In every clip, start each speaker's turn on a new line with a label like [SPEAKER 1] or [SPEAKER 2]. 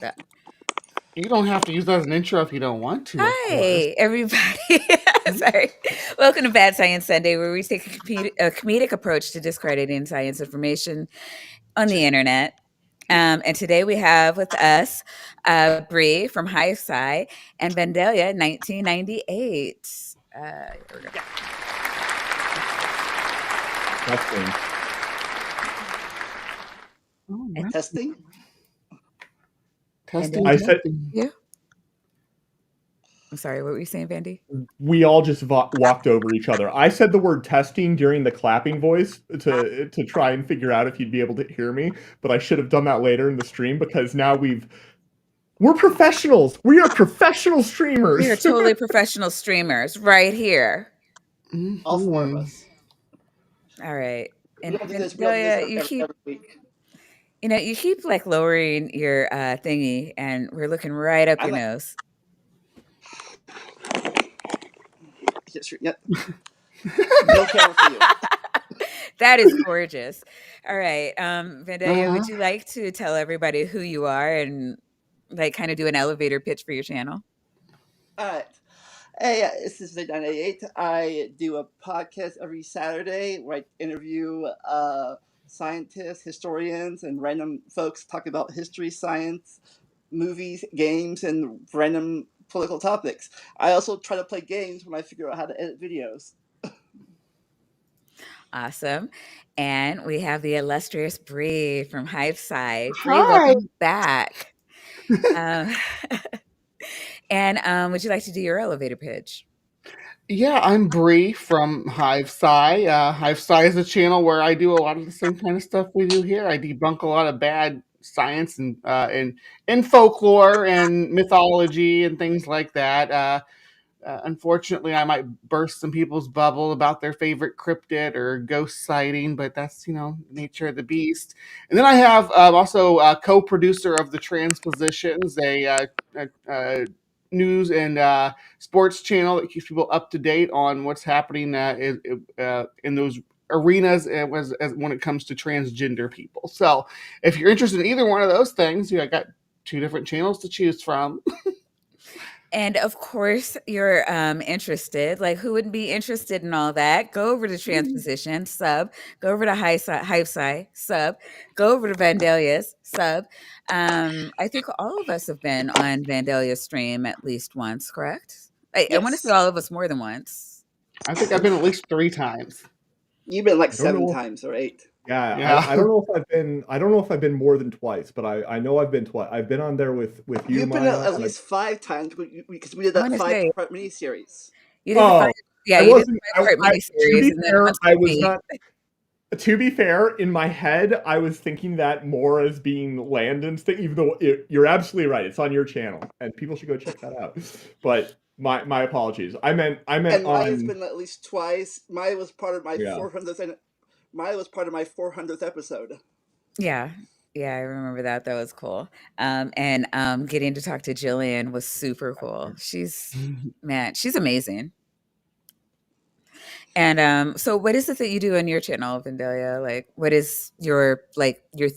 [SPEAKER 1] That-
[SPEAKER 2] You don't have to use that as an intro if you don't want to, of course.
[SPEAKER 1] Hi, everybody. Sorry. Welcome to Bad Science Sunday, where we take a comedic approach to discrediting science information on the internet. And today we have with us Bree from High Sci and Vandalia 1998. Here we go.
[SPEAKER 3] Testing.
[SPEAKER 2] Oh, right.
[SPEAKER 4] Testing?
[SPEAKER 2] Testing.
[SPEAKER 3] I said
[SPEAKER 1] Yeah. I'm sorry, what were you saying, Vandy?
[SPEAKER 3] we all just walked over each other. I said the word testing during the clapping voice to try and figure out if you'd be able to hear me, but I should have done that later in the stream because now we're professionals. We are professional streamers.
[SPEAKER 1] We are totally professional streamers right here.
[SPEAKER 4] All four of us.
[SPEAKER 1] All right.
[SPEAKER 4] We
[SPEAKER 1] And
[SPEAKER 4] don't do this, we don't do this
[SPEAKER 1] Vandalia,
[SPEAKER 4] every week.
[SPEAKER 1] you keep like lowering your thingy, and we're looking right up your nose.
[SPEAKER 4] Yep. No camera for you.
[SPEAKER 1] That is gorgeous. All right, Vandalia, would you like to tell everybody who you are and like kind of do an elevator pitch for your channel?
[SPEAKER 4] All right. Hey, this is Vandalia. I do a podcast every Saturday where I interview scientists, historians, and random folks talking about history, science, movies, games, and random political topics. I also try to play games when I figure out how to edit videos.
[SPEAKER 1] Awesome. And we have the illustrious Bree from Hive Side. Bree,
[SPEAKER 2] Hi.
[SPEAKER 1] welcome back. And would you like to do your elevator pitch?
[SPEAKER 2] Yeah, I'm Bree from Hive Sci. Hive Sci is a channel where I do a lot of the same kind of stuff we do here. I debunk a lot of bad science and folklore and mythology and things like that. Unfortunately, I might burst some people's bubble about their favorite cryptid or ghost sighting, but that's, nature of the beast. And then I have also a co-producer of the Transpositions, a news and sports channel that keeps people up to date on what's happening in those arenas when it comes to transgender people. So if you're interested in either one of those things, I got two different channels to choose from.
[SPEAKER 1] And of course, you're interested. Like, who wouldn't be interested in all that? Go over to Transposition, sub. Go over to Hive Sci, sub. Go over to Vandalia's, sub. I think all of us have been on Vandalia's stream at least once, correct? I want to say all of us more than once.
[SPEAKER 2] I think I've been at least 3 times.
[SPEAKER 4] You've been like 7 times or 8.
[SPEAKER 3] Yeah. I don't know if I've been more than twice, but I know I've been twice. I've been on there with you.
[SPEAKER 4] You've been at least 5 times because we did that 5-part miniseries.
[SPEAKER 1] You did the 5-part miniseries.
[SPEAKER 3] To be fair, in my head, I was thinking that more as being Landon's thing, even though you're absolutely right. It's on your channel, and people should go check that out. But my apologies. I meant. And
[SPEAKER 4] mine's been at least twice. Mine was part of my 400th. Mine was part of my 400th episode.
[SPEAKER 1] Yeah, I remember that. That was cool. And getting to talk to Jillian was super cool. She's amazing. And so what is it that you do on your channel, Vandalia? Like, what is your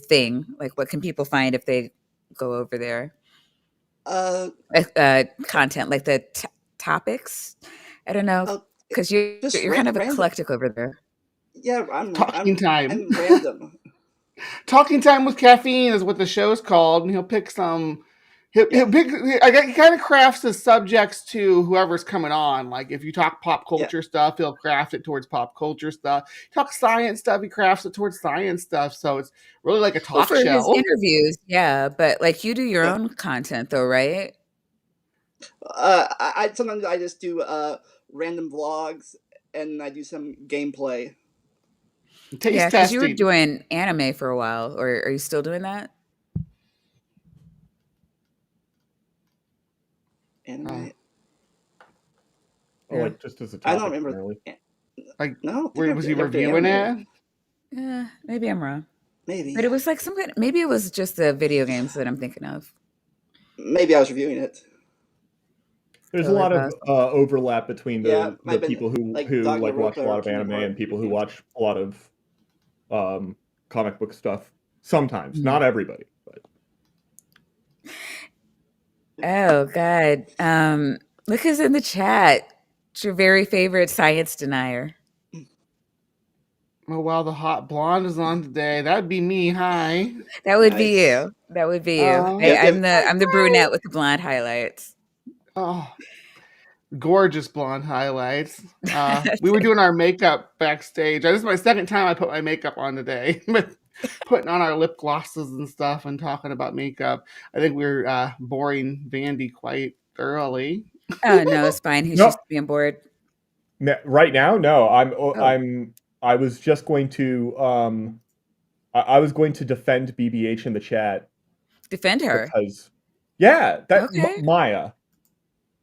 [SPEAKER 1] thing? Like, what can people find if they go over there? Content, like the topics? I don't know, because you're kind of eclectic over there.
[SPEAKER 4] Yeah, I'm
[SPEAKER 2] Talking Time.
[SPEAKER 4] I'm random.
[SPEAKER 2] Talking Time with Caffeine is what the show's called, and he'll pick some. He kind of crafts the subjects to whoever's coming on. Like if you talk pop culture stuff, he'll craft it towards pop culture stuff. Talk science stuff, he crafts it towards science stuff. So it's really like a talk show.
[SPEAKER 1] His interviews, but like you do your own content though, right?
[SPEAKER 4] Sometimes I just do random vlogs and I do some gameplay.
[SPEAKER 1] Yeah, because you were doing anime for a while, or are you still doing that?
[SPEAKER 4] Anime.
[SPEAKER 3] Like just as a topic.
[SPEAKER 4] I don't remember.
[SPEAKER 3] Really.
[SPEAKER 2] Like,
[SPEAKER 4] no,
[SPEAKER 2] was he reviewing it?
[SPEAKER 1] Yeah, maybe I'm wrong.
[SPEAKER 4] Maybe,
[SPEAKER 1] but it was like some kind. Maybe it was just the video games that I'm thinking of.
[SPEAKER 4] Maybe I was reviewing it.
[SPEAKER 3] There's a lot of overlap between the people who watch a lot of anime and people who watch a lot of comic book stuff. Sometimes, not everybody, but
[SPEAKER 1] Oh God. Look who's in the chat. It's your very favorite science denier.
[SPEAKER 2] Oh wow, the hot blonde is on today. That'd be me. Hi.
[SPEAKER 1] That would be
[SPEAKER 4] Nice.
[SPEAKER 1] you. That would be you.
[SPEAKER 2] Oh,
[SPEAKER 4] Yep, yep.
[SPEAKER 1] I'm the brunette with the blonde highlights.
[SPEAKER 2] oh, gorgeous blonde highlights. We were doing our makeup backstage. This is my second time I put my makeup on today. But putting on our lip glosses and stuff and talking about makeup. I think we're boring Vandy quite thoroughly.
[SPEAKER 1] Oh no, it's fine. He's
[SPEAKER 3] No,
[SPEAKER 1] used to being bored.
[SPEAKER 3] right now, no.
[SPEAKER 1] Oh,
[SPEAKER 3] I was just going to I was going to defend BBH in the chat
[SPEAKER 1] defend her.
[SPEAKER 3] because yeah, that
[SPEAKER 1] Okay.
[SPEAKER 3] Maya.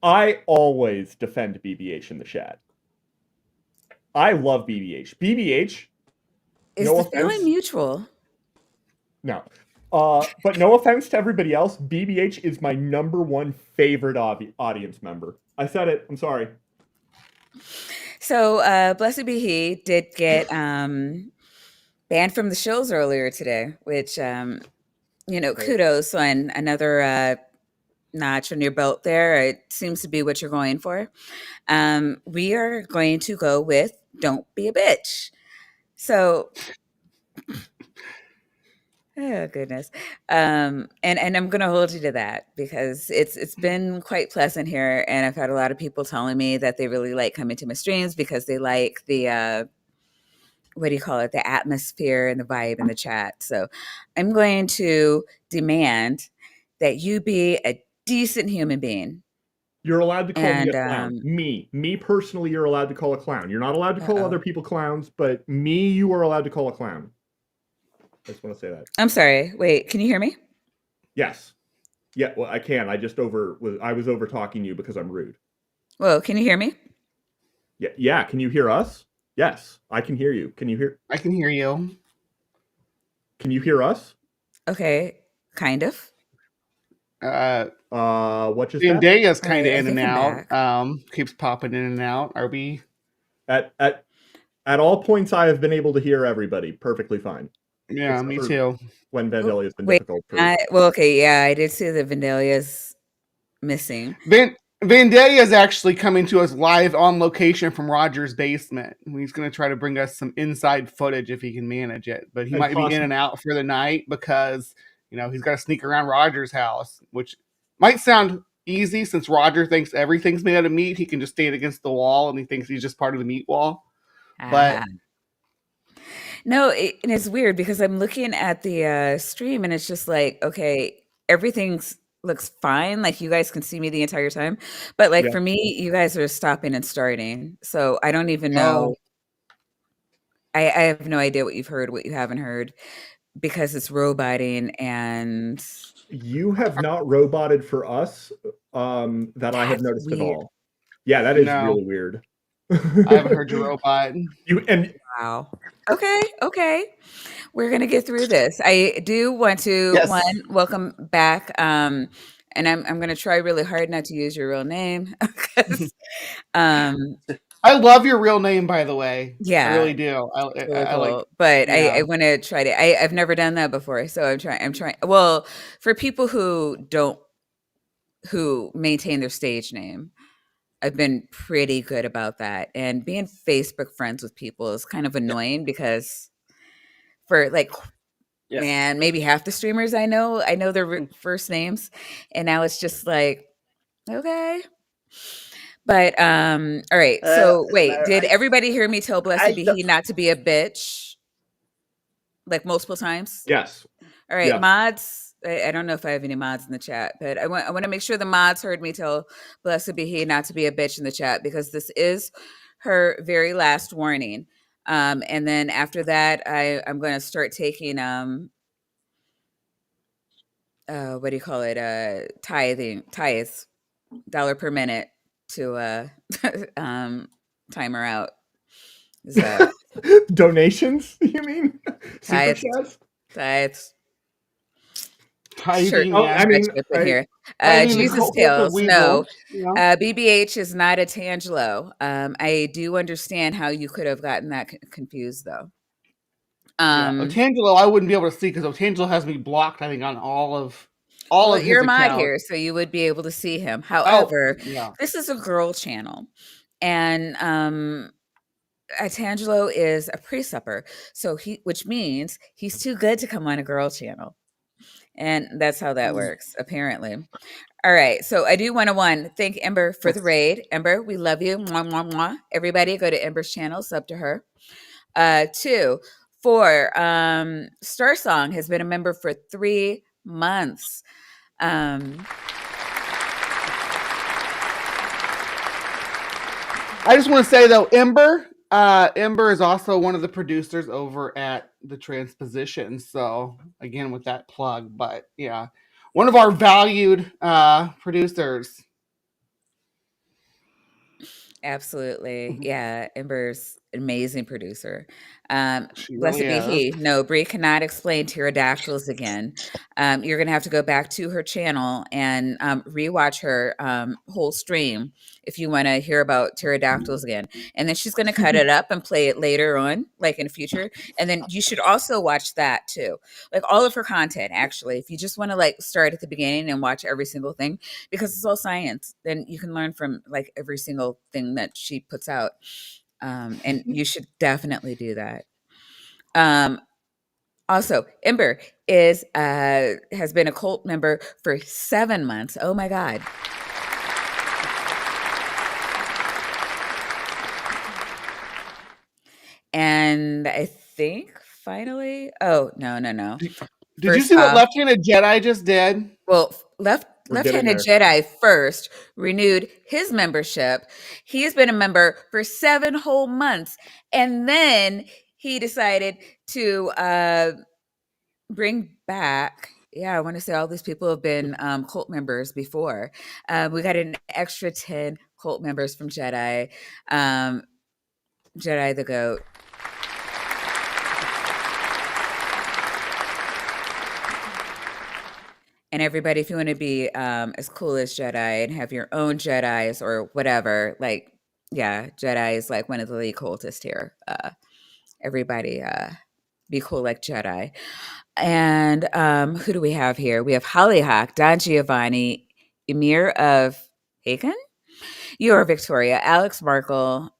[SPEAKER 3] I always defend BBH in the chat. I love BBH. BBH,
[SPEAKER 1] Is
[SPEAKER 3] no
[SPEAKER 1] the feeling
[SPEAKER 3] offense,
[SPEAKER 1] mutual?
[SPEAKER 3] no. But no offense to everybody else, BBH is my number one favorite audience member. I said it. I'm sorry.
[SPEAKER 1] So, blessed be he did get banned from the shows earlier today, which
[SPEAKER 3] Great.
[SPEAKER 1] kudos on another notch on your belt there. It seems to be what you're going for. We are going to go with "Don't Be a Bitch." So, oh goodness, and I'm going to hold you to that because it's been quite pleasant here, and I've had a lot of people telling me that they really like coming to my streams because they like the what do you call it, the atmosphere and the vibe in the chat. So, I'm going to demand that you be a decent human being.
[SPEAKER 3] You're allowed to call me a
[SPEAKER 1] And
[SPEAKER 3] clown. Me personally, you're allowed to call a clown. You're not allowed to call
[SPEAKER 1] uh-oh.
[SPEAKER 3] other people clowns, but me, you are allowed to call a clown. I just want to say that.
[SPEAKER 1] I'm sorry. Wait, can you hear me?
[SPEAKER 3] Yes. Yeah, well, I can. I was over talking you because I'm rude.
[SPEAKER 1] Whoa, can you hear me?
[SPEAKER 3] Yeah, yeah. Can you hear us? Yes, I can hear you. Can you hear?
[SPEAKER 2] I can hear you.
[SPEAKER 3] Can you hear us?
[SPEAKER 1] Okay, kind of.
[SPEAKER 3] What just happened?
[SPEAKER 2] Zendaya's
[SPEAKER 1] All
[SPEAKER 2] kind of
[SPEAKER 1] right, I
[SPEAKER 2] in and
[SPEAKER 1] think I'm
[SPEAKER 2] out.
[SPEAKER 1] back.
[SPEAKER 2] Keeps popping in and out. Are we?
[SPEAKER 3] At all points, I have been able to hear everybody perfectly fine,
[SPEAKER 2] Yeah,
[SPEAKER 3] except
[SPEAKER 2] me
[SPEAKER 3] for
[SPEAKER 2] too.
[SPEAKER 3] when
[SPEAKER 1] Oh,
[SPEAKER 3] Vandalia has been
[SPEAKER 1] wait,
[SPEAKER 3] difficult for.
[SPEAKER 1] well, okay, yeah, I did see the Vendalia's missing.
[SPEAKER 2] Vandaya is actually coming to us live on location from Roger's basement. He's going to try to bring us some inside footage if he can manage it, but he
[SPEAKER 3] And
[SPEAKER 2] might be in and out for the night because he's got to sneak around Roger's house, which might sound easy since Roger thinks everything's made out of meat. He can just stand against the wall and he thinks he's just part of the meat wall.
[SPEAKER 1] Ah.
[SPEAKER 2] But
[SPEAKER 1] No, and it's weird because I'm looking at the stream and it's just like, okay, everything's looks fine. Like you guys can see me the entire time. But like
[SPEAKER 3] yeah,
[SPEAKER 1] for me, you guys are stopping and starting. So I don't even
[SPEAKER 2] oh,
[SPEAKER 1] know. I have no idea what you've heard, what you haven't heard, because it's roboting and
[SPEAKER 3] you have not roboted for us that I have
[SPEAKER 1] that's
[SPEAKER 3] noticed at
[SPEAKER 1] weird.
[SPEAKER 3] all. Yeah, that is
[SPEAKER 2] no,
[SPEAKER 3] really weird.
[SPEAKER 2] I haven't heard your robot.
[SPEAKER 3] you and
[SPEAKER 1] Wow. Okay, okay. We're gonna get through this. I do want to one
[SPEAKER 4] Yes.
[SPEAKER 1] welcome back, and I'm gonna try really hard not to use your real name because, um,
[SPEAKER 2] I love your real name, by the way. I
[SPEAKER 1] yeah,
[SPEAKER 2] really do.
[SPEAKER 1] it's really
[SPEAKER 2] I like,
[SPEAKER 1] cool. But I
[SPEAKER 2] yeah.
[SPEAKER 1] want to try to. I've never done that before, so I'm trying. I'm trying. Well, for people who maintain their stage name, I've been pretty good about that. And being Facebook friends with people is kind of
[SPEAKER 4] Yep.
[SPEAKER 1] annoying because for like
[SPEAKER 4] Yes.
[SPEAKER 1] man, maybe half the streamers I know their first names, and now it's just like, okay. But all right. So
[SPEAKER 4] Doesn't
[SPEAKER 1] wait,
[SPEAKER 4] matter.
[SPEAKER 1] did everybody hear me tell Blessed
[SPEAKER 4] I
[SPEAKER 1] be
[SPEAKER 4] don't.
[SPEAKER 1] he not to be a bitch like multiple times?
[SPEAKER 3] yes,
[SPEAKER 1] All right,
[SPEAKER 3] yes.
[SPEAKER 1] mods. I don't know if I have any mods in the chat, but I want to make sure the mods heard me tell Blessed be he not to be a bitch in the chat because this is her very last warning. And then after that, I'm going to start taking what do you call it? Tithes, dollar per minute to um time her out. Is
[SPEAKER 3] Donations? You mean super
[SPEAKER 1] tithes,
[SPEAKER 3] chats?
[SPEAKER 1] tithes. Sure,
[SPEAKER 2] Tithing,
[SPEAKER 3] Oh,
[SPEAKER 2] yeah.
[SPEAKER 3] I
[SPEAKER 1] I
[SPEAKER 3] mean,
[SPEAKER 1] chip in here.
[SPEAKER 2] Tithing the
[SPEAKER 1] Jesus
[SPEAKER 2] cult of
[SPEAKER 1] Tales, no.
[SPEAKER 2] weasels. Yeah.
[SPEAKER 1] BBH is not a Tangelo. I do understand how you could have gotten that confused, though.
[SPEAKER 2] Yeah.
[SPEAKER 1] Um,
[SPEAKER 2] Otangelo, I wouldn't be able to see because Otangelo has me blocked, I think, on all of. all
[SPEAKER 1] Well,
[SPEAKER 2] of his
[SPEAKER 1] you're a mod
[SPEAKER 2] accounts.
[SPEAKER 1] here, so you would be able to see him.
[SPEAKER 2] Oh,
[SPEAKER 1] However,
[SPEAKER 2] yeah.
[SPEAKER 1] this is a girl channel, and Tangelo is a pre-supper, so which means he's too good to come on a girl channel, and that's how that
[SPEAKER 4] Mm.
[SPEAKER 1] works, apparently. All right, so I do want to thank Ember for the raid. Ember, we love you. Mwah, mwah, mwah. Everybody, go to Ember's channel, sub to her. 2, for Star Song has been a member for 3 months.
[SPEAKER 2] I just want to say though, Ember is also one of the producers over at the Transposition. So again, with that plug, but yeah, one of our valued producers.
[SPEAKER 1] Absolutely.
[SPEAKER 2] Mhm.
[SPEAKER 1] Yeah. Ember's an amazing producer.
[SPEAKER 2] She really
[SPEAKER 1] Blessed be
[SPEAKER 2] is.
[SPEAKER 1] he. No, Brie cannot explain pterodactyls again. You're going to have to go back to her channel and rewatch her whole stream if you want to hear about pterodactyls again. And then she's going to cut it up and play it later on, like in the future. And then you should also watch that too. Like all of her content, actually. If you just want to like start at the beginning and watch every single thing, because it's all science, then you can learn from like every single thing that she puts out. And you should definitely do that. Also, Ember has been a cult member for 7 months. Oh my god. And I think finally, oh no.
[SPEAKER 2] Did you
[SPEAKER 1] First
[SPEAKER 2] see what
[SPEAKER 1] off,
[SPEAKER 2] Lieutenant Jedi just did?
[SPEAKER 1] well,
[SPEAKER 3] We're getting
[SPEAKER 1] Left-handed
[SPEAKER 3] there.
[SPEAKER 1] Jedi first renewed his membership. He has been a member for 7 whole months, and then he decided to bring back. Yeah, I want to say all these people have been cult members before. We got an extra 10 cult members from Jedi. Jedi the Goat. And everybody, if you want to be as cool as Jedi and have your own Jedis or whatever, like, yeah, Jedi is like one of the lead cultists here. Everybody be cool like Jedi. And who do we have here? We have Hollyhock, Don Giovanni, Emir of Haken, Eora Victoria, Alex Markle,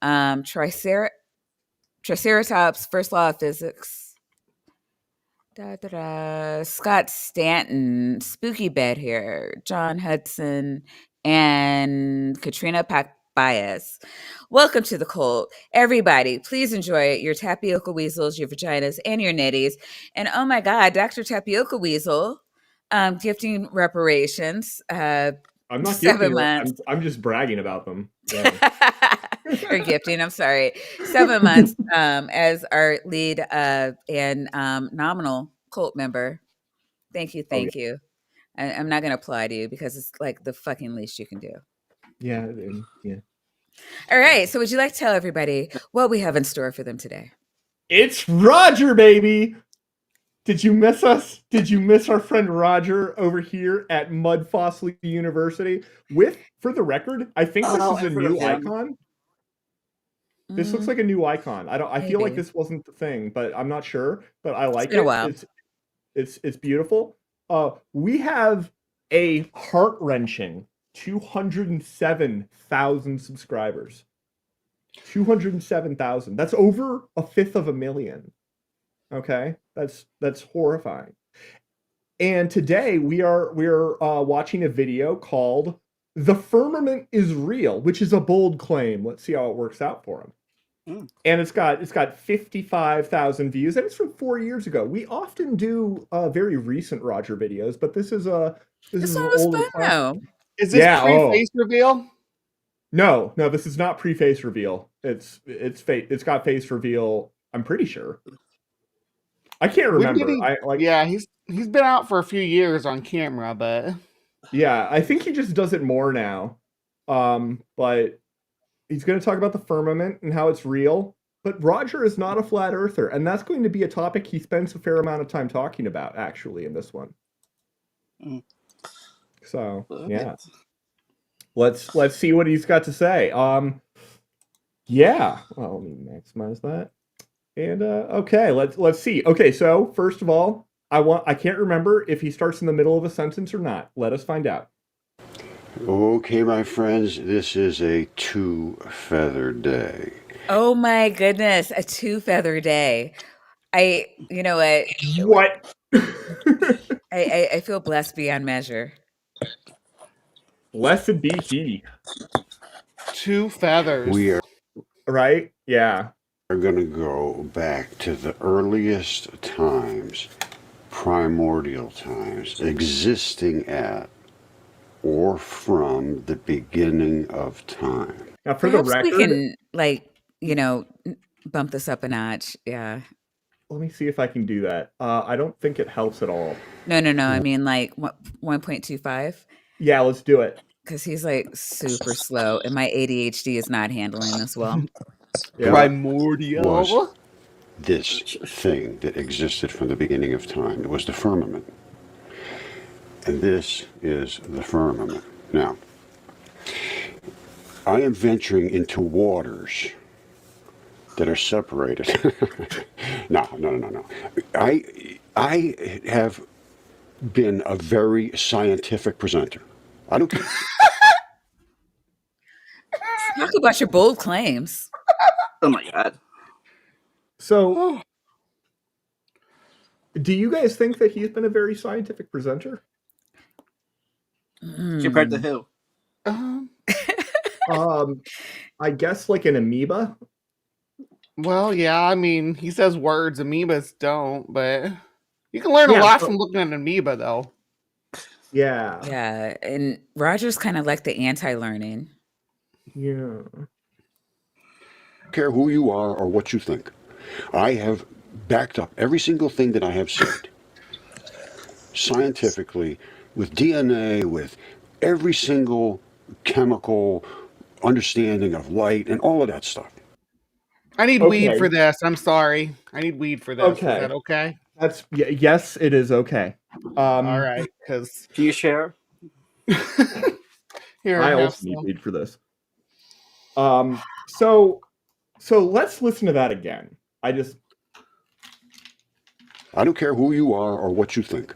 [SPEAKER 1] Triceratops, First Law of Physics, Scott Stanton, Spooky Bed here, John Hudson, and Katrina Bias. Welcome to the cult. Everybody, please enjoy your tapioca weasels, your vaginas, and your nitties. And oh my God, Dr. Tapioca Weasel, gifting reparations,
[SPEAKER 3] I'm not gifting
[SPEAKER 1] 7
[SPEAKER 3] her.
[SPEAKER 1] months.
[SPEAKER 3] I'm just bragging about them. Yeah.
[SPEAKER 1] Or gifting, I'm sorry. 7 months as our lead and nominal cult member. Thank you,
[SPEAKER 3] Oh yeah.
[SPEAKER 1] thank you. I'm not going to apply to you because it's like the fucking least you can do.
[SPEAKER 3] Yeah. Yeah.
[SPEAKER 1] All right. So, would you like to tell everybody what we have in store for them today?
[SPEAKER 3] It's Roger, baby. Did you miss us? Did you miss our friend Roger over here at Mud Fossil University? For the record, I think this
[SPEAKER 4] Oh,
[SPEAKER 3] is a
[SPEAKER 4] I've heard of
[SPEAKER 3] new
[SPEAKER 4] him.
[SPEAKER 3] icon. This looks like a new icon. I feel like
[SPEAKER 1] Maybe.
[SPEAKER 3] this wasn't the thing, but I'm not sure. But I like
[SPEAKER 1] been a
[SPEAKER 3] it.
[SPEAKER 1] while.
[SPEAKER 3] It's beautiful. We have a heart-wrenching 207,000 subscribers. 207,000. That's over a fifth of a million. Okay, that's horrifying. And today we're watching a video called "The Firmament is Real," which is a bold claim. Let's see how it works out for him. And it's got 55,000 views, and it's from 4 years ago. We often do very recent Roger videos, but this is
[SPEAKER 1] This
[SPEAKER 3] an
[SPEAKER 1] one was
[SPEAKER 3] older
[SPEAKER 1] fun
[SPEAKER 3] classic.
[SPEAKER 1] though.
[SPEAKER 2] Is this
[SPEAKER 3] Yeah.
[SPEAKER 2] pre-face reveal?
[SPEAKER 3] No, this is not pre-face reveal. It's got face reveal. I'm pretty sure. I can't
[SPEAKER 2] When did
[SPEAKER 3] remember.
[SPEAKER 2] he? Yeah, he's been out for a few years on camera, but
[SPEAKER 3] Yeah, I think he just does it more now. But he's going to talk about the firmament and how it's real. But Roger is not a flat earther, and that's going to be a topic he spends a fair amount of time talking about, actually, in this one. So, yeah. Let's see what he's got to say. Yeah. Well, let me maximize that. And okay, let's see. Okay, so first of all, I can't remember if he starts in the middle of a sentence or not. Let us find out.
[SPEAKER 5] Okay, my friends, this is a two-feather day.
[SPEAKER 1] Oh my goodness, a two-feather day. You know what?
[SPEAKER 3] What?
[SPEAKER 1] I feel blessed beyond measure.
[SPEAKER 3] Blessed be he.
[SPEAKER 2] Two feathers.
[SPEAKER 5] We
[SPEAKER 3] Right? Yeah.
[SPEAKER 5] are going to go back to the earliest times, primordial times, existing at or from the beginning of time.
[SPEAKER 3] Now, for the
[SPEAKER 1] Perhaps we
[SPEAKER 3] record,
[SPEAKER 1] can, like, you know, bump this up a notch. Yeah.
[SPEAKER 3] let me see if I can do that. I don't think it helps at all.
[SPEAKER 1] No. I mean, like, 1.25,
[SPEAKER 3] Yeah, let's do it.
[SPEAKER 1] because he's like super slow, and my ADHD is not handling this well.
[SPEAKER 3] Yeah.
[SPEAKER 5] What
[SPEAKER 2] Primordial.
[SPEAKER 5] was this thing that existed from the beginning of time? It was the firmament. And this is the firmament. Now, I am venturing into waters that are separated. No. I have been a very scientific presenter. I don't care.
[SPEAKER 1] Talk about your bold claims.
[SPEAKER 4] Oh my god.
[SPEAKER 3] So, do you guys think that he's been a very scientific presenter?
[SPEAKER 4] Compared to who?
[SPEAKER 3] I guess like an amoeba.
[SPEAKER 2] Well, yeah, I mean, he says words, amoebas don't, but you can learn a
[SPEAKER 3] Yeah,
[SPEAKER 2] lot
[SPEAKER 3] but-
[SPEAKER 2] from looking at an amoeba, though.
[SPEAKER 3] Yeah.
[SPEAKER 1] Yeah, and Roger's kind of like the anti-learning.
[SPEAKER 3] Yeah.
[SPEAKER 5] Care who you are or what you think. I have backed up every single thing that I have said scientifically, with DNA, with every single chemical understanding of light and all of that stuff.
[SPEAKER 2] I need weed
[SPEAKER 3] Okay.
[SPEAKER 2] for this. I'm sorry. I need weed for this.
[SPEAKER 3] Okay.
[SPEAKER 2] Is that okay?
[SPEAKER 3] That's yes, it is okay.
[SPEAKER 2] All right, because
[SPEAKER 4] Can you share?
[SPEAKER 2] here
[SPEAKER 3] I
[SPEAKER 2] have
[SPEAKER 3] also need
[SPEAKER 2] some.
[SPEAKER 3] weed for this. So let's listen to that again.
[SPEAKER 5] I don't care who you are or what you think.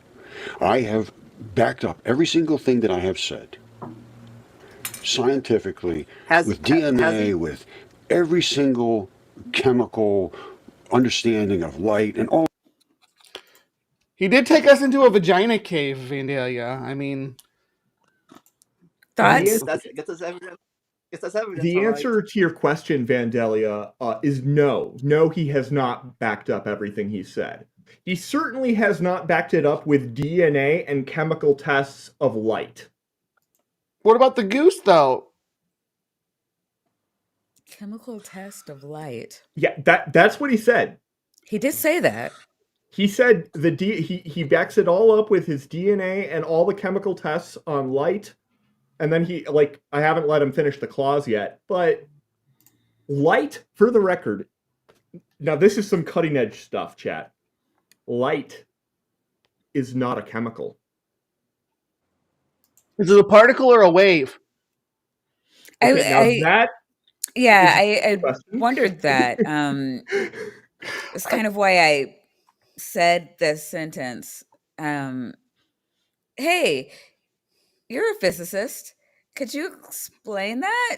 [SPEAKER 5] I have backed up every single thing that I have said scientifically, with DNA, with every single chemical understanding of light and all.
[SPEAKER 2] He did take us into a vagina cave, Vandalia. I mean,
[SPEAKER 1] Thoughts?
[SPEAKER 4] Get this evidence. Get this evidence.
[SPEAKER 3] The answer to your question, Vandalia, is no. No, he has not backed up everything he said. He certainly has not backed it up with DNA and chemical tests of light.
[SPEAKER 2] what about the goose, though?
[SPEAKER 1] Chemical test of light.
[SPEAKER 3] Yeah, that's what he said.
[SPEAKER 1] He did say that.
[SPEAKER 3] He said he backs it all up with his DNA and all the chemical tests on light. And then I haven't let him finish the clause yet, but light, for the record, now this is some cutting edge stuff, chat. Light is not a chemical.
[SPEAKER 2] Is it a particle or a wave?
[SPEAKER 3] Okay,
[SPEAKER 1] I
[SPEAKER 3] question.
[SPEAKER 1] wondered that. It's kind of why I said this sentence. Hey, you're a physicist. Could you explain that?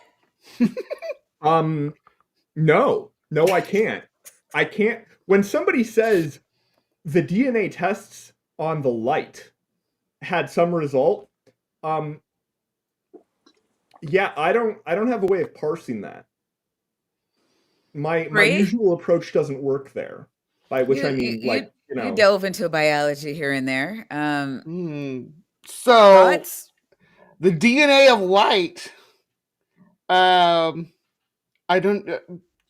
[SPEAKER 3] No, I can't. I can't. When somebody says the DNA tests on the light had some result, yeah, I don't have a way of parsing that. My usual approach doesn't work there. By which I mean,
[SPEAKER 1] you delve into biology here and there.
[SPEAKER 2] So
[SPEAKER 1] Thoughts?
[SPEAKER 2] the DNA of light. I don't.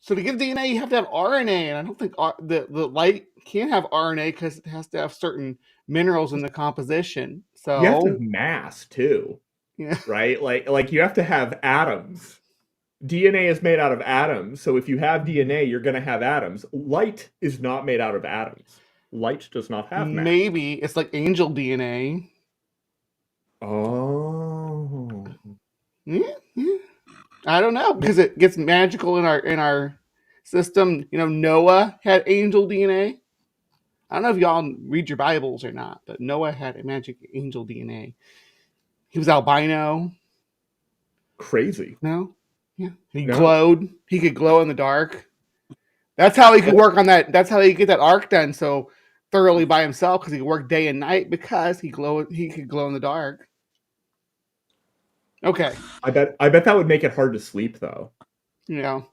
[SPEAKER 2] So to give DNA, you have to have RNA, and I don't think the light can have RNA because it has to have certain minerals in the composition. So
[SPEAKER 3] you have to have mass too.
[SPEAKER 2] Yeah.
[SPEAKER 3] Right? Like you have to have atoms. DNA is made out of atoms, so if you have DNA, you're going to have atoms. Light is not made out of atoms. Light does not have mass.
[SPEAKER 2] Maybe it's like angel DNA.
[SPEAKER 3] Oh.
[SPEAKER 2] Yeah. I don't know, because it gets magical in our system. You know, Noah had angel DNA. I don't know if y'all read your Bibles or not, but Noah had a magic angel DNA. He was albino.
[SPEAKER 3] Crazy.
[SPEAKER 2] No? Yeah. He
[SPEAKER 3] No?
[SPEAKER 2] glowed. He could glow in the dark. That's how he could work on that. That's how he could get that arc done so thoroughly by himself, because he could work day and night because he could glow in the dark. Okay.
[SPEAKER 3] I bet that would make it hard to sleep though.
[SPEAKER 2] You know.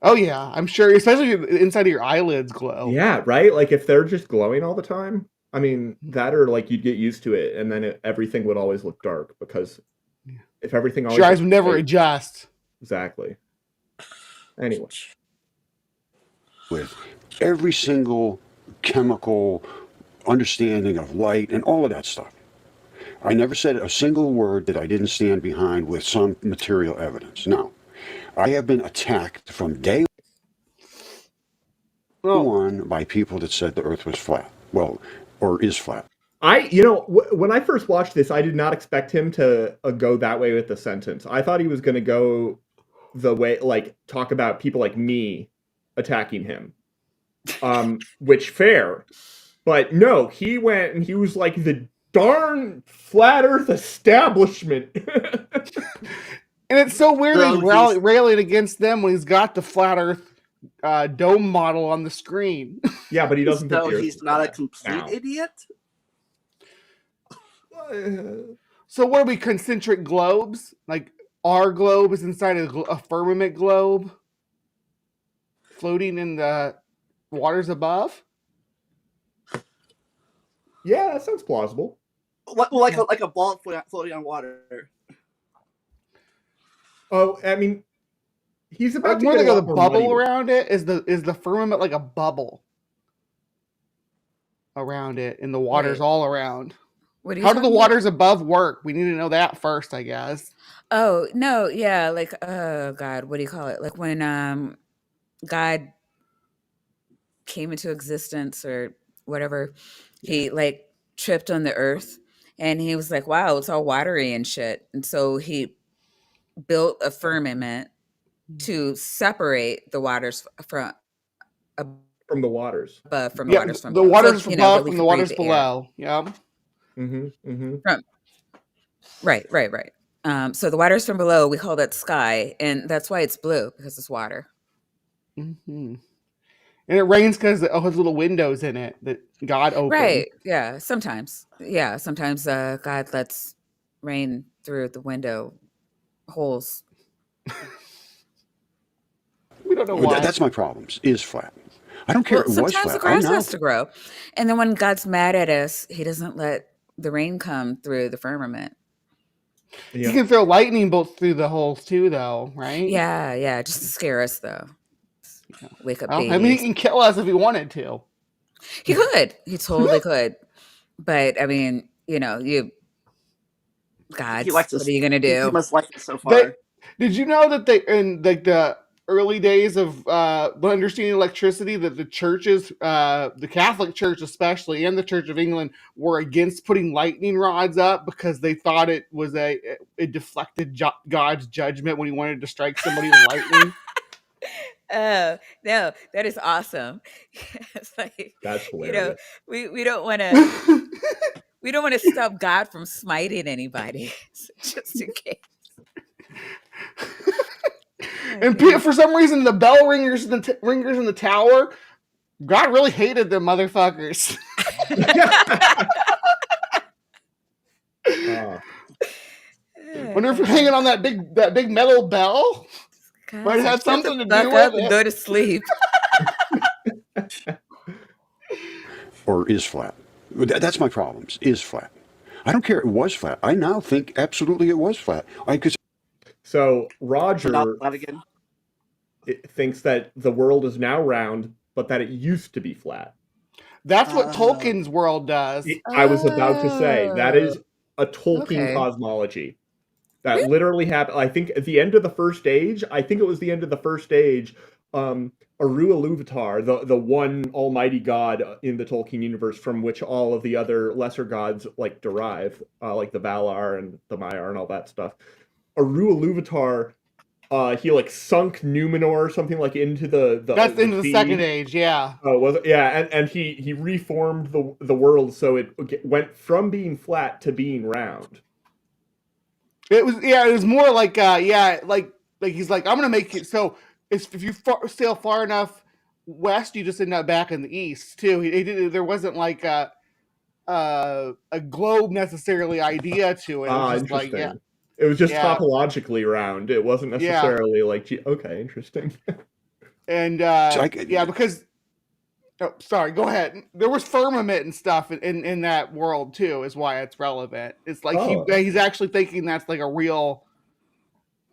[SPEAKER 2] Oh yeah, I'm sure, especially if inside of your eyelids glow.
[SPEAKER 3] Yeah, right? Like if they're just glowing all the time, I mean, that or like you'd get used to it and then everything would always look dark because if everything always
[SPEAKER 2] Your eyes would
[SPEAKER 3] looks
[SPEAKER 2] never
[SPEAKER 3] bright-
[SPEAKER 2] adjust.
[SPEAKER 3] Exactly. Anyway.
[SPEAKER 5] With every single chemical understanding of light and all of that stuff. I never said a single word that I didn't stand behind with some material evidence. No. I have been attacked from day one by people that said the earth was flat. Well, or is flat.
[SPEAKER 3] When I first watched this, I did not expect him to go that way with the sentence. I thought he was going to go the way, like, talk about people like me attacking him. Which fair. But no, he went and he was like the darn flat earth establishment.
[SPEAKER 2] And it's so weird that he's railing against them when he's got the flat earth dome model on the screen.
[SPEAKER 3] Yeah, but he doesn't.
[SPEAKER 4] So he's not a complete idiot?
[SPEAKER 2] So what are we, concentric globes? Like our globe is inside a firmament globe floating in the waters above?
[SPEAKER 3] Yeah, that sounds plausible.
[SPEAKER 4] Like a ball floating on water.
[SPEAKER 3] Oh, I mean, he's about to
[SPEAKER 2] more
[SPEAKER 3] get
[SPEAKER 2] like a
[SPEAKER 3] more
[SPEAKER 2] bubble
[SPEAKER 3] money.
[SPEAKER 2] Around it. Is the firmament like a bubble around it, and the water's all around? How do the waters above work? We need to know that first, I guess.
[SPEAKER 1] Oh no, yeah, like oh god, what do you call it? Like when God came into existence or whatever, he like tripped on the earth and he was like, wow, it's all watery and shit. And so he built a firmament to separate the waters from
[SPEAKER 3] the waters.
[SPEAKER 1] Above from
[SPEAKER 2] the
[SPEAKER 1] waters from
[SPEAKER 2] the
[SPEAKER 1] below.
[SPEAKER 2] waters
[SPEAKER 1] So,
[SPEAKER 2] above from the waters below. Yeah.
[SPEAKER 1] Right. So the waters from below, we call that sky, and that's why it's blue, because it's water.
[SPEAKER 2] Mm-hmm. And it rains because it has little windows in it that God opened.
[SPEAKER 1] Right. Yeah. Sometimes. Yeah. Sometimes God lets rain through the window holes.
[SPEAKER 2] We don't know why.
[SPEAKER 5] That's my problem. Is flat. I don't care.
[SPEAKER 1] Well, sometimes the grass has to grow, and then when God's mad at us, He doesn't let the rain come through the firmament.
[SPEAKER 2] Yeah. You can throw lightning bolts through the holes too, though, right?
[SPEAKER 1] Yeah, just to scare us, though. Wake up, babies.
[SPEAKER 2] I mean, he can kill us if he wanted to.
[SPEAKER 1] He could. He totally could. But I mean, God, what are you gonna do?
[SPEAKER 4] He must like it so far.
[SPEAKER 2] Did you know that they, in like the early days of understanding electricity, that the churches, the Catholic Church especially, and the Church of England were against putting lightning rods up because they thought it was it deflected God's judgment when He wanted to strike somebody with lightning?
[SPEAKER 1] Oh no, that is awesome. It's like,
[SPEAKER 3] that's hilarious.
[SPEAKER 1] We don't want to we don't want to stop God from smiting anybody, just in case.
[SPEAKER 2] And for some reason, the bell ringers in the tower, God really hated them motherfuckers. Wonder if you're hanging on that big metal bell. God, might have something to do with it.
[SPEAKER 1] And go to sleep.
[SPEAKER 5] Or is flat. That's my problem. Is flat. I don't care. It was flat. I now think absolutely it was flat.
[SPEAKER 3] So Roger thinks that the world is now round, but that it used to be flat.
[SPEAKER 2] That's what Tolkien's world does.
[SPEAKER 3] I was about to say that is a Tolkien cosmology. That literally happened. I think at the end of the first age. I think it was the end of the first age. Aru Iluvatar, the one almighty god in the Tolkien universe from which all of the other lesser gods like derive, like the Valar and the Maiar and all that stuff. Aru Iluvatar he like sunk Numenor or something like into the
[SPEAKER 2] That's into the
[SPEAKER 3] sea.
[SPEAKER 2] second age, yeah.
[SPEAKER 3] Oh, was it? Yeah, and he reformed the world so it went from being flat to being round.
[SPEAKER 2] It was more like like he's like, I'm gonna make it so if you sail far enough west, you just end up back in the east too. He did, there wasn't like a globe necessarily idea to it. It was
[SPEAKER 3] Ah,
[SPEAKER 2] just like,
[SPEAKER 3] interesting. It was just
[SPEAKER 2] yeah.
[SPEAKER 3] topologically round. It wasn't necessarily like, okay, interesting.
[SPEAKER 2] And
[SPEAKER 5] So
[SPEAKER 2] because sorry, go ahead. There was firmament and stuff in that world too, is why it's relevant. It's like he's actually thinking that's like a real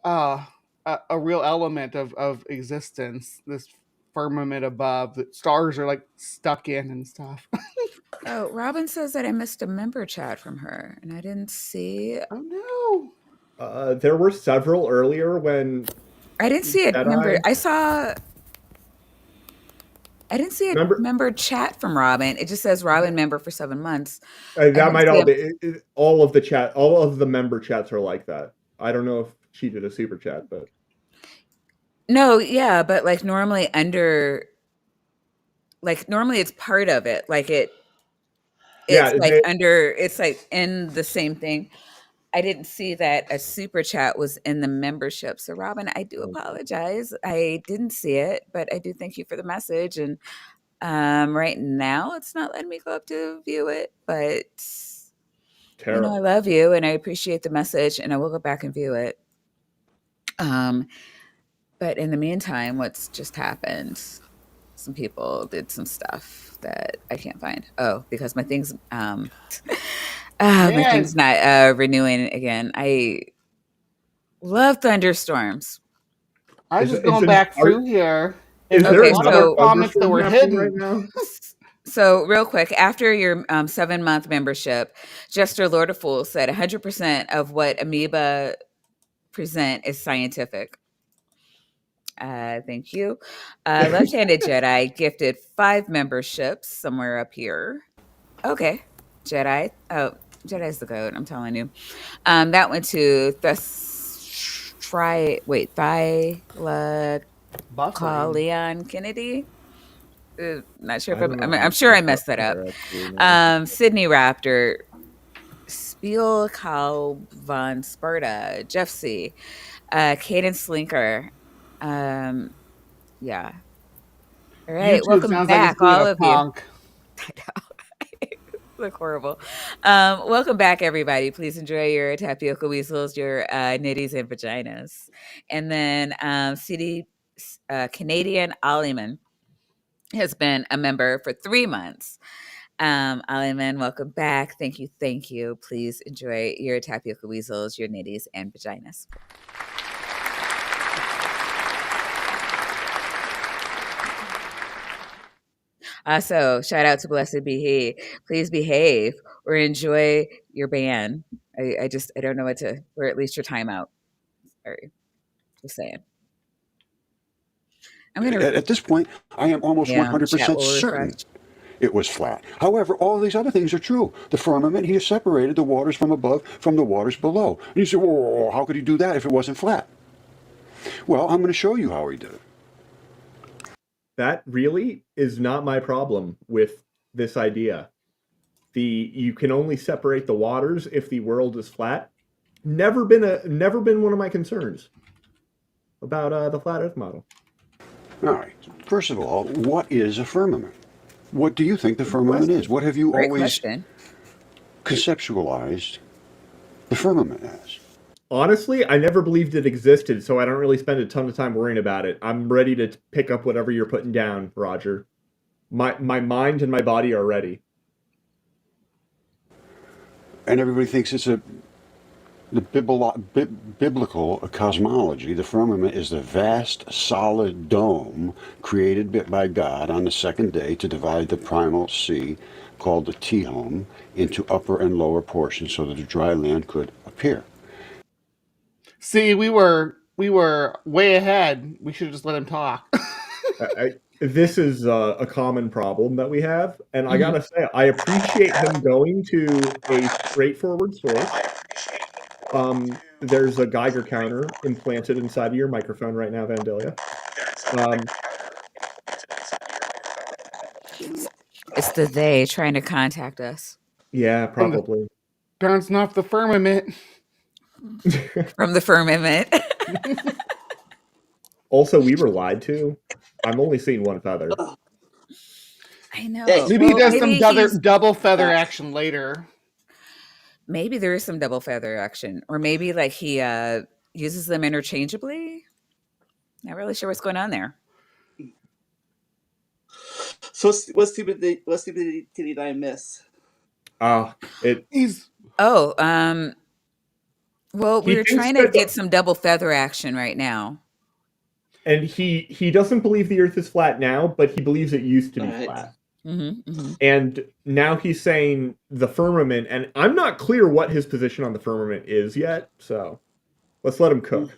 [SPEAKER 2] real element of existence, this firmament above that stars are like stuck in and stuff.
[SPEAKER 1] Oh, Robin says that I missed a member chat from her, and I didn't see.
[SPEAKER 2] Oh no!
[SPEAKER 3] There were several earlier when
[SPEAKER 1] I didn't see a member.
[SPEAKER 3] Jedi.
[SPEAKER 1] I didn't see a member chat from Robin. It just says Robin member for 7 months.
[SPEAKER 3] That might all be all of the chat. All of the member chats are like that. I don't know if she did a super chat, but
[SPEAKER 1] no, yeah, but like normally it's part of it. Like it's like under, it's like in the same thing. I didn't see that a super chat was in the membership. So Robin, I do apologize. I didn't see it, but I do thank you for the message. And right now it's not letting me go up to view it, but you know, I love you and I appreciate the message and I will go back and view it. But in the meantime, what's just happened, some people did some stuff that I can't find. Oh, because my thing's my thing's not renewing again. I love thunderstorms.
[SPEAKER 2] I was just going back through here.
[SPEAKER 3] Is there
[SPEAKER 2] a lot of comments that were hidden
[SPEAKER 3] right now?
[SPEAKER 1] So real quick, after your 7-month membership, Jester Lord of Fools said 100% of what Amoeba present is scientific. Thank you. Left-Handed Jedi gifted 5 memberships somewhere up here. Okay, Jedi. Oh, Jedi's the goat. I'm telling you. That went to Leon Kennedy. Not sure if I'm sure I messed that up. Sydney Raptor, Spiel Cal von Sparta, Jeff C, Caden Slinker. Yeah. All right.
[SPEAKER 2] YouTube
[SPEAKER 1] welcome back,
[SPEAKER 2] like
[SPEAKER 1] all of
[SPEAKER 2] punk.
[SPEAKER 1] You. I know. Look horrible. Welcome back, everybody. Please enjoy your tapioca weasels, your nitties and vaginas. And then Canadian Aliman has been a member for 3 months. Aliman, welcome back. Thank you. Thank you. Please enjoy your tapioca weasels, your nitties and vaginas. So shout out to Blessed Be He. Please behave or enjoy your ban. I don't know what to, or at least your timeout. Sorry. Just saying.
[SPEAKER 5] At this point, I am almost 100% certain it was flat. However, all these other things are true. The firmament, he has separated the waters from above from the waters below. And you say, well, how could he do that if it wasn't flat? Well, I'm going to show you how he did it.
[SPEAKER 3] That really is not my problem with this idea. You can only separate the waters if the world is flat. Never been one of my concerns about the flat Earth model.
[SPEAKER 5] All right. First of all, what is a firmament? What do you think the firmament is? What have you always conceptualized the firmament as?
[SPEAKER 3] Honestly, I never believed it existed, so I don't really spend a ton of time worrying about it. I'm ready to pick up whatever you're putting down, Roger. My mind and my body are ready.
[SPEAKER 5] And everybody thinks it's the biblical cosmology. The firmament is the vast, solid dome created by God on the second day to divide the primal sea, called the Tehom, into upper and lower portions so that the dry land could appear.
[SPEAKER 2] See, we were way ahead. We should have just let him talk.
[SPEAKER 3] This is a common problem that we have, and I gotta say, I appreciate him going to a straightforward source. there's a Geiger counter implanted inside of your microphone right now, Vandalia.
[SPEAKER 1] It's the they trying to contact us
[SPEAKER 3] Yeah,
[SPEAKER 2] From the
[SPEAKER 3] probably.
[SPEAKER 2] bouncing off the firmament.
[SPEAKER 1] from the firmament.
[SPEAKER 3] Also, we were lied to. I'm only seeing one feather.
[SPEAKER 1] I know.
[SPEAKER 4] Hey,
[SPEAKER 2] Maybe he
[SPEAKER 1] Well,
[SPEAKER 2] does some
[SPEAKER 1] maybe he's
[SPEAKER 2] double feather
[SPEAKER 4] back.
[SPEAKER 2] action later.
[SPEAKER 1] maybe there is some double feather action, or maybe like he uses them interchangeably. Not really sure what's going on there.
[SPEAKER 4] So what stupidity did I miss?
[SPEAKER 2] He's
[SPEAKER 1] Oh, well,
[SPEAKER 3] He
[SPEAKER 1] we're
[SPEAKER 3] thinks
[SPEAKER 1] trying to
[SPEAKER 3] that,
[SPEAKER 1] get some double feather action right now.
[SPEAKER 3] and he doesn't believe the Earth is flat now, but he believes it used to be
[SPEAKER 4] All right.
[SPEAKER 3] flat.
[SPEAKER 1] Mm-hmm.
[SPEAKER 3] And now he's saying the firmament, and I'm not clear what his position on the firmament is yet, so let's let him cook.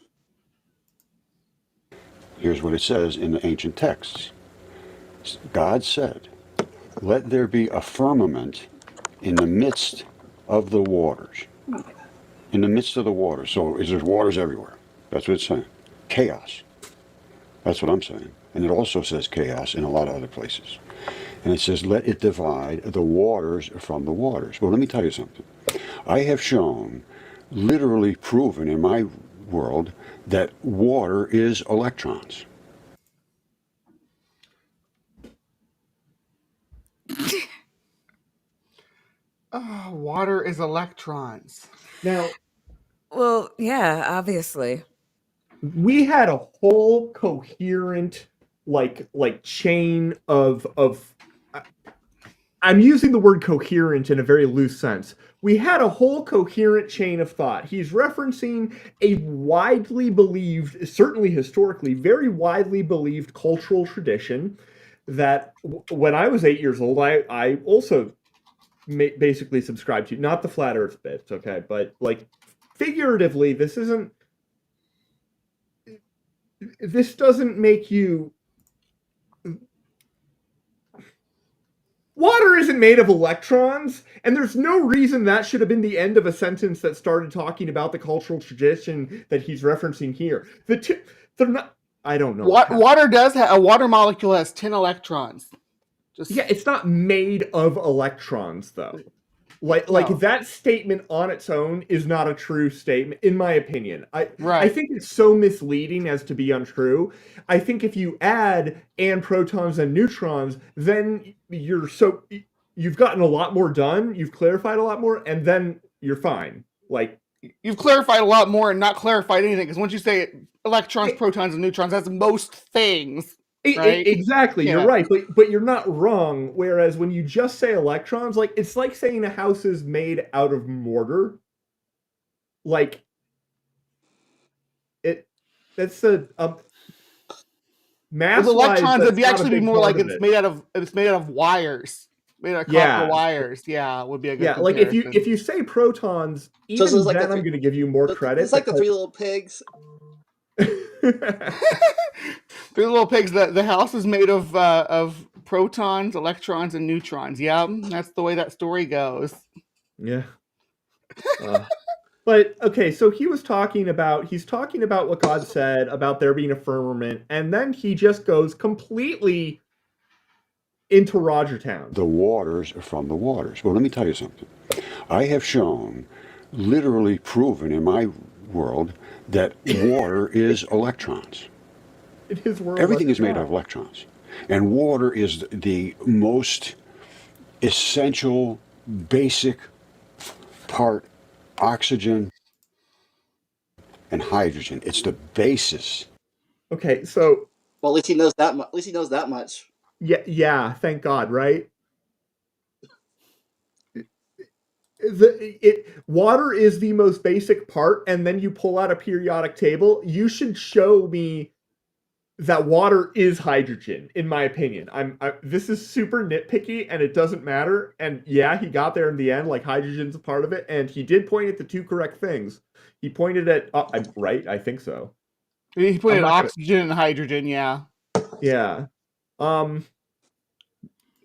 [SPEAKER 5] Here's what it says in the ancient texts. God said, "Let there be a firmament in the midst of the waters." In the midst of the waters. So there's waters everywhere. That's what it's saying. Chaos. That's what I'm saying. And it also says chaos in a lot of other places. And it says, let it divide the waters from the waters. Well, let me tell you something. I have shown, literally proven in my world, that water is electrons.
[SPEAKER 2] water is electrons.
[SPEAKER 3] Now,
[SPEAKER 1] Well, yeah, obviously.
[SPEAKER 3] we had a whole coherent chain of I'm using the word coherent in a very loose sense. We had a whole coherent chain of thought. He's referencing a widely believed, certainly historically, very widely believed cultural tradition that when I was 8 years old, I also basically subscribed to. Not the flat Earth bit, okay, but like figuratively, this doesn't make you. Water isn't made of electrons, and there's no reason that should have been the end of a sentence that started talking about the cultural tradition that he's referencing here. They're not. I don't know.
[SPEAKER 2] Water does have a water molecule has 10 electrons.
[SPEAKER 3] Yeah, it's not made of electrons though. Like
[SPEAKER 2] No.
[SPEAKER 3] that statement on its own is not a true statement, in my opinion. I
[SPEAKER 2] Right.
[SPEAKER 3] think it's so misleading as to be untrue. I think if you add and protons and neutrons, then you've gotten a lot more done, you've clarified a lot more, and then you're fine. Like
[SPEAKER 2] You've clarified a lot more and not clarified anything, because once you say electrons, protons, and neutrons, that's most things. Right?
[SPEAKER 3] Exactly,
[SPEAKER 2] Yeah.
[SPEAKER 3] you're right, but you're not wrong. Whereas when you just say electrons, like it's like saying a house is made out of mortar. Like that's a mass.
[SPEAKER 2] With electrons, it'd be
[SPEAKER 3] that's not a
[SPEAKER 2] actually be
[SPEAKER 3] big
[SPEAKER 2] more
[SPEAKER 3] part
[SPEAKER 2] like
[SPEAKER 3] of
[SPEAKER 2] it's made out of wires. Made out of copper wires. Yeah, would be a good
[SPEAKER 3] like
[SPEAKER 2] comparison.
[SPEAKER 3] if you say protons,
[SPEAKER 4] So
[SPEAKER 3] even
[SPEAKER 4] like
[SPEAKER 3] then I'm going to give you more credit.
[SPEAKER 4] It's like the Three Little Pigs.
[SPEAKER 2] Three Little Pigs. The house is made of protons, electrons, and neutrons. Yeah, that's the way that story goes.
[SPEAKER 3] Yeah. But okay, so he's talking about what God said about there being a firmament, and then he just goes completely into Roger Town.
[SPEAKER 5] The waters from the waters. Well, let me tell you something. I have shown, literally proven in my world, that water is electrons.
[SPEAKER 3] In his world,
[SPEAKER 5] everything is made of electrons. And water is the most essential, basic part. Oxygen and hydrogen. It's the basis.
[SPEAKER 3] Okay, so
[SPEAKER 4] well, at least he knows that much. At least he knows that much.
[SPEAKER 3] Yeah. Thank God, right? Water is the most basic part, and then you pull out a periodic table. You should show me that water is hydrogen, in my opinion. This is super nitpicky, and it doesn't matter. And yeah, he got there in the end, like hydrogen's a part of it, and he did point at the two correct things. He pointed at right, I think so.
[SPEAKER 2] He pointed at oxygen and hydrogen. Yeah.
[SPEAKER 3] Yeah.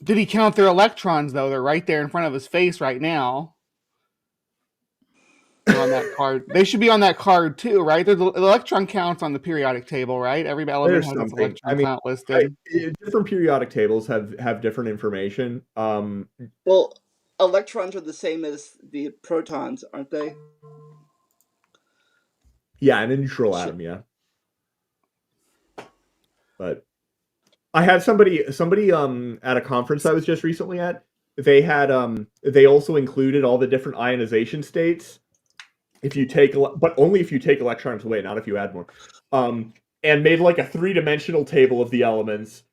[SPEAKER 2] Did he count their electrons though? They're right there in front of his face right now. They're on that card. They should be on that card too, right? The electron counts on the periodic table, right? Every element
[SPEAKER 3] There's
[SPEAKER 2] has its
[SPEAKER 3] something. I
[SPEAKER 2] electron
[SPEAKER 3] mean,
[SPEAKER 2] count listed.
[SPEAKER 3] different periodic tables have different information.
[SPEAKER 4] Well, electrons are the same as the protons, aren't they?
[SPEAKER 3] Yeah, and a neutral atom, yeah. But I had somebody at a conference I was just recently at. They had they also included all the different ionization states. If you take, but only if you take electrons away, not if you add more. And made like a 3-dimensional table of the elements,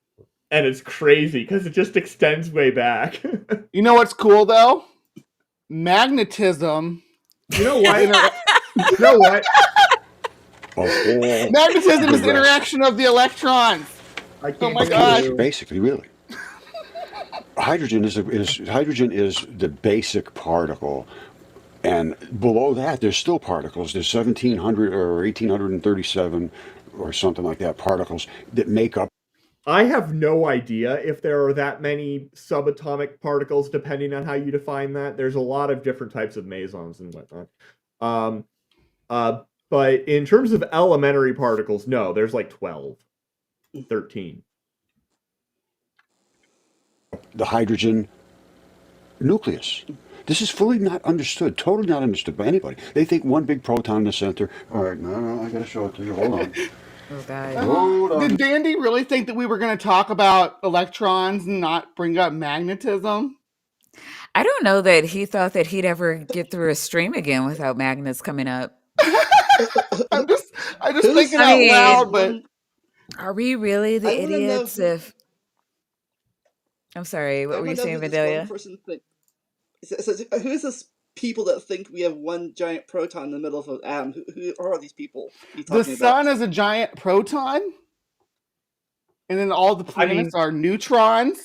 [SPEAKER 3] and it's crazy because it just extends way back.
[SPEAKER 2] You know what's cool though? Magnetism.
[SPEAKER 3] You know what? You know what?
[SPEAKER 2] Magnetism is the interaction of the electrons.
[SPEAKER 3] I can't.
[SPEAKER 2] Oh my gosh!
[SPEAKER 5] Basically, really. Hydrogen is the basic particle, and below that there's still particles. There's 1,700 or 1,837 or something like that particles that make up.
[SPEAKER 3] I have no idea if there are that many subatomic particles, depending on how you define that. There's a lot of different types of mesons and whatnot. But in terms of elementary particles, no, there's like 12, 13.
[SPEAKER 5] The hydrogen nucleus. This is fully not understood, totally not understood by anybody. They think one big proton in the center. All right, no, I gotta show it to you. Hold on.
[SPEAKER 1] Oh, God.
[SPEAKER 5] Hold on.
[SPEAKER 2] Did Dandy really think that we were going to talk about electrons and not bring up magnetism?
[SPEAKER 1] I don't know that he thought that he'd ever get through a stream again without magnets coming up.
[SPEAKER 2] I'm just thinking out loud, but
[SPEAKER 1] are we really the idiots if... I'm sorry, what were you saying, Vidalia?
[SPEAKER 4] Who is this people that think we have one giant proton in the middle of an atom? Who are these people?
[SPEAKER 2] The sun is a giant proton, and then all the planets are neutrons.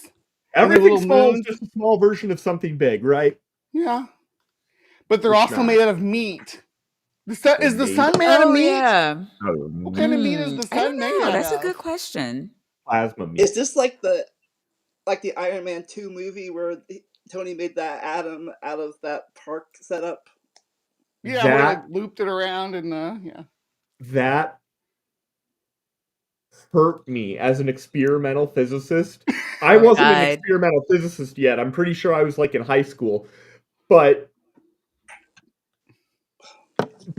[SPEAKER 3] Everything small is just a small version of something big, right?
[SPEAKER 2] Yeah, but they're also made out of meat. Is the sun made out of meat?
[SPEAKER 1] Yeah.
[SPEAKER 2] What kind of meat is the sun made out of?
[SPEAKER 1] That's a good question.
[SPEAKER 3] Plasma meat.
[SPEAKER 4] Is this like the Iron Man 2 movie where Tony made that atom out of that park setup?
[SPEAKER 2] Yeah, we like looped it around and yeah.
[SPEAKER 3] That hurt me as an experimental physicist. I wasn't an experimental physicist yet. I'm pretty sure I was like in high school. But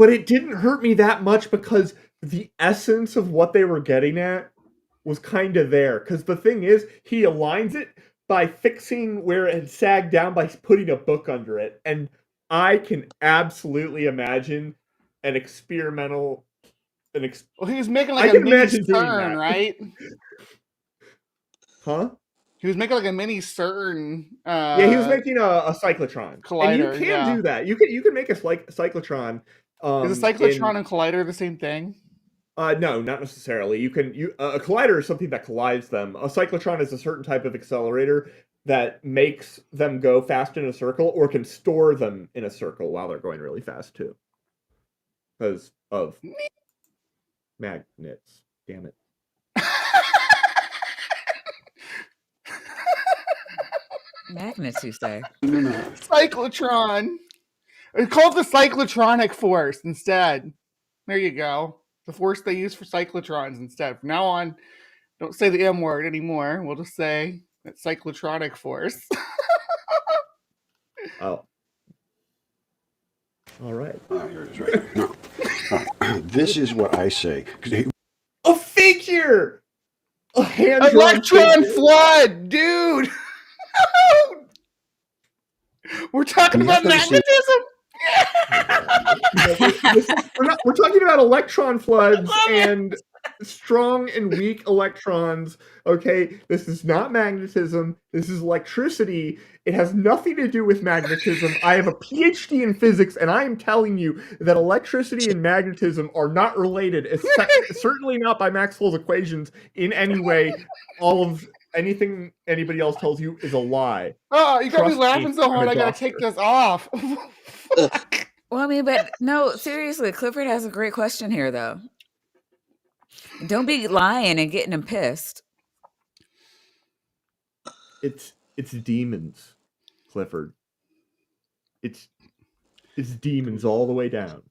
[SPEAKER 3] it didn't hurt me that much because the essence of what they were getting at was kind of there. Because the thing is, he aligns it by fixing where it had sagged down by putting a book under it. And I can absolutely imagine an experimental...
[SPEAKER 2] Well, he was making like a mini CERN, right?
[SPEAKER 3] Huh?
[SPEAKER 2] He was making like a mini CERN.
[SPEAKER 3] Yeah, he was making a cyclotron.
[SPEAKER 2] Collider,
[SPEAKER 3] and you can do that. You can make a cyclotron.
[SPEAKER 2] Is a cyclotron and collider the same thing?
[SPEAKER 3] No, not necessarily. A collider is something that collides them. A cyclotron is a certain type of accelerator that makes them go fast in a circle or can store them in a circle while they're going really fast too. Because of magnets. Damn it.
[SPEAKER 1] Magnets, you say?
[SPEAKER 2] Cyclotron. It's called the cyclotronic force instead. There you go. The force they use for cyclotrons instead. From now on, don't say the M word anymore. We'll just say that cyclotronic force.
[SPEAKER 3] Oh. All right.
[SPEAKER 5] Here it is right here. No. This is what I say.
[SPEAKER 3] A figure! A hand
[SPEAKER 2] electron flood, dude! We're talking about magnetism!
[SPEAKER 3] We're talking about electron floods and strong and weak electrons. Okay, this is not magnetism. This is electricity. It has nothing to do with magnetism. I have a PhD in physics, and I am telling you that electricity and magnetism are not related. Certainly not by Maxwell's equations in any way. All of anything anybody else tells you is a lie.
[SPEAKER 2] Oh, you got me laughing so hard I gotta take this off.
[SPEAKER 1] Well, I mean, but no, seriously, Clifford has a great question here, though. Don't be lying and getting him pissed.
[SPEAKER 3] It's demons, Clifford. It's It's demons all the way down.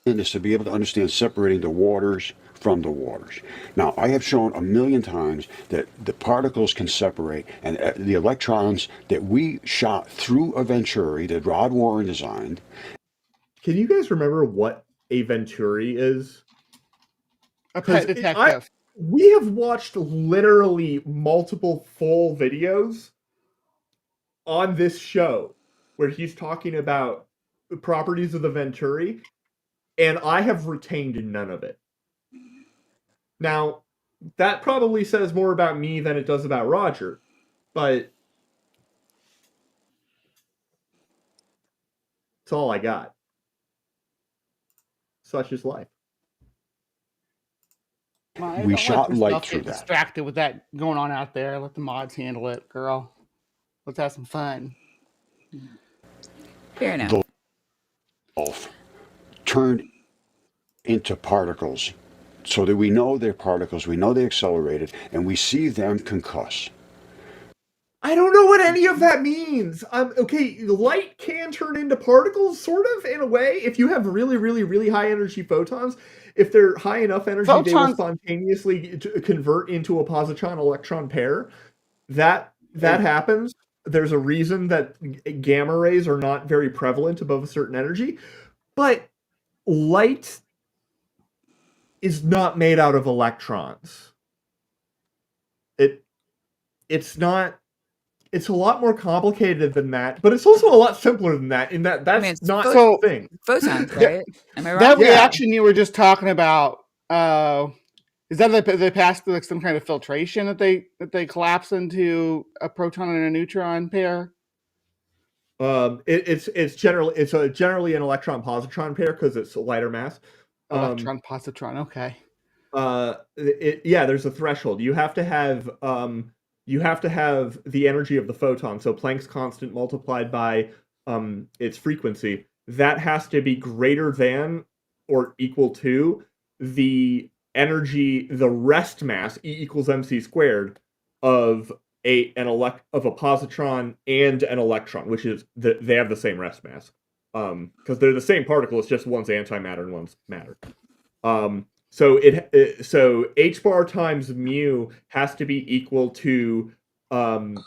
[SPEAKER 5] Is to be able to understand separating the waters from the waters. Now, I have shown a million times that the particles can separate, and the electrons that we shot through a Venturi that Rod Warren designed.
[SPEAKER 3] Can you guys remember what a Venturi is?
[SPEAKER 2] A pet detective.
[SPEAKER 3] We have watched literally multiple full videos on this show where he's talking about the properties of the Venturi, and I have retained none of it. Now, that probably says more about me than it does about Roger, but it's all I got. Such is life.
[SPEAKER 5] We shot light through that.
[SPEAKER 2] Distracted with that going on out there. Let the mods handle it, girl. Let's have some fun.
[SPEAKER 1] Fair enough.
[SPEAKER 5] The wolf turned into particles so that we know they're particles, we know they accelerated, and we see them concuss.
[SPEAKER 3] I don't know what any of that means. Okay, light can turn into particles, sort of, in a way. If you have really, really, really high energy photons, if they're high enough energy, they will spontaneously convert into a positron-electron pair. That happens. There's a reason that gamma rays are not very prevalent above a certain energy. But light is not made out of electrons. It's not... It's a lot more complicated than that, but it's also a lot simpler than that, in that that's not the thing.
[SPEAKER 1] Photons, right? Am I wrong?
[SPEAKER 2] That reaction you were just talking about, is that they pass through like some kind of filtration that they collapse into a proton and a neutron pair?
[SPEAKER 3] It's generally an electron positron pair because it's a lighter mass.
[SPEAKER 2] Electron positron, okay.
[SPEAKER 3] There's a threshold. You have to have the energy of the photon, so Planck's constant multiplied by its frequency. That has to be greater than or equal to the energy, the rest mass, E equals mc squared, of a positron and an electron, which is they have the same rest mass, because they're the same particle. It's just one's antimatter and one's matter. So h bar times mu has to be equal to m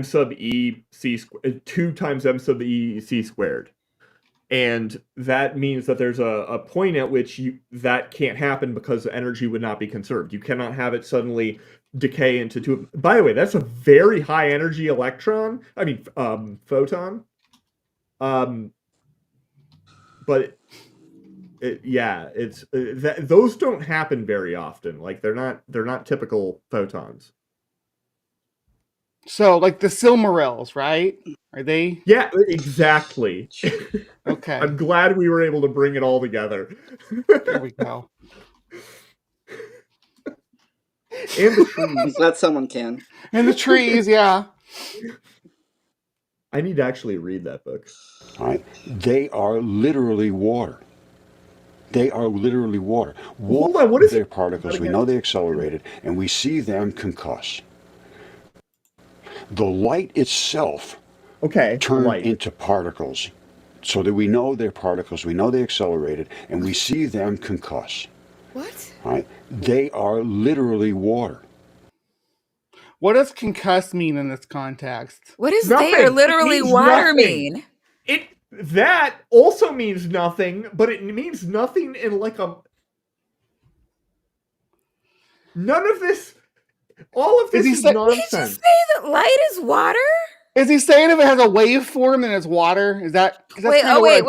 [SPEAKER 3] sub e c 2 times m sub e c squared, and that means that there's a point at which that can't happen because the energy would not be conserved. You cannot have it suddenly decay into two. By the way, that's a very high energy photon. But those don't happen very often. Like they're not typical photons.
[SPEAKER 2] So like the Silmarils, right? Are they?
[SPEAKER 3] Yeah, exactly.
[SPEAKER 2] Okay.
[SPEAKER 3] I'm glad we were able to bring it all together.
[SPEAKER 2] There we go.
[SPEAKER 3] And the trees.
[SPEAKER 4] I'm glad someone can.
[SPEAKER 2] And the trees, yeah.
[SPEAKER 3] I need to actually read that book.
[SPEAKER 5] All right. They are literally water. They are literally water.
[SPEAKER 3] Hold on, what is
[SPEAKER 5] their particles? We know they accelerated, and we see them concuss. The light itself turned into particles, so that we know they're particles. We know they accelerated, and we see them concuss.
[SPEAKER 1] What?
[SPEAKER 5] All right. They are literally water.
[SPEAKER 2] What does concuss mean in this context?
[SPEAKER 1] What does they are literally water mean?
[SPEAKER 3] That also means nothing, but it means nothing in like a... None of this... All of this is nonsense.
[SPEAKER 1] Did you say that light is water?
[SPEAKER 2] Is he saying if it has a waveform and it's water? Is that
[SPEAKER 1] wait.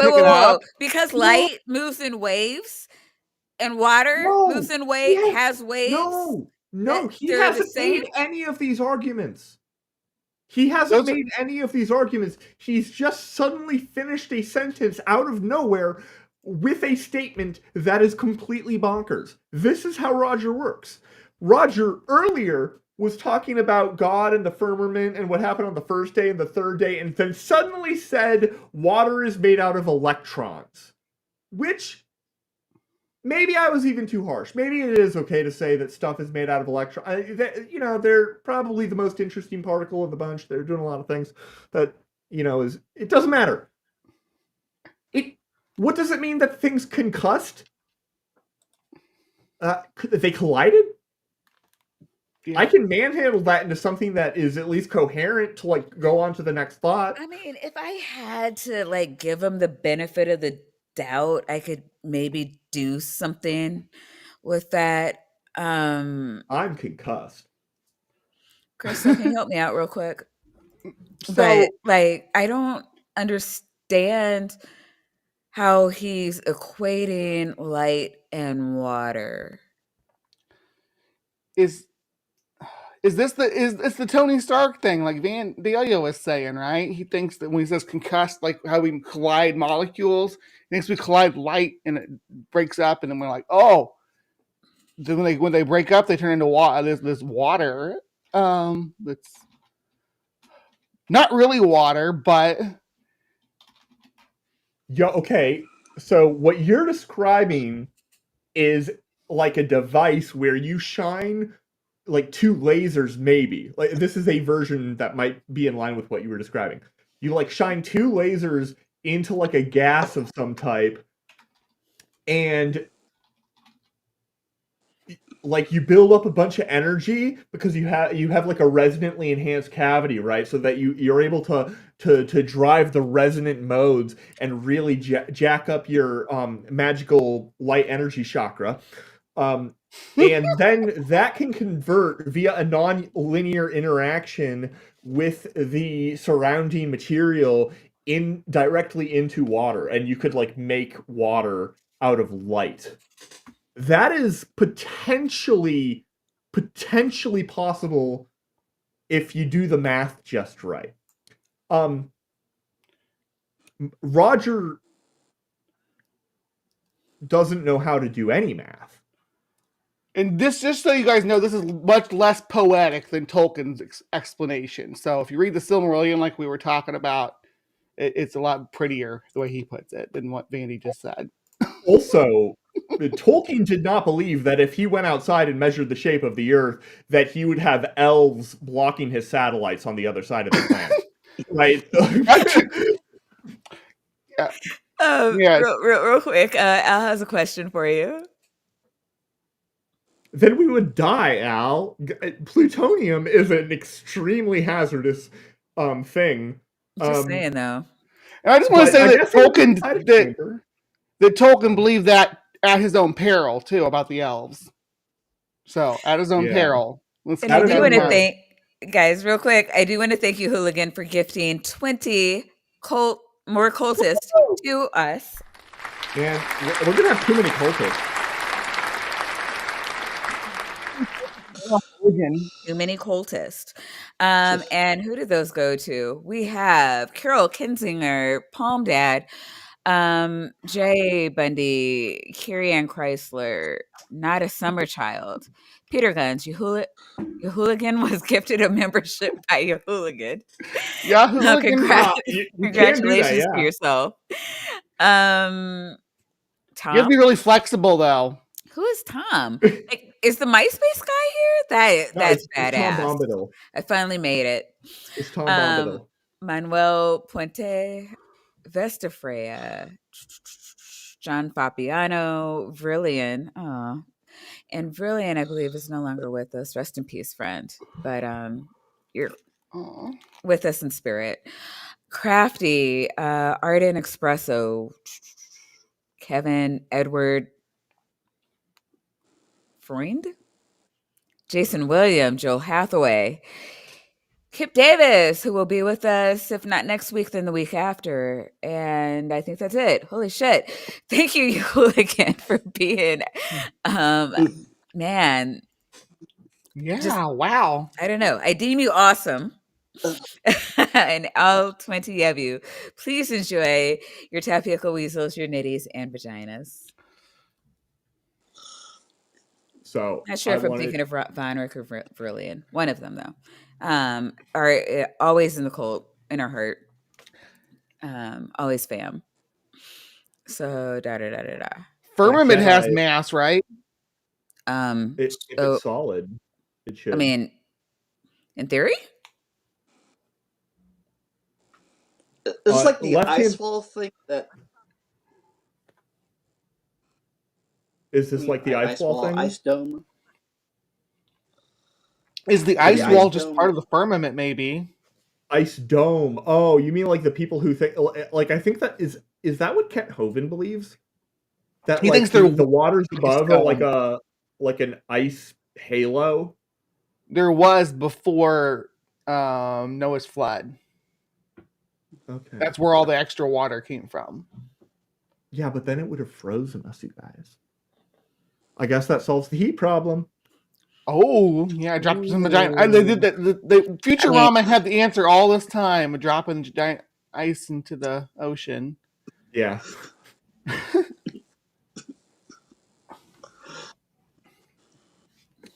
[SPEAKER 1] Because light moves in waves and water moves in waves, has waves?
[SPEAKER 3] No, he hasn't made any of these arguments. He hasn't made any of these arguments. He's just suddenly finished a sentence out of nowhere with a statement that is completely bonkers. This is how Roger works. Roger earlier was talking about God and the firmament and what happened on the first day and the third day, and then suddenly said water is made out of electrons. Which, maybe I was even too harsh. Maybe it is okay to say that stuff is made out of electrons. They're probably the most interesting particle of the bunch. They're doing a lot of things that, is it doesn't matter. What does it mean that things concussed? They collided?
[SPEAKER 2] Yeah.
[SPEAKER 3] I can manhandle that into something that is at least coherent to like go on to the next thought.
[SPEAKER 1] I mean, if I had to like give him the benefit of the doubt, I could maybe do something with that.
[SPEAKER 3] I'm concussed.
[SPEAKER 1] Crystal, can you help me out real quick? But
[SPEAKER 2] So
[SPEAKER 1] like, I don't understand how he's equating light and water.
[SPEAKER 2] is this it's the Tony Stark thing, like Van Dalia was saying, right? He thinks that when he says concussed, like how we collide molecules, he thinks we collide light and it breaks up, and then we're like, oh, then when they break up, they turn into water. There's this water, that's not really water, but
[SPEAKER 3] Yeah, okay. So what you're describing is like a device where you shine like two lasers, maybe. Like this is a version that might be in line with what you were describing. You like shine two lasers into like a gas of some type, and like you build up a bunch of energy because you have like a resonantly enhanced cavity, right? So that you're able to drive the resonant modes and really jack up your magical light energy chakra. Um, and then that can convert via a non-linear interaction with the surrounding material in directly into water, and you could like make water out of light. That is potentially possible if you do the math just right. Um, Roger doesn't know how to do any math.
[SPEAKER 2] and this, just so you guys know, this is much less poetic than Tolkien's explanation. So if you read the Silmarillion, like we were talking about, it's a lot prettier the way he puts it than what Vandy just said.
[SPEAKER 3] Also, Tolkien did not believe that if he went outside and measured the shape of the Earth, that he would have elves blocking his satellites on the other side of the planet. Right?
[SPEAKER 2] Yeah. Yeah.
[SPEAKER 1] Real quick, Al has a question for you.
[SPEAKER 3] Then we would die, Al. Plutonium is an extremely hazardous thing.
[SPEAKER 1] Just saying though.
[SPEAKER 2] And I just want to
[SPEAKER 3] But
[SPEAKER 2] say
[SPEAKER 3] I
[SPEAKER 2] that
[SPEAKER 3] guess it would be inside a chamber.
[SPEAKER 2] that Tolkien believed that at his own peril too about the elves. So at his own
[SPEAKER 3] Yeah.
[SPEAKER 2] peril. Let's
[SPEAKER 1] And
[SPEAKER 2] keep
[SPEAKER 1] I
[SPEAKER 3] At his
[SPEAKER 1] do
[SPEAKER 2] that
[SPEAKER 3] own
[SPEAKER 2] in
[SPEAKER 1] want to
[SPEAKER 3] peril.
[SPEAKER 2] mind.
[SPEAKER 1] thank, guys, real quick, I do want to thank you, Hooligan, for gifting 20 more cultists to us.
[SPEAKER 3] Man, we're gonna have too many cultists.
[SPEAKER 1] Too many cultists. And who did those go to? We have Carol Kinzinger, Palm Dad, Jay Bundy, Carrie Ann Chrysler, Not a Summer Child, Peter Guns, your hooligan was gifted a membership by your hooligan.
[SPEAKER 2] Yeah, Hooligan.
[SPEAKER 3] You can do that,
[SPEAKER 1] Congratulations to
[SPEAKER 3] yeah.
[SPEAKER 1] yourself.
[SPEAKER 2] You have
[SPEAKER 1] Tom,
[SPEAKER 2] to be really flexible though.
[SPEAKER 1] who is Tom? Like, is the MySpace guy here?
[SPEAKER 3] No,
[SPEAKER 1] That's
[SPEAKER 3] it's Tom
[SPEAKER 1] badass.
[SPEAKER 3] Bombadil.
[SPEAKER 1] I finally made it.
[SPEAKER 3] It's Tom
[SPEAKER 1] Um,
[SPEAKER 3] Bombadil.
[SPEAKER 1] Manuel Puente, Vestafreya, John Fabiano, Vrillian. Oh, and Vrillian, I believe, is no longer with us. Rest in peace, friend. But you're
[SPEAKER 2] Aw.
[SPEAKER 1] with us in spirit. Crafty, Arden Espresso, Kevin, Edward, Freund, Jason William, Joe Hathaway, Kip Davis, who will be with us, if not next week, then the week after. And I think that's it. Holy shit. Thank you, again, for being, man,
[SPEAKER 2] Yeah,
[SPEAKER 1] just,
[SPEAKER 2] wow.
[SPEAKER 1] I don't know. I deem you awesome. And all 20 of you, please enjoy your tapioca weasels, your nitties, and vaginas.
[SPEAKER 3] So
[SPEAKER 1] Not sure
[SPEAKER 3] I
[SPEAKER 1] if I'm
[SPEAKER 3] wanted
[SPEAKER 1] thinking of Vonrick or Brilliant. One of them, though, are always in the cult, in our heart. Always fam. So da da da da da.
[SPEAKER 2] Firmament has
[SPEAKER 3] Jedi,
[SPEAKER 2] mass, right?
[SPEAKER 3] if
[SPEAKER 1] So
[SPEAKER 3] it's solid, it should.
[SPEAKER 1] I mean, in theory,
[SPEAKER 4] It's like the
[SPEAKER 3] left
[SPEAKER 4] ice
[SPEAKER 3] hand.
[SPEAKER 4] wall thing that.
[SPEAKER 3] Is
[SPEAKER 4] I
[SPEAKER 3] this
[SPEAKER 4] mean,
[SPEAKER 3] like the ice
[SPEAKER 4] ice
[SPEAKER 3] wall
[SPEAKER 4] wall,
[SPEAKER 3] thing?
[SPEAKER 4] ice dome.
[SPEAKER 2] Is the
[SPEAKER 3] The
[SPEAKER 2] ice
[SPEAKER 4] ice
[SPEAKER 2] wall
[SPEAKER 3] ice
[SPEAKER 2] just
[SPEAKER 4] dome.
[SPEAKER 2] part of the firmament? Maybe.
[SPEAKER 3] ice dome. Oh, you mean like the people who think like I think that is that what Kent Hovind believes? That
[SPEAKER 2] He
[SPEAKER 3] like
[SPEAKER 2] thinks there
[SPEAKER 3] the
[SPEAKER 2] was
[SPEAKER 3] waters
[SPEAKER 2] an ice
[SPEAKER 3] above are
[SPEAKER 2] dome.
[SPEAKER 3] like an ice halo.
[SPEAKER 2] There was before Noah's flood.
[SPEAKER 3] Okay.
[SPEAKER 2] That's where all the extra water came from.
[SPEAKER 3] Yeah, but then it would have frozen us, you guys. I guess that solves the heat problem.
[SPEAKER 2] Oh, yeah, dropped some giant. They did that. The
[SPEAKER 1] I mean,
[SPEAKER 2] Futurama had the answer all this time, dropping giant ice into the ocean.
[SPEAKER 3] Yeah.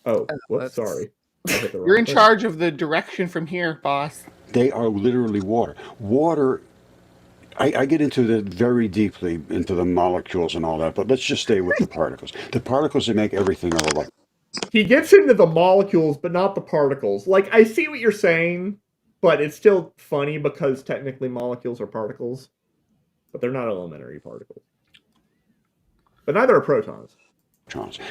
[SPEAKER 3] Oh, whoops, sorry. I hit the
[SPEAKER 2] You're
[SPEAKER 3] wrong
[SPEAKER 2] in
[SPEAKER 3] thing.
[SPEAKER 2] charge of the direction from here, boss.
[SPEAKER 5] They are literally water. Water, I get into the very deeply into the molecules and all that, but let's just stay with the particles. The particles that make everything of like.
[SPEAKER 3] He gets into the molecules, but not the particles. Like, I see what you're saying, but it's still funny because technically molecules are particles, but they're not elementary particles. But neither are protons.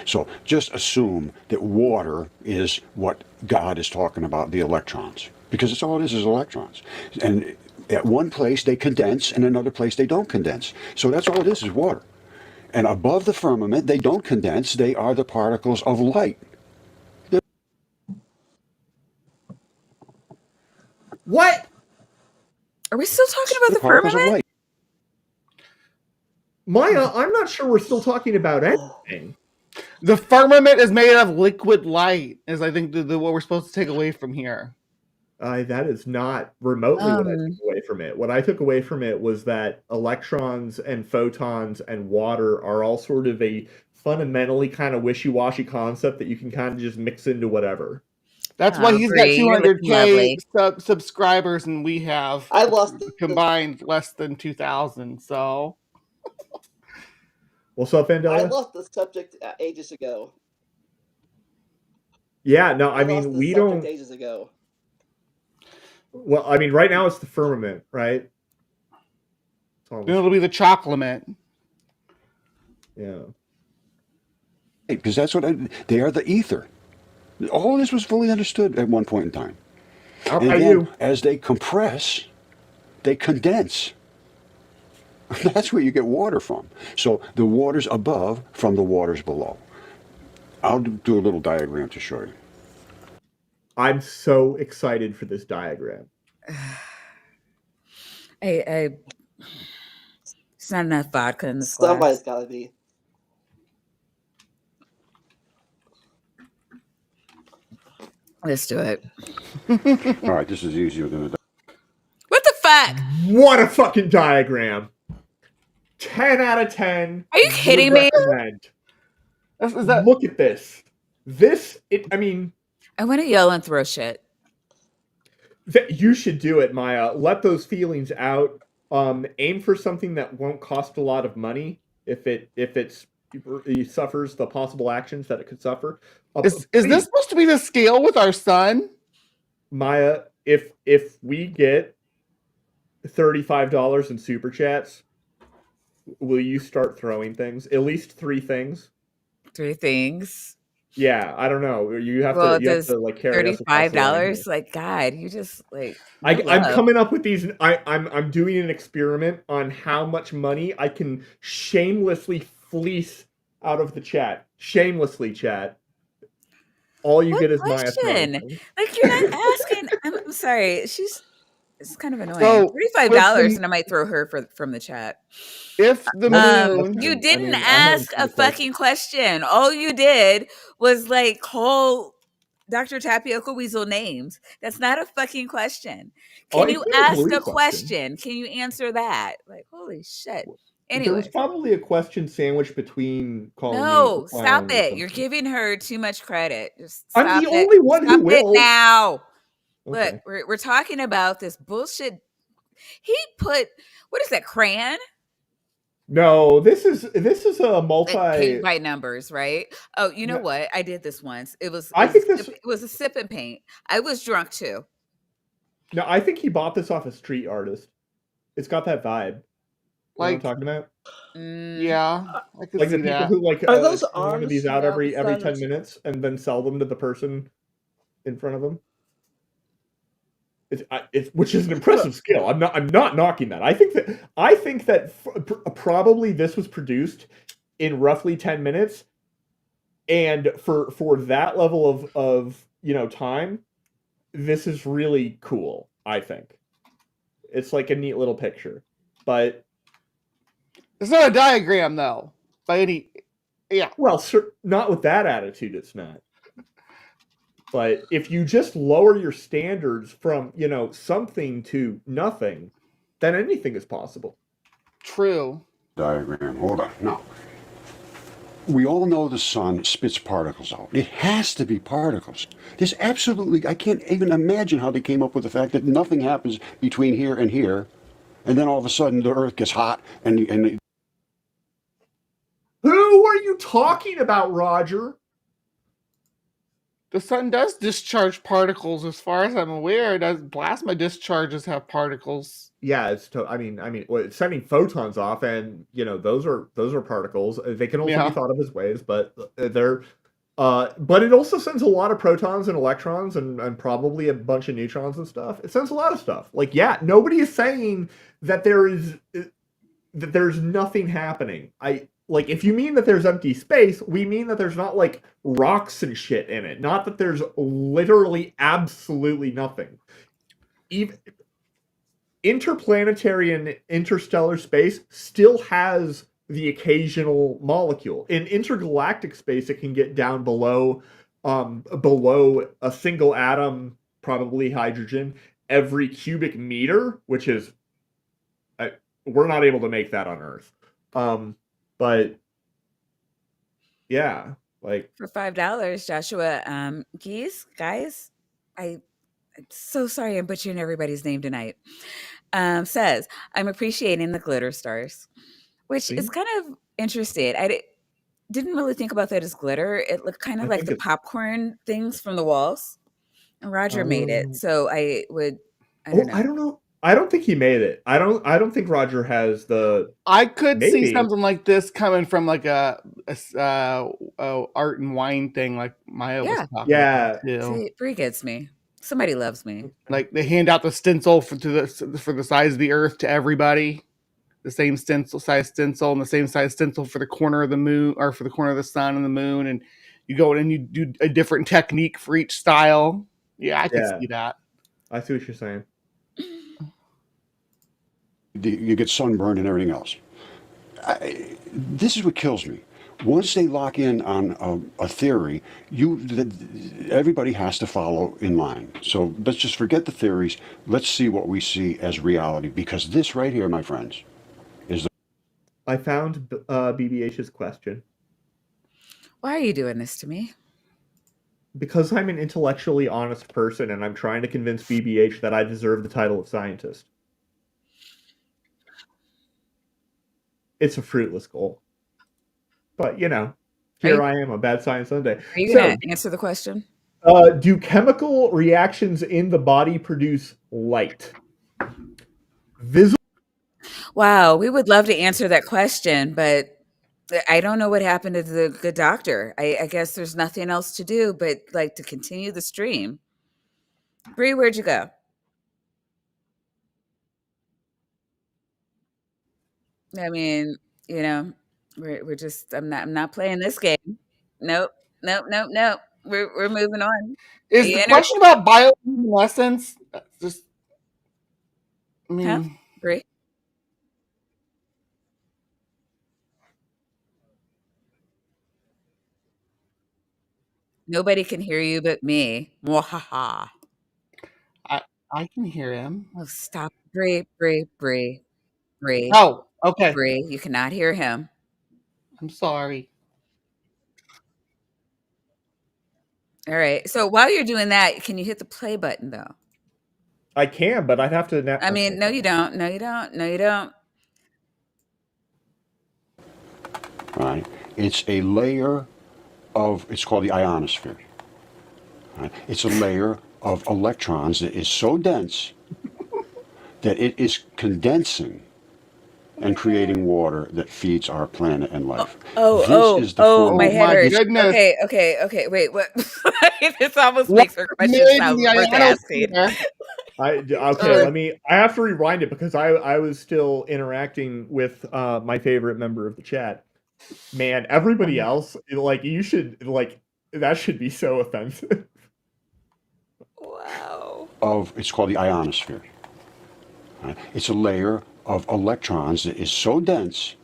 [SPEAKER 5] So just assume that water is what God is talking about, the electrons, because it's all it is electrons. And at one place they condense, and another place they don't condense. So that's all it is water. And above the firmament, they don't condense. They are the particles of light.
[SPEAKER 1] what? Are we still talking about
[SPEAKER 5] The
[SPEAKER 1] the
[SPEAKER 5] particles of
[SPEAKER 1] firmament?
[SPEAKER 5] light.
[SPEAKER 3] Maya, I'm not sure we're still talking about anything.
[SPEAKER 2] The firmament is made of liquid light, is I think what we're supposed to take away from here.
[SPEAKER 3] That is not remotely what I took away from it. What I took away from it was that electrons and photons and water are all sort of a fundamentally kind of wishy-washy concept that you can kind of just mix into whatever.
[SPEAKER 2] That's why he's got
[SPEAKER 1] Bree, you're looking
[SPEAKER 2] 200K
[SPEAKER 1] lovely.
[SPEAKER 2] subscribers, and we have
[SPEAKER 4] I lost
[SPEAKER 2] combined less than 2,000. So
[SPEAKER 3] What's up,
[SPEAKER 4] I
[SPEAKER 3] Vandelia?
[SPEAKER 4] lost the subject ages ago.
[SPEAKER 3] Yeah, no, I
[SPEAKER 4] I lost
[SPEAKER 3] mean,
[SPEAKER 4] the
[SPEAKER 3] we
[SPEAKER 4] subject
[SPEAKER 3] don't.
[SPEAKER 4] ages ago.
[SPEAKER 3] Well, I mean, right now it's the firmament, right? It's
[SPEAKER 2] then
[SPEAKER 3] almost,
[SPEAKER 2] it'll be the chocolate.
[SPEAKER 3] yeah.
[SPEAKER 5] Because that's what they are, the ether. All this was fully understood at one point in time.
[SPEAKER 3] How
[SPEAKER 5] And
[SPEAKER 3] about
[SPEAKER 5] then
[SPEAKER 3] you?
[SPEAKER 5] as they compress, they condense. That's where you get water from. So the waters above from the waters below. I'll do a little diagram to show you.
[SPEAKER 3] I'm so excited for this diagram.
[SPEAKER 1] It's not enough vodka in this
[SPEAKER 4] Somebody's
[SPEAKER 1] glass.
[SPEAKER 4] got to be.
[SPEAKER 1] Let's do it.
[SPEAKER 5] All right, this is easier than the.
[SPEAKER 1] What the fuck?
[SPEAKER 3] What a fucking diagram! 10 out of 10.
[SPEAKER 1] Are you kidding me?
[SPEAKER 3] Recommend.
[SPEAKER 2] Is that
[SPEAKER 3] Look at this. I mean,
[SPEAKER 1] I want to yell and throw shit.
[SPEAKER 3] you should do it, Maya. Let those feelings out. Aim for something that won't cost a lot of money if it suffers the possible actions that it could suffer.
[SPEAKER 2] is this supposed to be the scale with our sun?
[SPEAKER 3] Maya, if we get $35 in super chats, will you start throwing things? At least 3 things?
[SPEAKER 1] 3 things.
[SPEAKER 3] Yeah, I don't know. You have
[SPEAKER 1] Well,
[SPEAKER 3] to
[SPEAKER 1] does
[SPEAKER 3] like carry us across the line here.
[SPEAKER 1] $35? Like, God, you just like.
[SPEAKER 3] I'm coming up with these. I'm doing an experiment on how much money I can shamelessly fleece out of the chat. Shamelessly, chat. All you
[SPEAKER 1] What
[SPEAKER 3] get is Maya
[SPEAKER 1] question?
[SPEAKER 3] throwing.
[SPEAKER 1] Like, you're not asking. I'm sorry. It's kind of annoying.
[SPEAKER 2] So,
[SPEAKER 1] $35, and I might throw her from the chat.
[SPEAKER 2] If the moon,
[SPEAKER 1] You didn't
[SPEAKER 3] I haven't
[SPEAKER 1] ask
[SPEAKER 3] seen
[SPEAKER 1] a
[SPEAKER 3] the question.
[SPEAKER 1] fucking question. All you did was like call Dr. Tapioca Weasel names. That's not a fucking question. Can you
[SPEAKER 3] It's been a
[SPEAKER 1] ask
[SPEAKER 3] blue
[SPEAKER 1] a question? Can you answer that? Like, holy shit.
[SPEAKER 3] There was
[SPEAKER 1] Anyway,
[SPEAKER 3] probably a question sandwiched between calling me a
[SPEAKER 1] no,
[SPEAKER 3] clown
[SPEAKER 1] stop
[SPEAKER 3] or
[SPEAKER 1] it. You're
[SPEAKER 3] something.
[SPEAKER 1] giving her too much credit. Just
[SPEAKER 3] I'm
[SPEAKER 1] stop
[SPEAKER 3] the
[SPEAKER 1] it.
[SPEAKER 3] only one who
[SPEAKER 1] Stop it
[SPEAKER 3] will.
[SPEAKER 1] now. Look,
[SPEAKER 3] Okay.
[SPEAKER 1] we're talking about this bullshit. He put, what is that, crayon?
[SPEAKER 3] No, this is a multi.
[SPEAKER 1] Paint by numbers, right? Oh, you know
[SPEAKER 3] No,
[SPEAKER 1] what? I did this once. It was
[SPEAKER 3] I think this.
[SPEAKER 1] it was a sip and paint. I was drunk too.
[SPEAKER 3] No, I think he bought this off a street artist. It's got that vibe. You know what I'm
[SPEAKER 2] Like,
[SPEAKER 3] talking about?
[SPEAKER 2] yeah, I could
[SPEAKER 3] Like the
[SPEAKER 2] see
[SPEAKER 3] people
[SPEAKER 2] that.
[SPEAKER 3] who like
[SPEAKER 4] Are those
[SPEAKER 3] turn one of
[SPEAKER 4] arms
[SPEAKER 3] these
[SPEAKER 4] shooting
[SPEAKER 3] out
[SPEAKER 4] out the
[SPEAKER 3] every
[SPEAKER 4] sun?
[SPEAKER 3] 10 minutes and then sell them to the person in front of them. It's which is an impressive skill. I'm not knocking that. I think that probably this was produced in roughly 10 minutes, and for that level of time, this is really cool. I think it's like a neat little picture, but
[SPEAKER 2] It's not a diagram though, by any. Yeah,
[SPEAKER 3] well, not with that attitude. It's not. But if you just lower your standards from something to nothing, then anything is possible.
[SPEAKER 2] true.
[SPEAKER 5] Diagram. Hold on. Now, we all know the sun spits particles out. It has to be particles. There's absolutely, I can't even imagine how they came up with the fact that nothing happens between here and here, and then all of a sudden the Earth gets hot and
[SPEAKER 3] Who are you talking about, Roger?
[SPEAKER 2] The sun does discharge particles, as far as I'm aware. Does plasma discharges have particles?
[SPEAKER 3] Yeah, it's sending photons off, and those are particles. They can also be thought of as waves, but they're but it also sends a lot of protons and electrons and probably a bunch of neutrons and stuff. It sends a lot of stuff. Like, yeah, nobody is saying that there's nothing happening. Like, if you mean that there's empty space, we mean that there's not like rocks and shit in it. Not that there's literally absolutely nothing. Even interplanetary and interstellar space still has the occasional molecule. In intergalactic space, it can get down below a single atom, probably hydrogen, every cubic meter, which is we're not able to make that on Earth. But yeah, like
[SPEAKER 1] For $5, Joshua, guys, I'm so sorry I'm butchering everybody's name tonight. Says, I'm appreciating the glitter stars, which is
[SPEAKER 3] see,
[SPEAKER 1] kind of interesting. Didn't really think about that as glitter. It looked kind of
[SPEAKER 3] I
[SPEAKER 1] like
[SPEAKER 3] think
[SPEAKER 1] the
[SPEAKER 3] it's
[SPEAKER 1] popcorn things from the walls. And Roger made it.
[SPEAKER 3] um
[SPEAKER 1] So I don't
[SPEAKER 3] I
[SPEAKER 1] know.
[SPEAKER 3] don't know. I don't think he made it. I don't think Roger has the
[SPEAKER 2] I could see
[SPEAKER 3] maybe.
[SPEAKER 2] something like this coming from like a art and wine thing, like Maya was
[SPEAKER 1] Yeah.
[SPEAKER 2] talking about
[SPEAKER 3] Yeah.
[SPEAKER 2] too.
[SPEAKER 1] See, Bree gets me. Somebody loves me.
[SPEAKER 2] Like they hand out the stencil for the size of the Earth to everybody. The same size stencil and the same size stencil for the corner of the moon, or for the corner of the sun and the moon, and you go in and you do a different technique for each style. Yeah, I could
[SPEAKER 3] Yeah.
[SPEAKER 2] see that.
[SPEAKER 3] I see what you're saying.
[SPEAKER 5] you get sunburned and everything else. This is what kills me. Once they lock in on a theory, everybody has to follow in line. So let's just forget the theories. Let's see what we see as reality, because this right here, my friends, is the
[SPEAKER 3] I found BBH's question
[SPEAKER 1] Why are you doing this to me?
[SPEAKER 3] because I'm an intellectually honest person and I'm trying to convince BBH that I deserve the title of scientist. It's a fruitless goal. But, here I am, a bad science Sunday.
[SPEAKER 1] Are you
[SPEAKER 3] So,
[SPEAKER 1] going to answer the question?
[SPEAKER 3] do chemical reactions in the body produce light? Visible.
[SPEAKER 1] Wow, we would love to answer that question, but I don't know what happened to the good doctor. I guess there's nothing else to do but like to continue the stream. Bree, where'd you go? I mean, you know, we're just I'm not playing this game. Nope, nope, nope, nope. We're moving on. Are
[SPEAKER 2] Is
[SPEAKER 1] you
[SPEAKER 2] the
[SPEAKER 1] in or
[SPEAKER 2] question about bioluminescence? Just, I
[SPEAKER 1] huh?
[SPEAKER 2] mean,
[SPEAKER 1] Bree? Nobody can hear you but me. Mwahaha.
[SPEAKER 2] I I can hear him.
[SPEAKER 1] Oh, stop. Bree.
[SPEAKER 2] Oh, okay.
[SPEAKER 1] Bree, you cannot hear him.
[SPEAKER 2] I'm sorry.
[SPEAKER 1] All right. So while you're doing that, can you hit the play button though?
[SPEAKER 3] I can, but I'd have to.
[SPEAKER 1] I mean,
[SPEAKER 3] Okay,
[SPEAKER 1] no, you
[SPEAKER 3] fine.
[SPEAKER 1] don't. No, you don't. No, you don't.
[SPEAKER 5] right. It's a layer of. It's called the ionosphere. Right? It's a layer of electrons that is so dense that it is condensing and creating water that feeds our planet and life. This is the
[SPEAKER 1] My
[SPEAKER 2] Oh
[SPEAKER 5] firmament.
[SPEAKER 1] head
[SPEAKER 2] my
[SPEAKER 1] hurts.
[SPEAKER 2] goodness.
[SPEAKER 1] Okay. Wait, what? This almost
[SPEAKER 2] What
[SPEAKER 1] makes her question
[SPEAKER 2] made
[SPEAKER 1] sound
[SPEAKER 2] the
[SPEAKER 1] worth asking.
[SPEAKER 2] ionosphere?
[SPEAKER 3] Okay, I have to rewind it because I was still interacting with my favorite member of the chat. Man, everybody else, like, you should, like, that should be so offensive.
[SPEAKER 1] Wow.
[SPEAKER 5] It's called the ionosphere. It's a layer of electrons that is so dense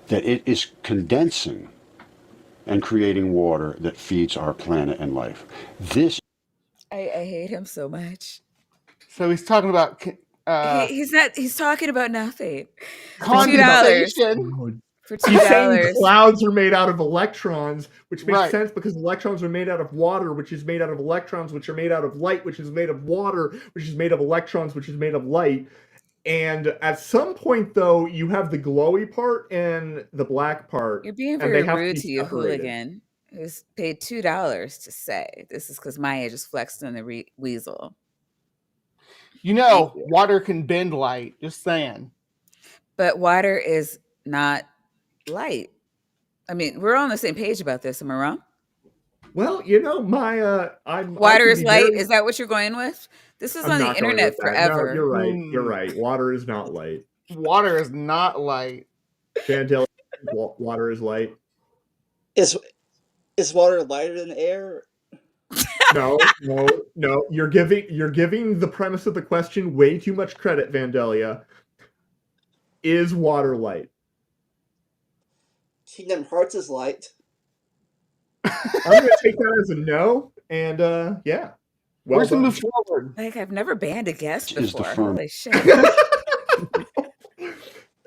[SPEAKER 5] that it is condensing and creating water that feeds our planet and life. This
[SPEAKER 1] I hate him so much.
[SPEAKER 2] So he's talking about
[SPEAKER 1] He's talking about nothing. For $2.
[SPEAKER 2] condensation.
[SPEAKER 1] For
[SPEAKER 3] He's saying
[SPEAKER 1] $2.
[SPEAKER 3] clouds are made out of electrons, which makes
[SPEAKER 2] Right.
[SPEAKER 3] sense because electrons are made out of water, which is made out of electrons, which are made out of light, which is made of water, which is made of electrons, which is made of light. And at some point, though, you have the glowy part and the black part,
[SPEAKER 1] You're being
[SPEAKER 3] and
[SPEAKER 1] very
[SPEAKER 3] they have to
[SPEAKER 1] rude
[SPEAKER 3] be
[SPEAKER 1] to you,
[SPEAKER 3] separated.
[SPEAKER 1] hooligan, who's paid $2 to say this is because Maya just flexed on the weasel.
[SPEAKER 2] You
[SPEAKER 1] Thank
[SPEAKER 2] know,
[SPEAKER 1] you.
[SPEAKER 2] water can bend light. Just saying.
[SPEAKER 1] But water is not light. I mean, we're all on the same page about this. Am I wrong?
[SPEAKER 3] Well, you know, Maya, I
[SPEAKER 1] Water
[SPEAKER 3] can
[SPEAKER 1] is
[SPEAKER 3] be
[SPEAKER 1] light.
[SPEAKER 3] very.
[SPEAKER 1] Is that what you're going with? This is
[SPEAKER 3] I'm
[SPEAKER 1] on the
[SPEAKER 3] not going
[SPEAKER 1] internet
[SPEAKER 3] with that. No,
[SPEAKER 1] forever.
[SPEAKER 3] you're right. You're
[SPEAKER 2] Mm,
[SPEAKER 3] right. Water is not light.
[SPEAKER 2] water is not light.
[SPEAKER 3] Vandel, water is light.
[SPEAKER 4] Is water lighter than air?
[SPEAKER 3] No. You're giving the premise of the question way too much credit, Vandelia. Is water light?
[SPEAKER 4] Kingdom Hearts is light.
[SPEAKER 3] I'm going to take that as a no, and yeah. Well
[SPEAKER 2] Where's the
[SPEAKER 3] done.
[SPEAKER 2] move forward?
[SPEAKER 1] Like, I've never banned a guest
[SPEAKER 5] is the
[SPEAKER 1] before.
[SPEAKER 5] firm.
[SPEAKER 1] Holy shit.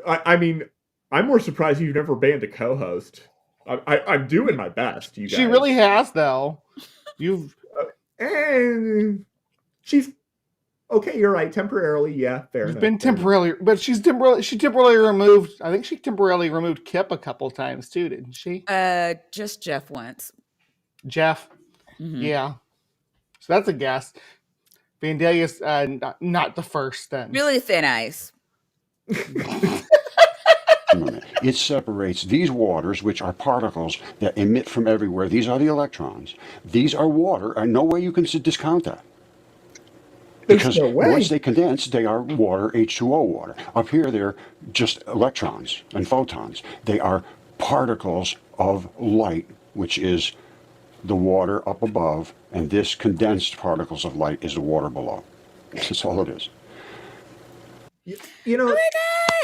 [SPEAKER 3] I mean, I'm more surprised you've never banned a co-host. I'm doing my best, you guys.
[SPEAKER 2] She really has, though. You've
[SPEAKER 3] And she's okay. You're right. Temporarily, yeah, fair enough.
[SPEAKER 2] been temporarily, but she temporarily removed. I think she temporarily removed Kip a couple times too, didn't she?
[SPEAKER 1] Just Jeff once.
[SPEAKER 2] Jeff.
[SPEAKER 1] Mhm.
[SPEAKER 2] Yeah. So that's a guess. Vandelia's not the first then.
[SPEAKER 1] Really thin ice.
[SPEAKER 5] It separates these waters, which are particles that emit from everywhere. These are the electrons. These are water, and no way you can discount that. Because
[SPEAKER 3] no way.
[SPEAKER 5] once they condense, they are water, H2O water. Up here, they're just electrons and photons. They are particles of light, which is the water up above, and this condensed particles of light is the water below. That's all it is.
[SPEAKER 3] You know,
[SPEAKER 1] Oh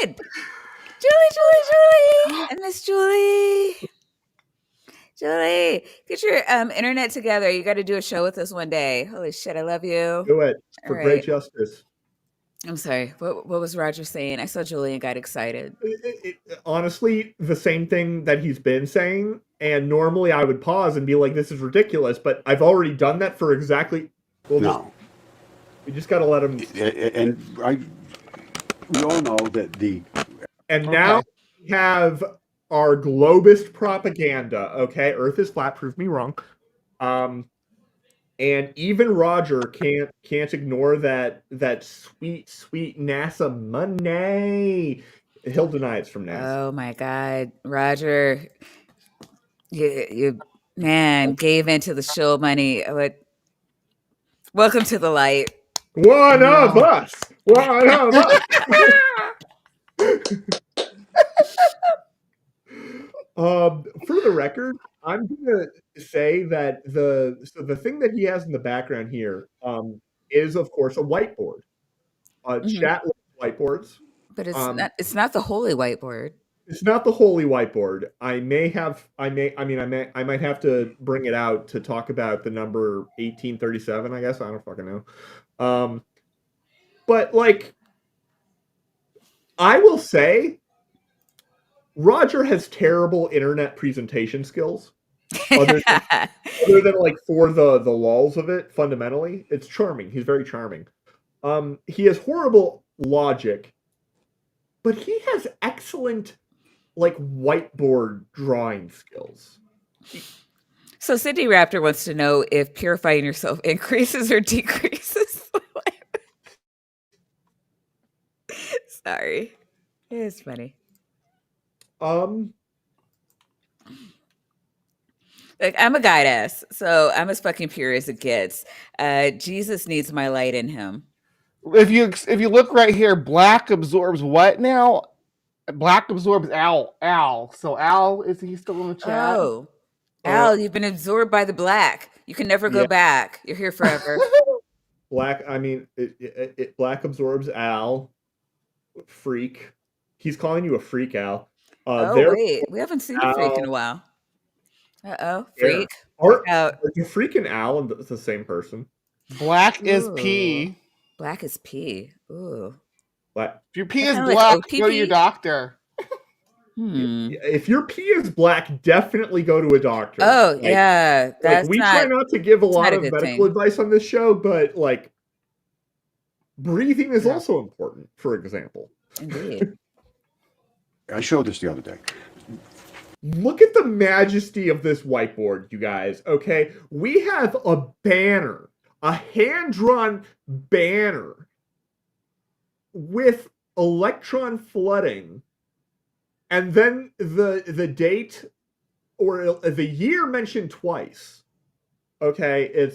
[SPEAKER 1] my God. Julie. I miss Julie. Julie, get your internet together. You got to do a show with us one day. Holy shit, I love you.
[SPEAKER 3] do it for
[SPEAKER 1] All
[SPEAKER 3] great
[SPEAKER 1] right.
[SPEAKER 3] justice.
[SPEAKER 1] I'm sorry. What was Roger saying? I saw Julie and got excited.
[SPEAKER 3] Honestly, the same thing that he's been saying. And normally I would pause and be like, "This is ridiculous," but I've already done that for exactly.
[SPEAKER 5] No.
[SPEAKER 3] We just got to let him.
[SPEAKER 5] And we all know that the.
[SPEAKER 3] And now we have our globist propaganda. Okay, Earth is flat. Prove me wrong. And even Roger can't ignore that sweet NASA money. He'll deny it's from NASA.
[SPEAKER 1] Oh my God, Roger, you man gave into the shill money. Welcome to the light.
[SPEAKER 3] One of us. One of us. For the record, I'm gonna say that the thing that he has in the background here is, of course, a whiteboard. Chat whiteboards.
[SPEAKER 1] But it's not the holy whiteboard.
[SPEAKER 3] It's not the holy whiteboard. I might have to bring it out to talk about the number 1837, I guess. I don't fucking know. But like, I will say Roger has terrible internet presentation skills. Other than like for the lulls of it, fundamentally, it's charming. He's very charming. He has horrible logic, but he has excellent like whiteboard drawing skills.
[SPEAKER 1] So Cindy Raptor wants to know if purifying yourself increases or decreases. Sorry. It's funny.
[SPEAKER 3] Um,
[SPEAKER 1] Like, I'm a goddess, so I'm as fucking pure as it gets. Jesus needs my light in him.
[SPEAKER 2] If you look right here, black absorbs what now? Black absorbs Al. Al. So Al, is he still in the chat?
[SPEAKER 1] Oh,
[SPEAKER 3] uh,
[SPEAKER 1] Al, you've been absorbed by the black. You can never go
[SPEAKER 3] yeah,
[SPEAKER 1] back. You're here forever.
[SPEAKER 3] Black. I mean, Black absorbs Al. Freak. He's calling you a freak, Al.
[SPEAKER 1] Oh,
[SPEAKER 3] There,
[SPEAKER 1] wait. We haven't seen a freak in
[SPEAKER 3] Al.
[SPEAKER 1] a while. Uh-oh.
[SPEAKER 3] There.
[SPEAKER 1] Freak. Look out.
[SPEAKER 3] Are you freak and Al the same person?
[SPEAKER 2] Black is
[SPEAKER 1] Ooh.
[SPEAKER 2] P.
[SPEAKER 1] Black is P. Ooh.
[SPEAKER 3] Black.
[SPEAKER 2] If your
[SPEAKER 1] Is
[SPEAKER 2] P
[SPEAKER 1] that
[SPEAKER 2] is
[SPEAKER 1] kind of like
[SPEAKER 2] black, go to your
[SPEAKER 1] OPP?
[SPEAKER 2] doctor.
[SPEAKER 3] If your pee is black, definitely go to a doctor.
[SPEAKER 1] Oh, yeah.
[SPEAKER 3] Like we try not to give a
[SPEAKER 1] That's not
[SPEAKER 3] lot
[SPEAKER 1] a
[SPEAKER 3] of
[SPEAKER 1] good
[SPEAKER 3] medical
[SPEAKER 1] thing.
[SPEAKER 3] advice on this show, but like breathing is
[SPEAKER 2] Yeah.
[SPEAKER 3] also important, for example.
[SPEAKER 1] Indeed.
[SPEAKER 5] I showed this the other day.
[SPEAKER 3] Look at the majesty of this whiteboard, you guys. Okay, we have a banner, a hand-drawn banner with electron flooding, and then the date or the year mentioned twice. Okay,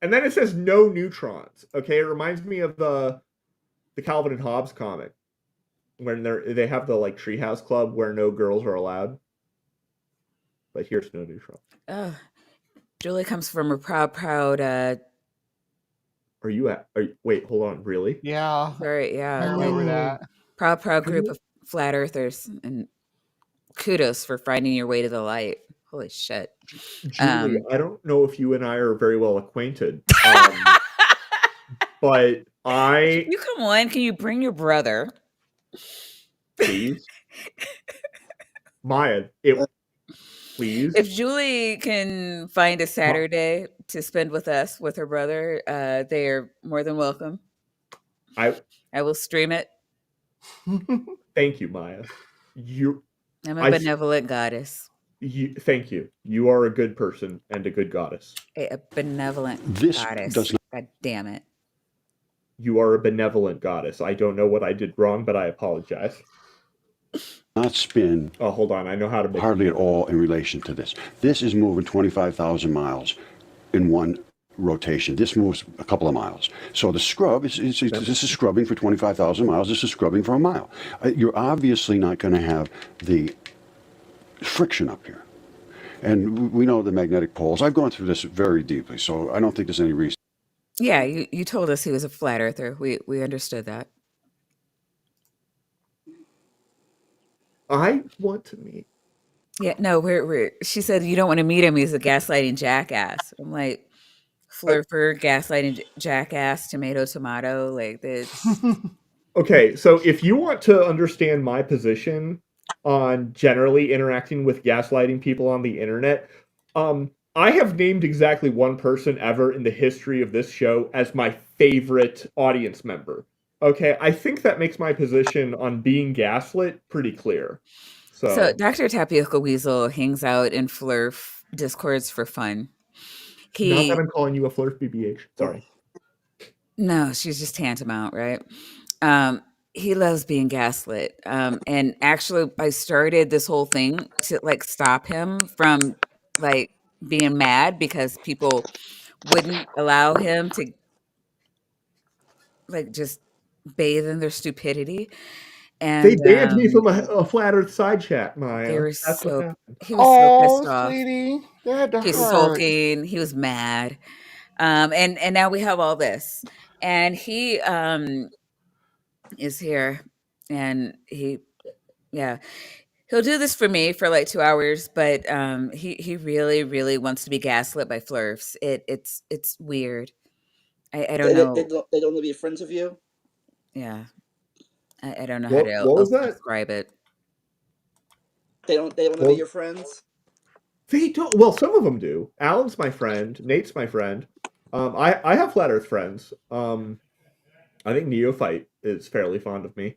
[SPEAKER 3] and then it says no neutrons. Okay, it reminds me of the Calvin and Hobbes comic when they have the like treehouse club where no girls are allowed. But here's no neutrons.
[SPEAKER 1] Oh, Julie comes from a proud,
[SPEAKER 3] Wait, hold on, really?
[SPEAKER 2] Yeah.
[SPEAKER 1] very,
[SPEAKER 2] I
[SPEAKER 1] yeah, like
[SPEAKER 2] remember that.
[SPEAKER 1] proud group of flat earthers. And kudos for finding your way to the light. Holy shit.
[SPEAKER 3] Julie, I don't know if you and I are very well acquainted, but
[SPEAKER 1] You come on, can you bring your brother?
[SPEAKER 3] please, Maya, please.
[SPEAKER 1] If Julie can find a Saturday to spend with us with her brother, they are more than welcome.
[SPEAKER 3] I
[SPEAKER 1] will stream it.
[SPEAKER 3] Thank you, Maya.
[SPEAKER 1] I'm a benevolent goddess.
[SPEAKER 3] Thank you. You are a good person and a good goddess.
[SPEAKER 1] A benevolent
[SPEAKER 5] This
[SPEAKER 1] goddess.
[SPEAKER 5] does not.
[SPEAKER 1] God damn it.
[SPEAKER 3] You are a benevolent goddess. I don't know what I did wrong, but I apologize.
[SPEAKER 5] Not spin.
[SPEAKER 3] Oh, hold on. I know how to make
[SPEAKER 5] hardly at all in relation to this. This is moving 25,000 miles in one rotation. This moves a couple of miles. So the scrub this is scrubbing for 25,000 miles. This is scrubbing for a mile. You're obviously not going to have the friction up here. And we know the magnetic poles. I've gone through this very deeply, so I don't think there's any reason.
[SPEAKER 1] Yeah, you told us he was a flat earther. We understood that.
[SPEAKER 3] I want to meet.
[SPEAKER 1] Yeah, no, she said you don't want to meet him. He's a gaslighting jackass. I'm like, flurfer, gaslighting jackass, tomato, like this.
[SPEAKER 3] Okay, so if you want to understand my position on generally interacting with gaslighting people on the internet, I have named exactly one person ever in the history of this show as my favorite audience member. Okay, I think that makes my position on being gaslit pretty clear.
[SPEAKER 1] So Dr. Tapioca Weasel hangs out in Flurf discords for fun.
[SPEAKER 3] Not that I'm calling you a Flurf BBH. Sorry.
[SPEAKER 1] No, she's just tantamount, right? He loves being gaslit. And actually I started this whole thing to like stop him from like being mad because people wouldn't allow him to like just bathe in their stupidity. And
[SPEAKER 3] they banned me from a flat Earth side chat, Maya.
[SPEAKER 1] they were
[SPEAKER 3] That's what happened.
[SPEAKER 1] he was so pissed off.
[SPEAKER 2] Sweetie, that
[SPEAKER 1] He was
[SPEAKER 2] hurt.
[SPEAKER 1] sulking. He was mad. And now we have all this. And he is here, and he'll do this for me for like 2 hours, but he really, really wants to be gaslit by Flurfs. It's weird. I don't know.
[SPEAKER 4] They don't want to be friends with you?
[SPEAKER 1] Yeah. I don't know how to
[SPEAKER 3] What was that?
[SPEAKER 1] describe it.
[SPEAKER 4] They don't want to be your friends?
[SPEAKER 3] They don't. Well, some of them do. Alan's my friend. Nate's my friend. I have flat Earth friends. I think Neophyte is fairly fond of me.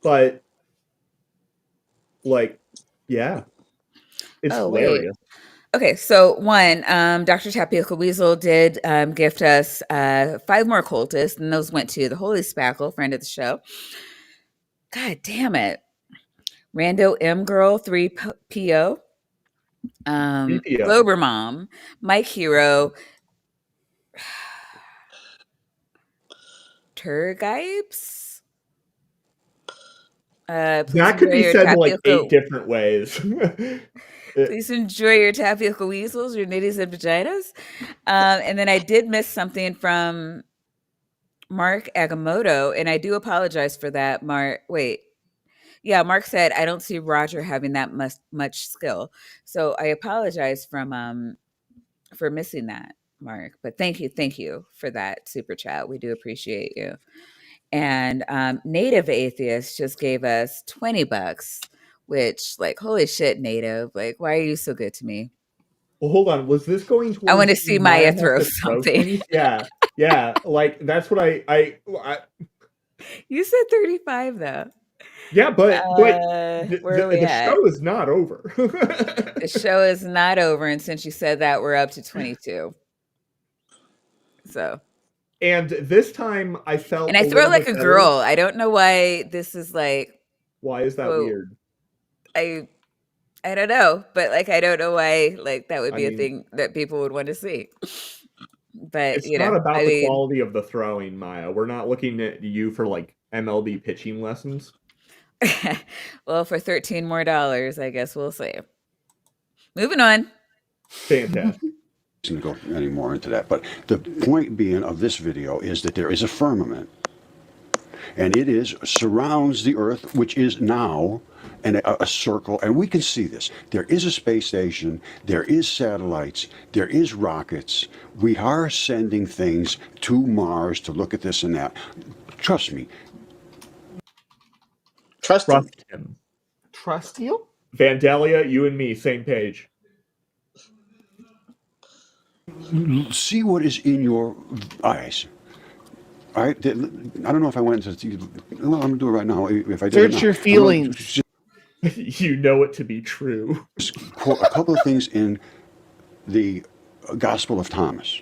[SPEAKER 3] But like, yeah, it's hilarious.
[SPEAKER 1] Okay, so one, Dr. Tapioca Weasel did gift us 5 more cultists, and those went to the Holy Spackle, friend of the show. God damn it. Rando M Girl 3PO,
[SPEAKER 3] BPO.
[SPEAKER 1] Glober Mom, Mike Hero, Turgipes. Please
[SPEAKER 3] That could
[SPEAKER 1] enjoy
[SPEAKER 3] be
[SPEAKER 1] your
[SPEAKER 3] said like
[SPEAKER 1] tapioca.
[SPEAKER 3] 8 different ways.
[SPEAKER 1] Please enjoy your tapioca weasels, your nitties and vaginas. And then I did miss something from Mark Agamotto, and I do apologize for that. Mark, wait, yeah, Mark said I don't see Roger having that much skill, so I apologize for missing that, Mark. But thank you for that super chat. We do appreciate you. And Native Atheist just gave us $20, which, like, holy shit, Native, like, why are you so good to me?
[SPEAKER 3] Well, hold on. Was this going
[SPEAKER 1] I want
[SPEAKER 3] towards
[SPEAKER 1] to see
[SPEAKER 3] Maya
[SPEAKER 1] Maya
[SPEAKER 3] has
[SPEAKER 1] throw
[SPEAKER 3] to throw
[SPEAKER 1] something.
[SPEAKER 3] things? Yeah, yeah. Like that's what I
[SPEAKER 1] You said 35 though.
[SPEAKER 3] yeah, but
[SPEAKER 1] Where are we
[SPEAKER 3] the
[SPEAKER 1] at?
[SPEAKER 3] show is not over.
[SPEAKER 1] The show is not over, and since you said that, we're up to 22. So,
[SPEAKER 3] And this time I felt
[SPEAKER 1] and I
[SPEAKER 3] a
[SPEAKER 1] throw
[SPEAKER 3] little
[SPEAKER 1] like
[SPEAKER 3] bit
[SPEAKER 1] a
[SPEAKER 3] better.
[SPEAKER 1] girl. I don't know why this is like,
[SPEAKER 3] Why is that
[SPEAKER 1] well,
[SPEAKER 3] weird?
[SPEAKER 1] I I don't know, but like I don't know why like that would
[SPEAKER 3] I
[SPEAKER 1] be a
[SPEAKER 3] mean,
[SPEAKER 1] thing that people would want to see. But
[SPEAKER 3] it's not
[SPEAKER 1] I
[SPEAKER 3] about the
[SPEAKER 1] mean,
[SPEAKER 3] quality of the throwing, Maya. We're not looking at you for like MLB pitching lessons.
[SPEAKER 1] well, for 13 more dollars, I guess we'll see. Moving on.
[SPEAKER 3] Fantastic.
[SPEAKER 5] To go any more into that, but the point being of this video is that there is a firmament, and it is surrounds the Earth, which is now a circle, and we can see this. There is a space station, there is satellites, there is rockets. We are sending things to Mars to look at this and that. Trust me.
[SPEAKER 4] Trust him.
[SPEAKER 3] Trust him.
[SPEAKER 2] Trust you?
[SPEAKER 3] Vandalia, you and me, same page.
[SPEAKER 5] See what is in your eyes. All right. I don't know if I went into. Well, I'm gonna do it right now. If I did it
[SPEAKER 2] Search
[SPEAKER 5] now,
[SPEAKER 2] your feelings.
[SPEAKER 3] You know it to be true.
[SPEAKER 5] just quote a couple of things in the Gospel of Thomas.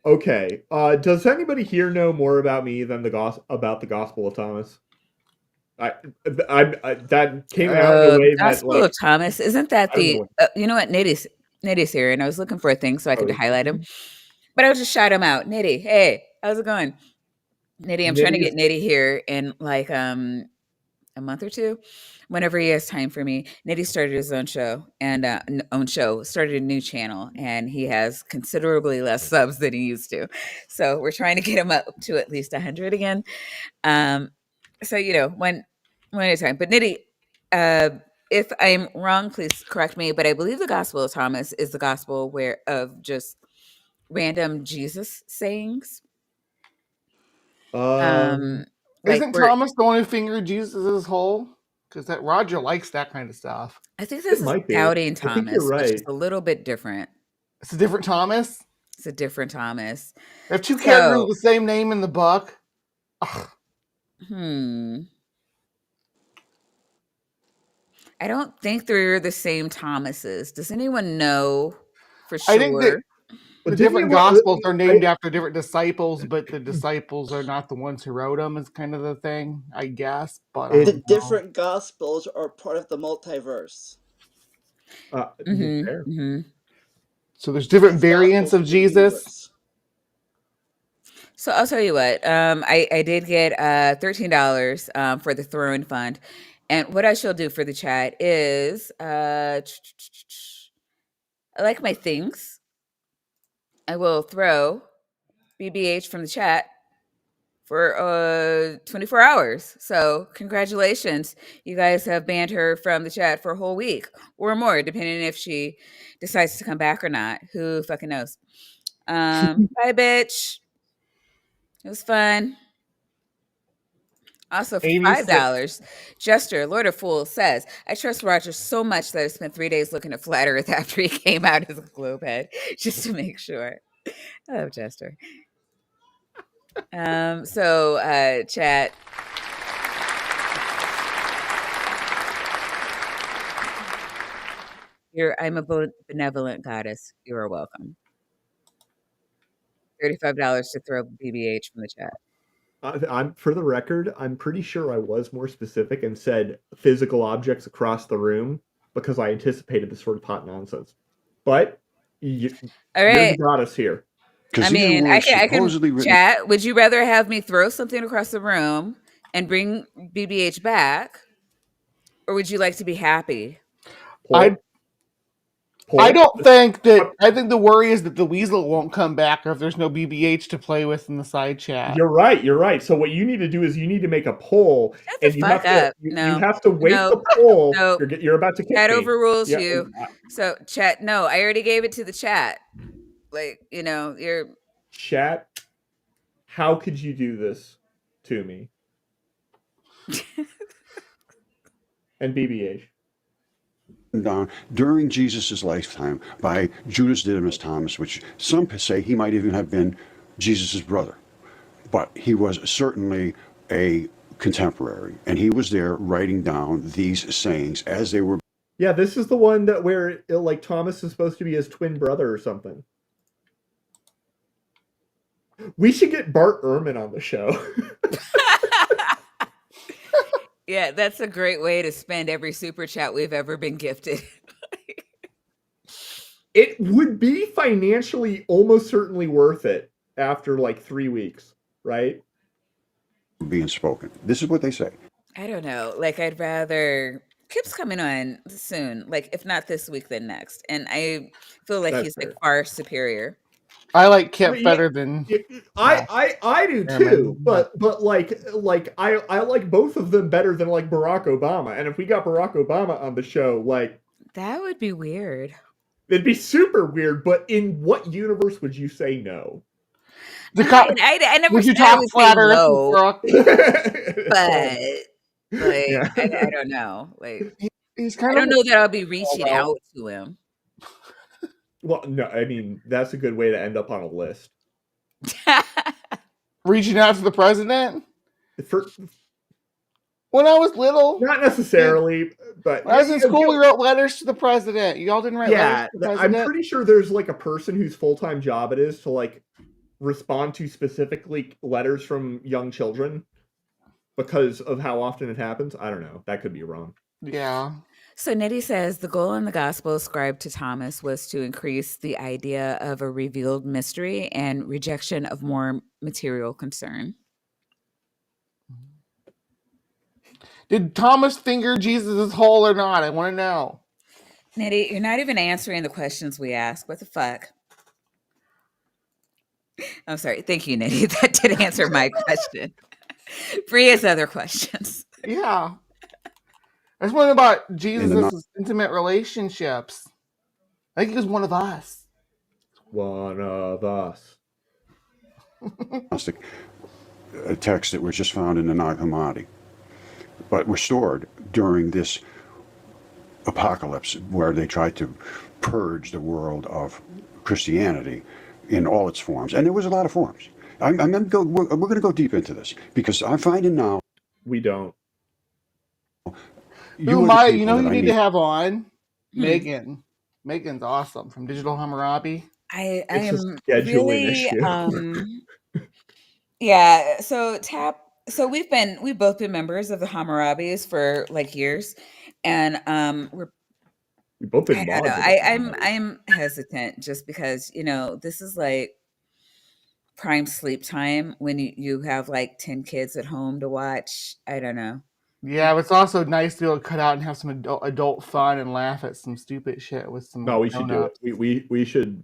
[SPEAKER 3] Okay. Does anybody here know more about me than about the Gospel of Thomas? I, that came out in a way that
[SPEAKER 1] Gospel
[SPEAKER 3] like
[SPEAKER 1] of Thomas. Isn't that
[SPEAKER 3] I don't know.
[SPEAKER 1] the, you know what? Nitty's here, and I was looking for a thing so I could
[SPEAKER 3] Oh,
[SPEAKER 1] highlight him, but I'll just shout him out. Nitty, hey, how's it going? Nitty, I'm trying to
[SPEAKER 3] Nitty's
[SPEAKER 1] get Nitty here in like a month or two, whenever he has time for me. Nitty started his own show and started a new channel, and he has considerably less subs than he used to. So we're trying to get him up to at least 100 again. Um, so when it's time. But Nitty, uh, if I'm wrong, please correct me. But I believe the Gospel of Thomas is the gospel where of just random Jesus sayings.
[SPEAKER 3] um
[SPEAKER 1] Like
[SPEAKER 2] Isn't
[SPEAKER 1] where
[SPEAKER 2] Thomas the one who fingered Jesus' hole? Because that Roger likes that kind of stuff.
[SPEAKER 1] I think
[SPEAKER 3] it
[SPEAKER 1] this is
[SPEAKER 3] might be.
[SPEAKER 1] Doubting
[SPEAKER 3] I think you're
[SPEAKER 1] Thomas, which is
[SPEAKER 3] right.
[SPEAKER 1] a little bit different.
[SPEAKER 2] It's a different Thomas.
[SPEAKER 1] It's a different Thomas.
[SPEAKER 2] They have two characters with
[SPEAKER 1] So,
[SPEAKER 2] the same name in the book. Ugh.
[SPEAKER 1] hmm. I don't think they're the same Thomases. Does anyone know for
[SPEAKER 2] I think that
[SPEAKER 1] sure?
[SPEAKER 2] the
[SPEAKER 3] Didn't
[SPEAKER 2] different
[SPEAKER 3] you
[SPEAKER 2] gospels are
[SPEAKER 3] I
[SPEAKER 2] named after different disciples, but the disciples are not the ones who wrote them. Is kind of the thing, I guess. But I
[SPEAKER 3] it
[SPEAKER 4] The
[SPEAKER 2] don't know.
[SPEAKER 4] different gospels are part of the multiverse.
[SPEAKER 3] fair.
[SPEAKER 1] Hmm.
[SPEAKER 2] So there's different
[SPEAKER 4] It's
[SPEAKER 2] variants
[SPEAKER 4] gospels
[SPEAKER 2] of
[SPEAKER 4] in the
[SPEAKER 2] Jesus.
[SPEAKER 4] universe.
[SPEAKER 1] So I'll tell you what. I did get $13 for the throwing fund, and what I shall do for the chat is I like my things. I will throw BBH from the chat for 24 hours. So, congratulations. You guys have banned her from the chat for a whole week or more, depending if she decides to come back or not. Who fucking knows? Bye, bitch. It was fun. Also, for
[SPEAKER 2] 86.
[SPEAKER 1] $5, Jester, Lord of Fools, says, I trust Roger so much that I spent 3 days looking at Flat Earth after he came out as a globe head, just to make sure. Oh, Jester. Chat. I'm a benevolent goddess. You are welcome. $35 to throw BBH from the chat.
[SPEAKER 3] I'm for the record, I'm pretty sure I was more specific and said physical objects across the room because I anticipated this sort of hot nonsense. But you're
[SPEAKER 1] All
[SPEAKER 3] the
[SPEAKER 1] right.
[SPEAKER 3] goddess here.
[SPEAKER 1] I
[SPEAKER 5] Because these
[SPEAKER 1] mean,
[SPEAKER 5] were
[SPEAKER 1] I can
[SPEAKER 5] supposedly written.
[SPEAKER 1] chat. Would you rather have me throw something across the room and bring BBH back, or would you like to be happy?
[SPEAKER 2] I
[SPEAKER 3] Paul,
[SPEAKER 2] don't think that. I think the worry is that the weasel won't come back if there's no BBH to play with in the side chat.
[SPEAKER 3] You're right. You're right. So what you need to do is you need to make a poll,
[SPEAKER 1] Shut the
[SPEAKER 3] and you
[SPEAKER 1] fuck
[SPEAKER 3] have
[SPEAKER 1] up.
[SPEAKER 3] to
[SPEAKER 1] No.
[SPEAKER 3] you have to weight
[SPEAKER 1] No.
[SPEAKER 3] the poll.
[SPEAKER 1] No.
[SPEAKER 3] You're about to kick
[SPEAKER 1] Chat
[SPEAKER 3] me.
[SPEAKER 1] overrules
[SPEAKER 3] Yeah,
[SPEAKER 1] you. So chat. No, I already gave it to the chat. Like, you know, you're
[SPEAKER 3] chat. How could you do this to me? And BBH.
[SPEAKER 5] Down during Jesus' lifetime by Judas Didymus Thomas, which some say he might even have been Jesus' brother. But he was certainly a contemporary, and he was there writing down these sayings as they were.
[SPEAKER 3] Yeah, this is the one that where like Thomas is supposed to be his twin brother or something. We should get Bart Ehrman on the show.
[SPEAKER 1] Yeah, that's a great way to spend every super chat we've ever been gifted.
[SPEAKER 3] It would be financially almost certainly worth it after like 3 weeks, right?
[SPEAKER 5] Being spoken. This is what they say.
[SPEAKER 1] I don't know. Like, I'd rather Kip's coming on soon. Like, if not this week, then next. And I feel like
[SPEAKER 3] That's
[SPEAKER 1] he's
[SPEAKER 3] fair.
[SPEAKER 1] like far superior.
[SPEAKER 2] I like Kip better than.
[SPEAKER 3] I do too, but like I like both of them better than like Barack Obama. And if we got Barack Obama on the show, like
[SPEAKER 1] that would be weird.
[SPEAKER 3] It'd be super weird. But in what universe would you say no?
[SPEAKER 1] I never said I would say no, but like
[SPEAKER 3] Yeah.
[SPEAKER 1] I don't know. Like
[SPEAKER 2] he's kind
[SPEAKER 1] I don't know that I'll be reaching out to him.
[SPEAKER 3] Well, no, I mean that's a good way to end up on a list.
[SPEAKER 2] Reaching out to the president?
[SPEAKER 3] For,
[SPEAKER 2] when I was little.
[SPEAKER 3] Not necessarily, but
[SPEAKER 2] when I was in school, we wrote letters to the president. Y'all didn't write letters to the president?
[SPEAKER 3] I'm pretty sure there's like a person whose full-time job it is to like respond to specifically letters from young children because of how often it happens. I don't know. That could be wrong.
[SPEAKER 2] Yeah.
[SPEAKER 1] So Nitty says the goal in the gospel ascribed to Thomas was to increase the idea of a revealed mystery and rejection of more material concern.
[SPEAKER 2] Did Thomas finger Jesus' hole or not? I want to know.
[SPEAKER 1] Nitty, you're not even answering the questions we ask. What the fuck? I'm sorry. Thank you, Nitty. That did answer my question. Bree has other questions.
[SPEAKER 2] Yeah. I just wondering about Jesus' intimate relationships. I think he was one of us.
[SPEAKER 3] One of us.
[SPEAKER 5] A text that was just found in the Nag Hammadi, but were stored during this apocalypse where they tried to purge the world of Christianity in all its forms. And there was a lot of forms. We're going to go deep into this because I'm finding now.
[SPEAKER 3] We don't.
[SPEAKER 2] You know you need to have on? Megan. Megan's awesome from Digital Hammurabi.
[SPEAKER 1] I am really yeah. So we've both been members of the Hammurabis for like years, and
[SPEAKER 3] we've both been.
[SPEAKER 1] I don't know. I'm hesitant just because this is like prime sleep time when you have like 10 kids at home to watch. I don't know.
[SPEAKER 2] Yeah, but it's also nice to be able to cut out and have some adult fun and laugh at some stupid shit with some.
[SPEAKER 3] No, we should do it. We should.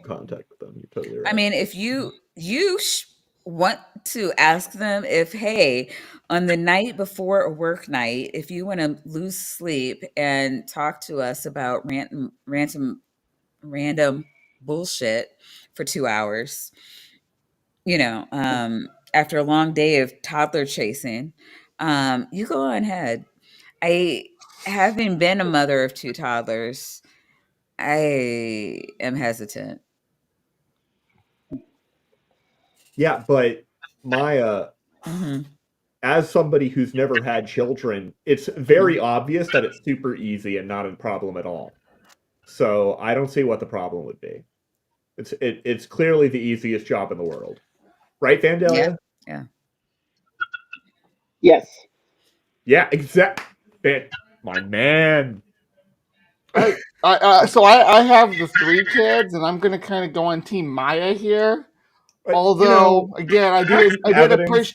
[SPEAKER 3] Contact them. You're totally right.
[SPEAKER 1] I mean, if you want to ask them if, hey, on the night before a work night, if you want to lose sleep and talk to us about random bullshit for 2 hours, after a long day of toddler chasing, you go on ahead. Having been a mother of 2 toddlers, I am hesitant.
[SPEAKER 3] Yeah, but Maya, as somebody who's never had children, it's very obvious that it's super easy and not a problem at all. So I don't see what the problem would be. It's clearly the easiest job in the world. Right,
[SPEAKER 1] Yeah.
[SPEAKER 3] Vandalia?
[SPEAKER 1] Yeah.
[SPEAKER 6] Yes.
[SPEAKER 3] Yeah, exactly. My man.
[SPEAKER 2] I have the 3 kids, and I'm gonna kind of go on Team Maya here. Although, again,
[SPEAKER 3] facts and evidence.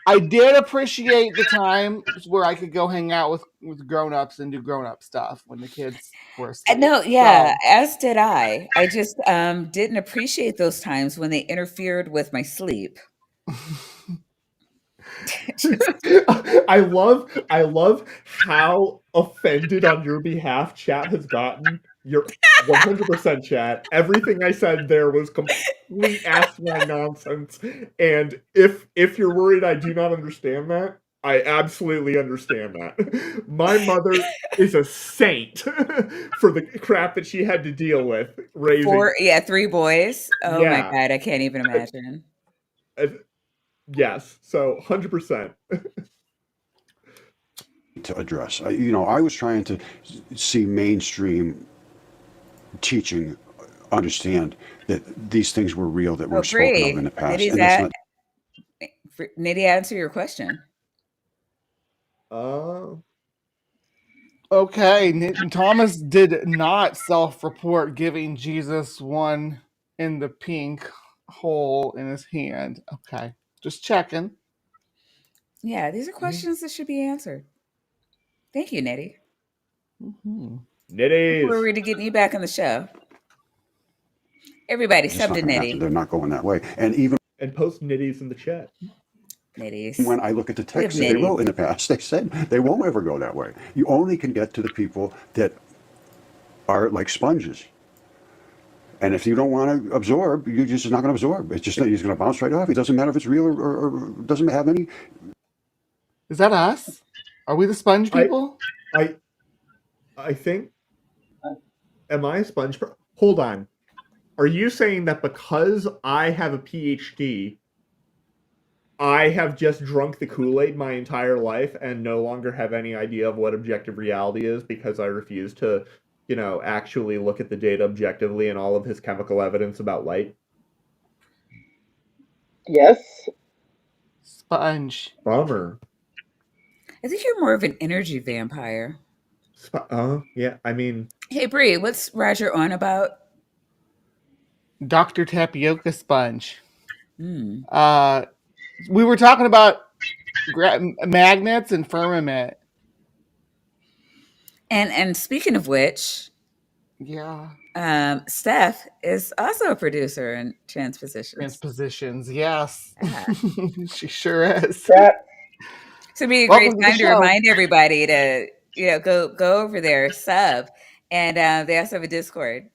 [SPEAKER 2] I did appreciate the times where I could go hang out with grown-ups and do grown-up stuff when the kids were asleep.
[SPEAKER 1] No, yeah,
[SPEAKER 2] So
[SPEAKER 1] as did I. I just didn't appreciate those times when they interfered with my sleep. Just
[SPEAKER 3] I love how offended on your behalf chat has gotten. You're 100% chat. Everything I said there was complete asinine nonsense. And if you're worried I do not understand that, I absolutely understand that. My mother is a saint for the crap that she had to deal with raising.
[SPEAKER 1] 3 boys. Oh my
[SPEAKER 3] Yeah.
[SPEAKER 1] god, I can't even imagine.
[SPEAKER 3] Yes. So 100%.
[SPEAKER 5] To address. I was trying to see mainstream teaching understand that these things were real that
[SPEAKER 1] Oh,
[SPEAKER 5] were spoken of in
[SPEAKER 1] Bree,
[SPEAKER 5] the past, and it's not.
[SPEAKER 1] Nitty, answer your question.
[SPEAKER 3] Uh
[SPEAKER 2] okay, Thomas did not self-report giving Jesus one in the pink hole in his hand. Okay, just checking.
[SPEAKER 1] Yeah, these are questions that should be answered. Thank you, Nitty.
[SPEAKER 2] Mm-hmm.
[SPEAKER 1] Look
[SPEAKER 3] Nitties.
[SPEAKER 1] forward to getting you back on the show. Everybody,
[SPEAKER 5] It's just
[SPEAKER 1] sub
[SPEAKER 5] not
[SPEAKER 1] to
[SPEAKER 5] going to happen.
[SPEAKER 1] Nitty.
[SPEAKER 5] They're not going that way. And even
[SPEAKER 3] And post nitties in the chat.
[SPEAKER 1] Nitties.
[SPEAKER 5] when I look at the
[SPEAKER 1] We have
[SPEAKER 5] text that they
[SPEAKER 1] nitties.
[SPEAKER 5] wrote in the past, they said they won't ever go that way. You only can get to the people that are like sponges. And if you don't want to absorb, you're just not going to absorb. It's just he's going to bounce right off. It doesn't matter if it's real or doesn't have any.
[SPEAKER 2] Is that us? Are we the sponge
[SPEAKER 3] I
[SPEAKER 2] people?
[SPEAKER 3] I I think am I a sponge? Hold on. Are you saying that because I have a PhD, I have just drunk the Kool-Aid my entire life and no longer have any idea of what objective reality is because I refuse to, actually look at the data objectively and all of his chemical evidence about light?
[SPEAKER 6] Yes.
[SPEAKER 2] Sponge.
[SPEAKER 3] Bummer.
[SPEAKER 1] I think you're more of an energy vampire.
[SPEAKER 3] Yeah, I mean,
[SPEAKER 1] Hey, Bree, what's Roger on about?
[SPEAKER 2] Dr. Tapioca Sponge.
[SPEAKER 1] Hmm.
[SPEAKER 2] We were talking about magnets and firmament.
[SPEAKER 1] And speaking of which,
[SPEAKER 2] Yeah.
[SPEAKER 1] Steph is also a producer in Transpositions.
[SPEAKER 2] Transpositions, yes.
[SPEAKER 1] Yeah.
[SPEAKER 2] She sure is.
[SPEAKER 6] That
[SPEAKER 1] So it'd be a great
[SPEAKER 2] Welcome to the
[SPEAKER 1] time to
[SPEAKER 2] show.
[SPEAKER 1] remind everybody to, go over there, sub, and they also have a Discord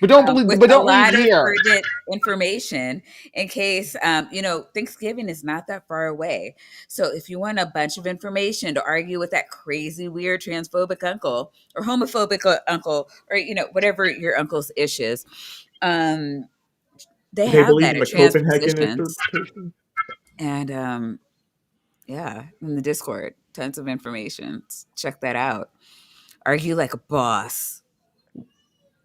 [SPEAKER 2] But
[SPEAKER 1] with a
[SPEAKER 2] don't leave
[SPEAKER 1] lot of
[SPEAKER 2] here.
[SPEAKER 1] pertinent information in case Thanksgiving is not that far away. So if you want a bunch of information to argue with that crazy weird transphobic uncle or homophobic uncle or whatever your uncle's issues, they
[SPEAKER 3] they
[SPEAKER 1] have
[SPEAKER 3] believe
[SPEAKER 1] that
[SPEAKER 3] in
[SPEAKER 1] at
[SPEAKER 3] the Copenhagen
[SPEAKER 1] Transpositions.
[SPEAKER 3] interpretation.
[SPEAKER 1] And yeah, in the Discord, tons of information. Check that out. Argue like a boss.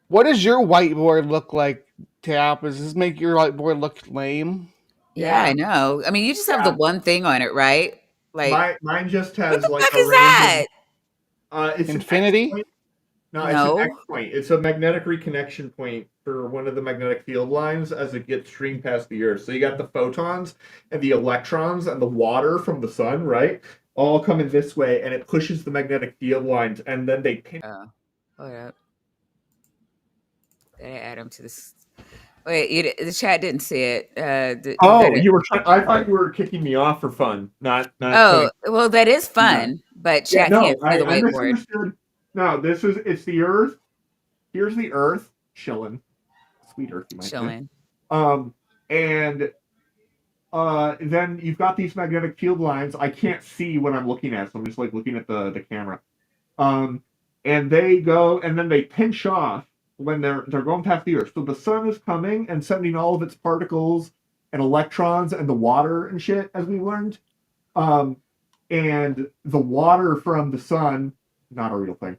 [SPEAKER 2] What does your whiteboard look like, Tap? Does this make your whiteboard look lame?
[SPEAKER 1] Yeah, I
[SPEAKER 3] Yeah,
[SPEAKER 1] know. I mean, you just have the
[SPEAKER 3] yeah.
[SPEAKER 1] one thing on it, right? Like,
[SPEAKER 3] Mine just
[SPEAKER 1] what
[SPEAKER 3] has
[SPEAKER 1] the
[SPEAKER 3] like
[SPEAKER 1] fuck
[SPEAKER 3] a
[SPEAKER 1] is
[SPEAKER 3] range of
[SPEAKER 1] that?
[SPEAKER 3] it's an X
[SPEAKER 2] Infinity?
[SPEAKER 3] point. No, it's an X
[SPEAKER 1] No.
[SPEAKER 3] point. It's a magnetic reconnection point for one of the magnetic field lines as it gets streamed past the Earth. So you got the photons and the electrons and the water from the sun, right? All coming this way, and it pushes the magnetic field lines, and then they pin.
[SPEAKER 1] Oh, hold up. Did I add them to this? Wait, the chat didn't see it. You
[SPEAKER 3] Oh,
[SPEAKER 1] gotta.
[SPEAKER 3] you were trying. I thought you were kicking me off for fun, not
[SPEAKER 1] Oh,
[SPEAKER 3] putting.
[SPEAKER 1] well, that is
[SPEAKER 3] Yeah,
[SPEAKER 1] fun, but
[SPEAKER 3] yeah.
[SPEAKER 1] chat
[SPEAKER 3] No,
[SPEAKER 1] can't see the
[SPEAKER 3] I
[SPEAKER 1] whiteboard.
[SPEAKER 3] misunderstood. No, it's the Earth. Here's the Earth chilling, sweet Earth, you might say.
[SPEAKER 1] Chilling.
[SPEAKER 3] And then you've got these magnetic field lines. I can't see what I'm looking at, so I'm just like looking at the camera. And they go, and then they pinch off when they're going past the Earth. So the sun is coming and sending all of its particles and electrons and the water and shit, as we learned. And the water from the sun, not a real thing.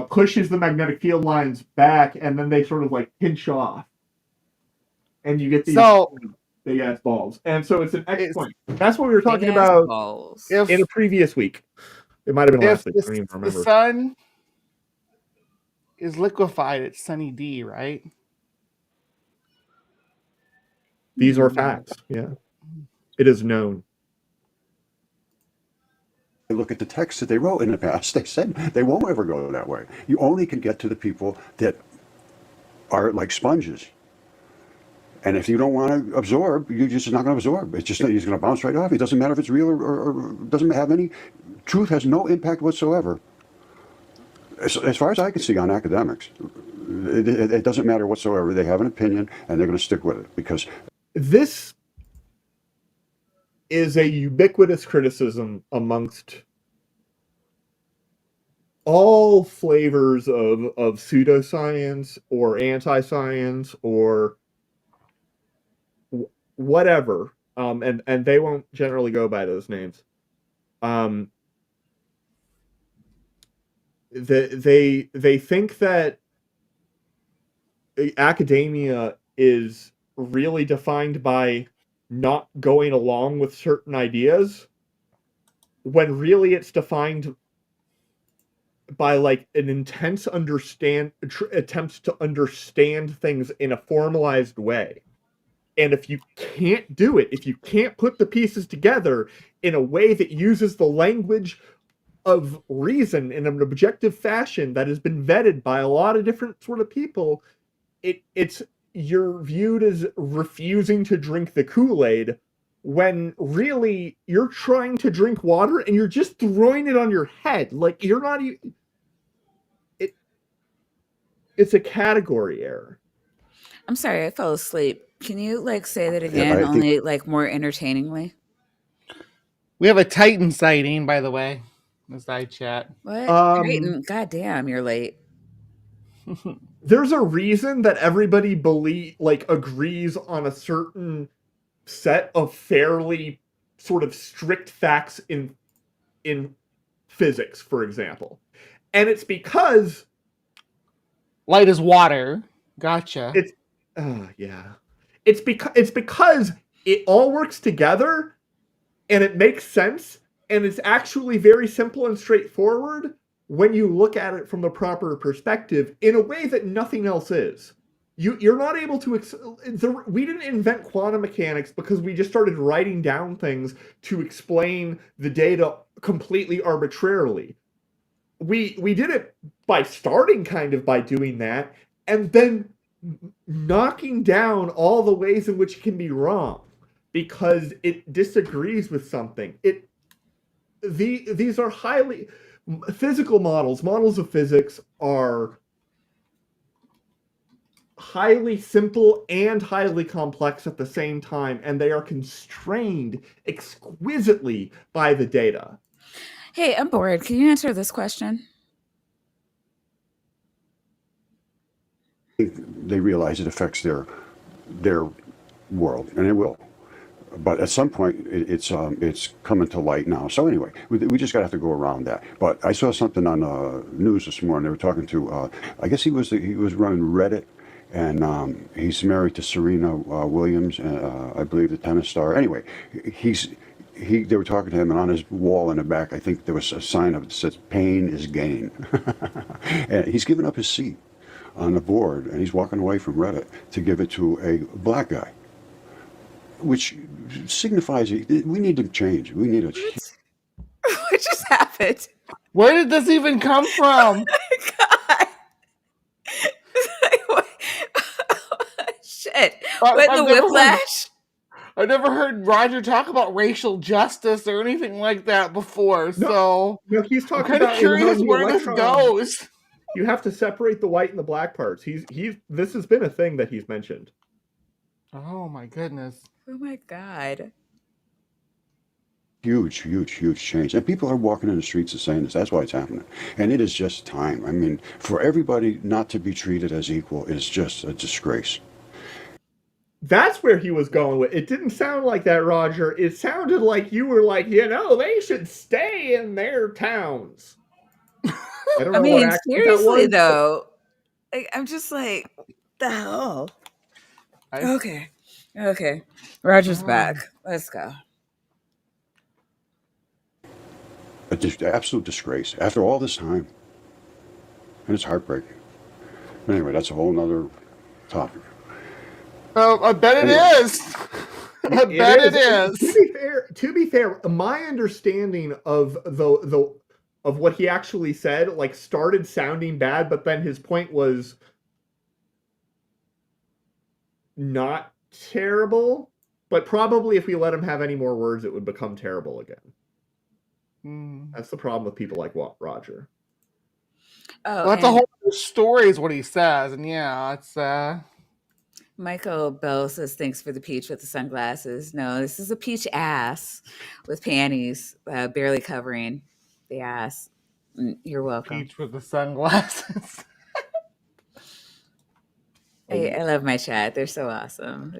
[SPEAKER 3] pushes the magnetic field lines back, and then they sort of like pinch off, and you get these
[SPEAKER 2] So
[SPEAKER 3] big ass balls. And so it's an X
[SPEAKER 2] it's
[SPEAKER 3] point. That's what we were
[SPEAKER 1] Big
[SPEAKER 3] talking
[SPEAKER 1] ass
[SPEAKER 3] about
[SPEAKER 1] balls.
[SPEAKER 2] if
[SPEAKER 3] in a previous week. It might have been
[SPEAKER 2] if
[SPEAKER 3] last week. I don't even
[SPEAKER 2] the
[SPEAKER 3] remember.
[SPEAKER 2] sun is liquefied, it's sunny D, right?
[SPEAKER 3] These are facts. Yeah, it is known.
[SPEAKER 5] Look at the texts that they wrote in the past. They said they won't ever go that way. You only can get to the people that are like sponges. And if you don't want to absorb, you're just not going to absorb. It's just he's going to bounce right off. It doesn't matter if it's real or doesn't have any. Truth has no impact whatsoever. As far as I can see on academics, it doesn't matter whatsoever. They have an opinion and they're going to stick with it because
[SPEAKER 3] This is a ubiquitous criticism amongst all flavors of pseudoscience or anti-science or whatever, and they won't generally go by those names. They think that academia is really defined by not going along with certain ideas, when really it's defined by like an intense attempts to understand things in a formalized way. And if you can't do it, if you can't put the pieces together in a way that uses the language of reason in an objective fashion that has been vetted by a lot of different sort of people, it's you're viewed as refusing to drink the Kool-Aid, when really you're trying to drink water and you're just throwing it on your head. Like you're not even, it's a category error.
[SPEAKER 1] I'm sorry, I fell asleep. Can you like say that again,
[SPEAKER 5] I think
[SPEAKER 1] only like more entertainingly?
[SPEAKER 2] We have a Titan sighting, by the way, in the side chat.
[SPEAKER 1] What?
[SPEAKER 3] Um,
[SPEAKER 1] Titan? God damn, you're late.
[SPEAKER 3] there's a reason that everybody agrees on a certain set of fairly sort of strict facts in physics, for example. And it's because
[SPEAKER 2] Light is water. Gotcha.
[SPEAKER 3] it's yeah. It's because it all works together and it makes sense, and it's actually very simple and straightforward when you look at it from the proper perspective in a way that nothing else is. You're not able to we didn't invent quantum mechanics because we just started writing down things to explain the data completely arbitrarily. We did it by starting kind of by doing that, and then knocking down all the ways in which it can be wrong because it disagrees with something. These are highly physical models of physics are highly simple and highly complex at the same time, and they are constrained exquisitely by the data.
[SPEAKER 1] Hey, I'm bored. Can you answer this question?
[SPEAKER 5] they realize it affects their world, and it will. But at some point, it's coming to light now. So anyway, we just gotta have to go around that. But I saw something on news this morning. They were talking to, I guess he was running Reddit, and he's married to Serena Williams, I believe the tennis star. Anyway, they were talking to him, and on his wall in the back, I think there was a sign that says "Pain is gain," and he's given up his seat on the board, and he's walking away from Reddit to give it to a black guy, which signifies we need to change. We need a.
[SPEAKER 1] What just happened?
[SPEAKER 2] Where did this even come from?
[SPEAKER 1] God. Shit. What, the whiplash?
[SPEAKER 2] I've never heard Roger talk about racial justice or anything like that before. So
[SPEAKER 3] he's
[SPEAKER 2] I'm
[SPEAKER 3] talking
[SPEAKER 2] kind of
[SPEAKER 3] about
[SPEAKER 2] curious where this goes.
[SPEAKER 3] You have to separate the white and the black parts. This has been a thing that he's mentioned.
[SPEAKER 2] Oh my goodness.
[SPEAKER 1] Oh my God.
[SPEAKER 5] Huge change. And people are walking in the streets and saying this. That's why it's happening. And it is just time. I mean, for everybody not to be treated as equal is just a disgrace.
[SPEAKER 3] That's where he was going with. It didn't sound like that, Roger. It sounded like you were like, they should stay in their towns. I don't
[SPEAKER 1] I
[SPEAKER 3] know what
[SPEAKER 1] mean,
[SPEAKER 3] accent that
[SPEAKER 1] seriously
[SPEAKER 3] was.
[SPEAKER 1] though, I'm just like, the hell.
[SPEAKER 2] I,
[SPEAKER 1] Okay. Roger's back. Let's go.
[SPEAKER 5] Absolute disgrace after all this time. And it's heartbreaking. But anyway, that's a whole nother topic.
[SPEAKER 2] well, I bet it
[SPEAKER 5] Anyway.
[SPEAKER 2] is. I bet it is.
[SPEAKER 3] To be fair, my understanding of the of what he actually said like started sounding bad, but then his point was not terrible. But probably if we let him have any more words, it would become terrible again. That's the problem with people like Roger.
[SPEAKER 1] Oh,
[SPEAKER 2] Well, that's a whole other story, is what he says, and yeah, it's.
[SPEAKER 1] Michael Bell says, thanks for the peach with the sunglasses. No, this is a peach ass with panties barely covering the ass. You're welcome.
[SPEAKER 2] Peach with the sunglasses.
[SPEAKER 1] I love my chat. They're so awesome.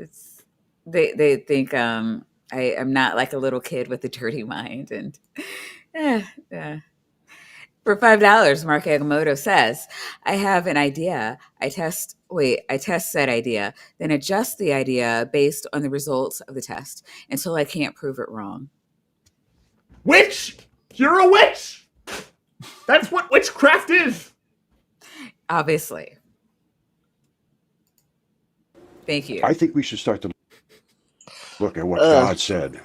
[SPEAKER 1] They think I am not like a little kid with a dirty mind. And for $5, Mark Agamotto says, I have an idea. I test said idea, then adjust the idea based on the results of the test until I can't prove it wrong.
[SPEAKER 3] Witch! You're a witch! That's what witchcraft is!
[SPEAKER 1] Obviously. Thank you.
[SPEAKER 5] I think we should start to look at what God said.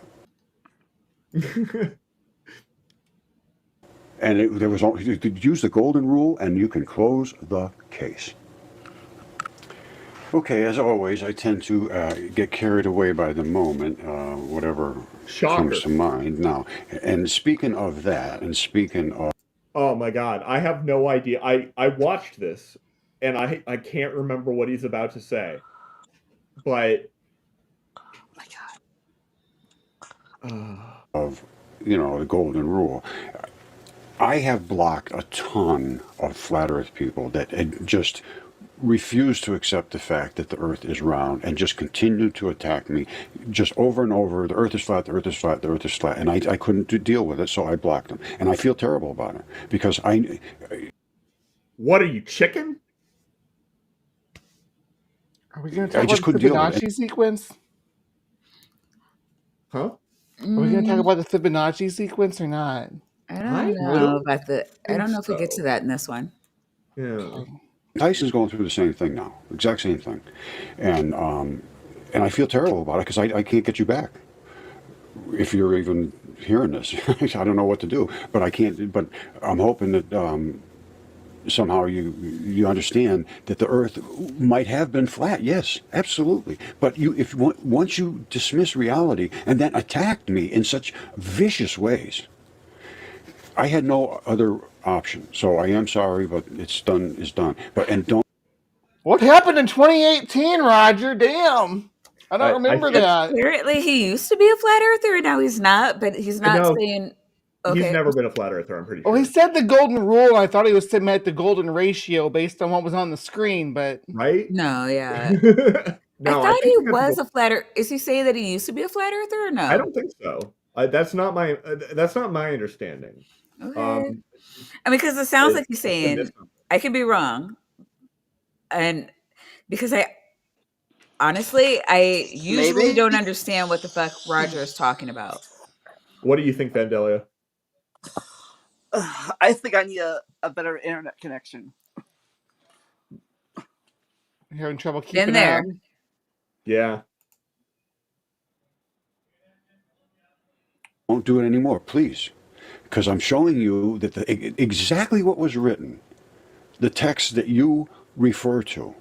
[SPEAKER 5] And there was only, you could use the golden rule and you can close the case. Okay, as always, I tend to get carried away by the moment, whatever comes to mind now. And speaking of that, and speaking of...
[SPEAKER 3] Oh my God, I have no idea. I watched this, and I can't remember what he's about to say. But...
[SPEAKER 4] Oh my
[SPEAKER 3] God.
[SPEAKER 5] Of, the golden rule. I have blocked a ton of flat earth people that just refuse to accept the fact that the earth is round and just continue to attack me just over and over. The earth is flat, the earth is flat, the earth is flat. And I couldn't deal with it, so I blocked them. And I feel terrible about it because
[SPEAKER 3] What are you, chicken?
[SPEAKER 2] Are we going to talk about the Fibonacci sequence?
[SPEAKER 3] Huh?
[SPEAKER 2] Are we going to talk about the Fibonacci sequence or not?
[SPEAKER 1] I don't know about I don't know if we get to that in this one.
[SPEAKER 3] Yeah.
[SPEAKER 2] Okay.
[SPEAKER 5] Tyson's going through the same thing now, exact same thing, and I feel terrible about it because I can't get you back. If you're even hearing this, I don't know what to do, but I can't. But I'm hoping that somehow you understand that the Earth might have been flat. Yes, absolutely. But once you dismiss reality and then attacked me in such vicious ways, I had no other option. So I am sorry, but it's done is done.
[SPEAKER 2] What happened in 2018, Roger? Damn. I don't remember that.
[SPEAKER 1] Apparently he used to be a flat earther and now he's not, but he's not saying okay.
[SPEAKER 3] He's never been a flat earther, I'm pretty sure.
[SPEAKER 2] Well, he said the golden rule. I thought he was saying the golden ratio based on what was on the screen, but
[SPEAKER 3] right?
[SPEAKER 1] No, yeah.
[SPEAKER 3] No,
[SPEAKER 1] I thought he was a flat earther. Is he saying that he used to be a flat earther or no?
[SPEAKER 3] I don't think so. That's not my understanding.
[SPEAKER 1] Okay. I mean, because it sounds like he's saying, I could be wrong. And because honestly, I usually don't understand what the fuck Roger is talking about.
[SPEAKER 3] What do you think, Vandalia?
[SPEAKER 4] I think I need a better internet connection.
[SPEAKER 2] You're having trouble keeping there.
[SPEAKER 3] Yeah.
[SPEAKER 5] Don't do it anymore, please, because I'm showing you that exactly what was written, the text that you refer to,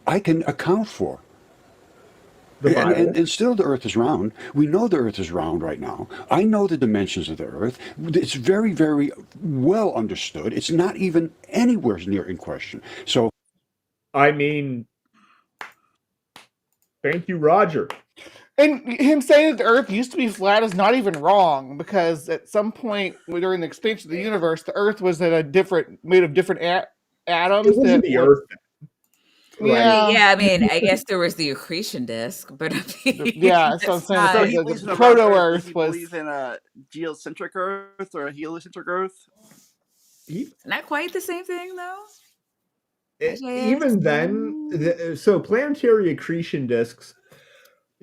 [SPEAKER 5] I can account for. And still the Earth is round. We know the Earth is round right now. I know the dimensions of the Earth. It's very, very well understood. It's not even anywhere near in question. So,
[SPEAKER 3] I mean, thank you, Roger.
[SPEAKER 2] And him saying that the Earth used to be flat is not even wrong, because at some point during the expansion of the universe, the Earth was made of different atoms.
[SPEAKER 3] It wasn't the Earth.
[SPEAKER 2] Yeah.
[SPEAKER 1] Yeah, I mean, I guess there was the accretion disk, but I mean,
[SPEAKER 2] yeah, so I'm saying
[SPEAKER 4] So
[SPEAKER 2] the proto-Earth
[SPEAKER 4] does he
[SPEAKER 2] was.
[SPEAKER 4] believe in a geocentric Earth or a heliocentric Earth?
[SPEAKER 1] Not quite the same thing, though.
[SPEAKER 3] Even then, so planetary accretion disks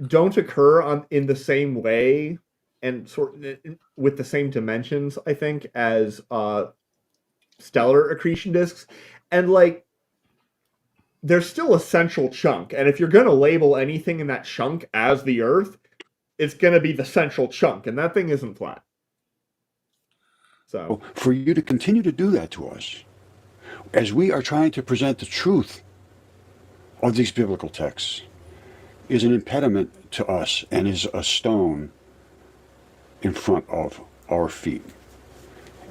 [SPEAKER 3] don't occur in the same way and with the same dimensions, I think, as stellar accretion disks, and like they're still a central chunk. And if you're going to label anything in that chunk as the Earth, it's going to be the central chunk, and that thing isn't flat. So,
[SPEAKER 5] for you to continue to do that to us, as we are trying to present the truth of these biblical texts, is an impediment to us and is a stone in front of our feet.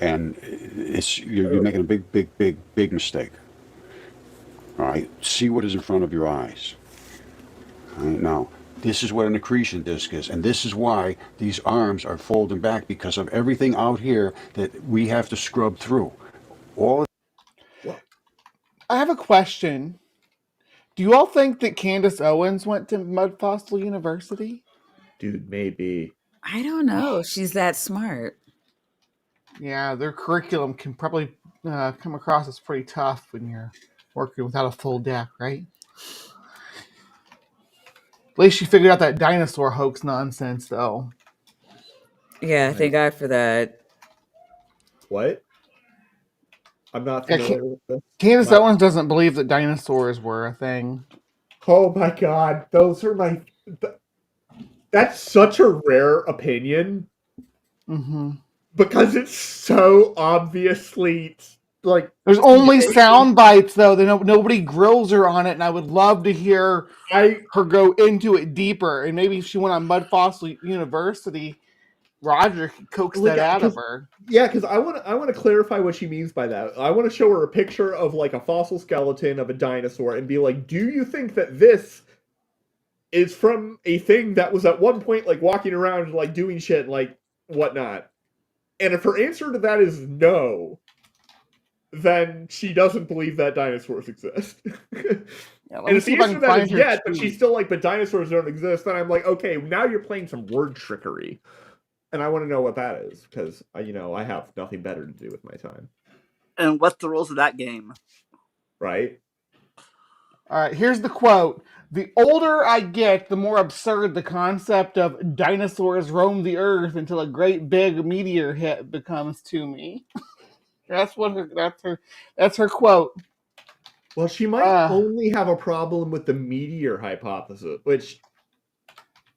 [SPEAKER 5] And you're making a big mistake. All right, see what is in front of your eyes. All right, now, this is what an accretion disk is, and this is why these arms are folding back, because of everything out here that we have to scrub through.
[SPEAKER 2] I have a question. Do you all think that Candace Owens went to Mud Fossil University?
[SPEAKER 3] Dude, maybe.
[SPEAKER 1] I don't know. She's that smart.
[SPEAKER 2] Yeah, their curriculum can probably come across as pretty tough when you're working without a full deck, right? At least she figured out that dinosaur hoax nonsense, though.
[SPEAKER 1] Yeah, thank God for that.
[SPEAKER 3] What? I'm not familiar with this.
[SPEAKER 2] Candace Owens doesn't believe that dinosaurs were a thing.
[SPEAKER 3] Oh my God, those are my... That's such a rare opinion.
[SPEAKER 2] Mm-hmm.
[SPEAKER 3] Because it's so obviously like...
[SPEAKER 2] There's only sound bites, though. Nobody grills her on it, and I would love to hear her go into it deeper. And maybe if she went on Mud Fossil University, Roger could coax that out of her.
[SPEAKER 3] Yeah, because I want to clarify what she means by that. I want to show her a picture of like a fossil skeleton of a dinosaur and be like, do you think that this is from a thing that was at one point like walking around like doing shit like whatnot? And if her answer to that is no, then she doesn't believe that dinosaurs exist.
[SPEAKER 2] Yeah,
[SPEAKER 3] and if the answer to that is yes, but she's still like, but dinosaurs don't exist, then I'm like, okay, now you're playing some word trickery. And I want to know what that is, because, I have nothing better to do with my time.
[SPEAKER 4] And what's the rules of that game?
[SPEAKER 3] Right?
[SPEAKER 2] All right, here's the quote. The older I get, the more absurd the concept of dinosaurs roam the earth until a great big meteor hit becomes to me. That's her quote.
[SPEAKER 3] Well, she might only have a problem with the meteor hypothesis, which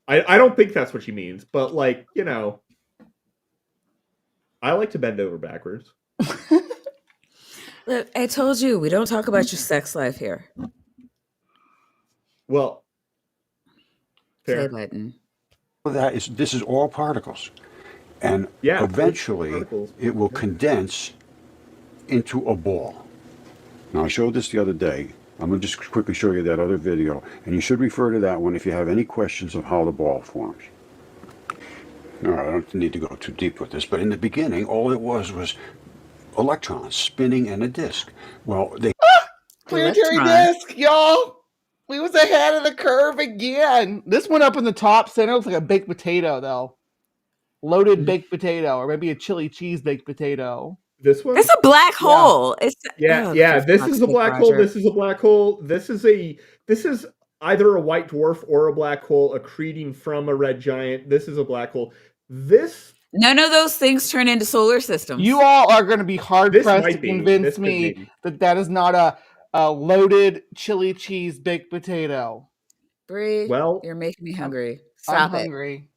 [SPEAKER 3] I don't think that's what she means, but like, I like to bend over backwards.
[SPEAKER 1] Look, I told you, we don't talk about your sex life here.
[SPEAKER 3] Well,
[SPEAKER 1] play button.
[SPEAKER 5] This is all particles. And eventually it will condense into a ball. Now, I showed this the other day. I'm going to just quickly show you that other video, and you should refer to that one if you have any questions of how the ball forms. All right, I don't need to go too deep with this, but in the beginning, all it was electrons spinning in a disk. Well,
[SPEAKER 2] planetary disk, y'all. We was ahead of the curve again. This one up in the top center looks like a baked potato, though. Loaded baked potato, or maybe a chili cheese baked potato.
[SPEAKER 3] This one?
[SPEAKER 1] It's a black hole. It's
[SPEAKER 3] this is a black hole. This is a black hole. This is either a white dwarf or a black hole accreting from a red giant. This is a black hole.
[SPEAKER 1] None of those things turn into solar systems.
[SPEAKER 2] You all are going to be hard pressed to convince me that is not a loaded chili cheese baked potato.
[SPEAKER 1] Bree, you're making me hungry. Stop
[SPEAKER 2] I'm hungry.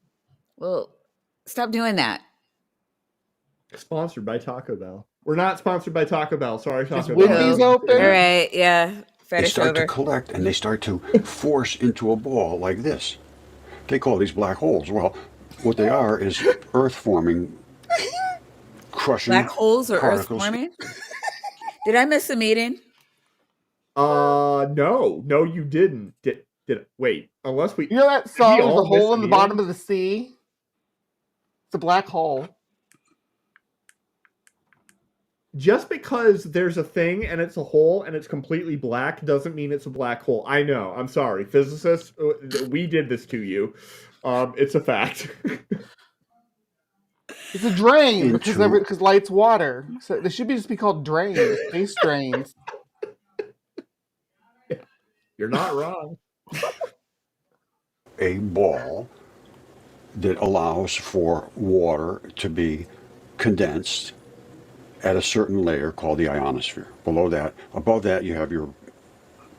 [SPEAKER 1] Well, stop doing that.
[SPEAKER 3] Sponsored by Taco Bell. We're not sponsored by Taco Bell. Sorry, Taco Bell.
[SPEAKER 2] Wendy's open.
[SPEAKER 1] All right, yeah.
[SPEAKER 5] They start to collect and they start to force into a ball like this. They call these black holes. Well, what they are is Earth forming, crushing
[SPEAKER 1] black holes or
[SPEAKER 5] particles.
[SPEAKER 1] Earth forming. Did I miss a meeting?
[SPEAKER 3] No, you didn't. Did wait? Unless we.
[SPEAKER 2] You know that song, "The Hole in the Bottom of the Sea"? It's a black hole.
[SPEAKER 3] Just because there's a thing and it's a hole and it's completely black doesn't mean it's a black hole. I know. I'm sorry, physicists. We did this to you. It's a fact.
[SPEAKER 2] It's a drain
[SPEAKER 5] into
[SPEAKER 2] because light's water. So they should just be called drains, space drains.
[SPEAKER 3] You're not wrong.
[SPEAKER 5] a ball that allows for water to be condensed at a certain layer called the ionosphere. Above that, you have your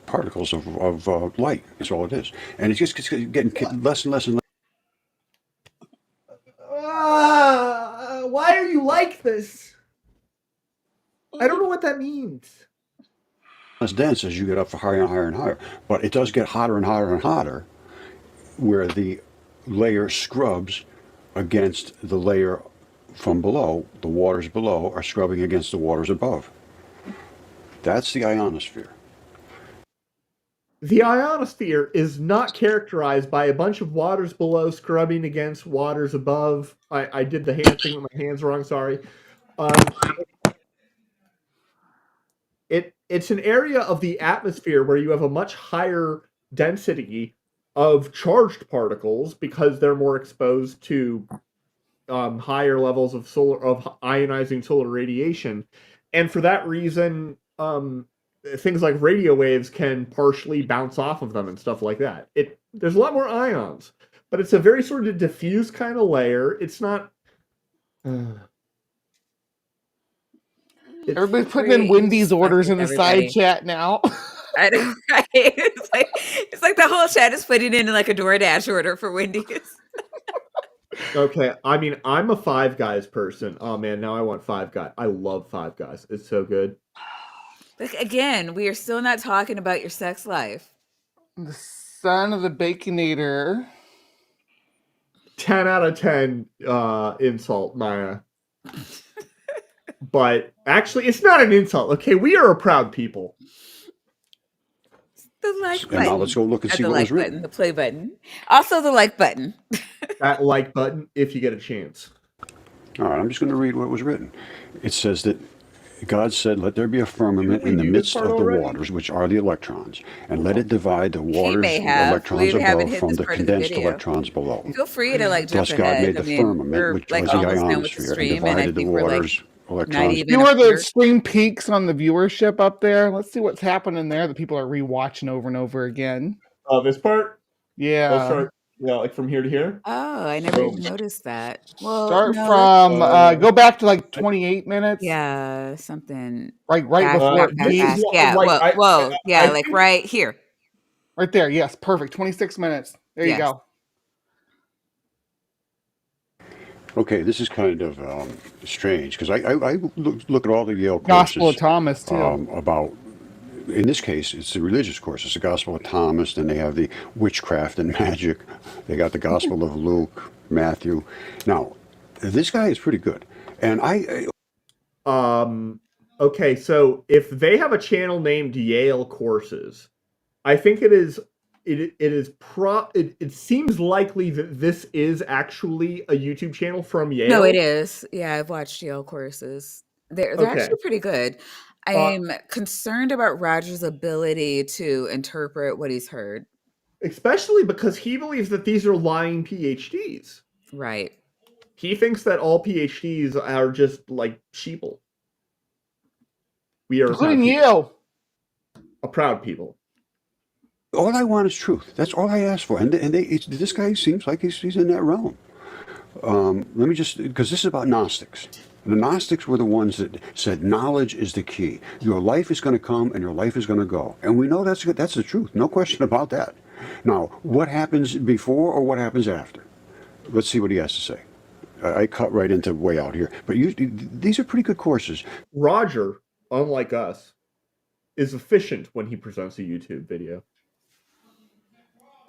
[SPEAKER 5] particles of light. That's all it is. And it's just getting less and less and less.
[SPEAKER 3] Why are you like this? I don't know what that means.
[SPEAKER 5] Less dense as you get up higher and higher and higher. But it does get hotter and hotter and hotter, where the layer scrubs against the layer from below. The waters below are scrubbing against the waters above. That's the ionosphere.
[SPEAKER 3] The ionosphere is not characterized by a bunch of waters below scrubbing against waters above. I did the hand thing with my hands wrong, sorry. It's an area of the atmosphere where you have a much higher density of charged particles because they're more exposed to higher levels of ionizing solar radiation, and for that reason, things like radio waves can partially bounce off of them and stuff like that. There's a lot more ions, but it's a very sort of diffuse kind of layer. It's not.
[SPEAKER 2] Everybody's putting in Wendy's orders in the side chat now.
[SPEAKER 1] I know, right? It's like the whole chat is putting in like a DoorDash order for Wendy's.
[SPEAKER 3] Okay, I mean, I'm a Five Guys person. Oh man, now I want Five Guys. I love Five Guys. It's so good.
[SPEAKER 1] Like, again, we are still not talking about your sex life.
[SPEAKER 2] The son of the Baconator.
[SPEAKER 3] 10 out of 10 insult, Maya. But actually, it's not an insult. Okay, we are a proud people.
[SPEAKER 1] The like button.
[SPEAKER 5] And now let's go look and see what was written.
[SPEAKER 1] The play button. Also the like button.
[SPEAKER 3] That like button, if you get a chance.
[SPEAKER 5] All right, I'm just going to read what was written. It says that God said, "Let there be a firmament in the midst of the waters, which are the electrons, and let it divide the waters, electrons above from the condensed electrons below."
[SPEAKER 1] Feel free to like jump
[SPEAKER 5] Thus God
[SPEAKER 1] ahead.
[SPEAKER 5] made the firmament, which was the ionosphere, and divided the waters, electrons.
[SPEAKER 2] You know the extreme peaks on the viewership up there? Let's see what's happening there that people are rewatching over and over again.
[SPEAKER 3] Oh, this part?
[SPEAKER 2] Yeah.
[SPEAKER 3] Let's start, like from here to here?
[SPEAKER 1] Oh, I never even noticed that. Well,
[SPEAKER 2] start from, go back to like 28 minutes.
[SPEAKER 1] Yeah, something.
[SPEAKER 2] Right before it peaks.
[SPEAKER 1] Yeah, whoa, yeah, like right here.
[SPEAKER 2] Right there, yes, perfect. 26 minutes. There you go.
[SPEAKER 5] Okay, this is kind of strange because I look at all the Yale courses.
[SPEAKER 2] Gospel of Thomas too.
[SPEAKER 5] About, in this case, it's the religious course. It's the Gospel of Thomas, and they have the witchcraft and magic. They got the Gospel of Luke, Matthew. Now, this guy is pretty good, and
[SPEAKER 3] Okay, so if they have a channel named Yale Courses, I think it seems likely that this is actually a YouTube channel from Yale.
[SPEAKER 1] No, it is. Yeah, I've watched Yale Courses. They're actually pretty good. I'm concerned about Roger's ability to interpret what he's heard.
[SPEAKER 3] Especially because he believes that these are lying PhDs.
[SPEAKER 1] Right.
[SPEAKER 3] He thinks that all PhDs are just like sheeple. We are
[SPEAKER 2] including you.
[SPEAKER 3] A proud people.
[SPEAKER 5] All I want is truth. That's all I ask for. And this guy seems like he's in that realm. Let me just, because this is about Gnostics. The Gnostics were the ones that said knowledge is the key. Your life is going to come and your life is going to go. And we know that's the truth. No question about that. Now, what happens before or what happens after? Let's see what he has to say. I cut right into way out here. But these are pretty good courses.
[SPEAKER 3] Roger, unlike us, is efficient when he presents a YouTube video.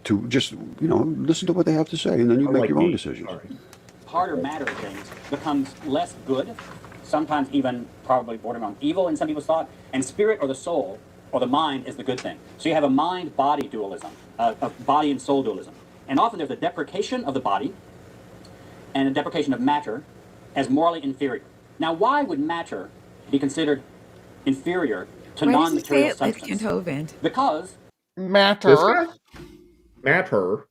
[SPEAKER 5] To just, listen to what they have to say, and then you make your own decisions.
[SPEAKER 6] Harder matter of things becomes less good, sometimes even probably borderline evil in some people's thought, and spirit or the soul or the mind is the good thing. So you have a mind-body dualism, a body and soul dualism. And often there's a deprecation of the body and a deprecation of matter as morally inferior. Now, why would matter be considered inferior to non-material substance? Because
[SPEAKER 2] matter.
[SPEAKER 3] Matter.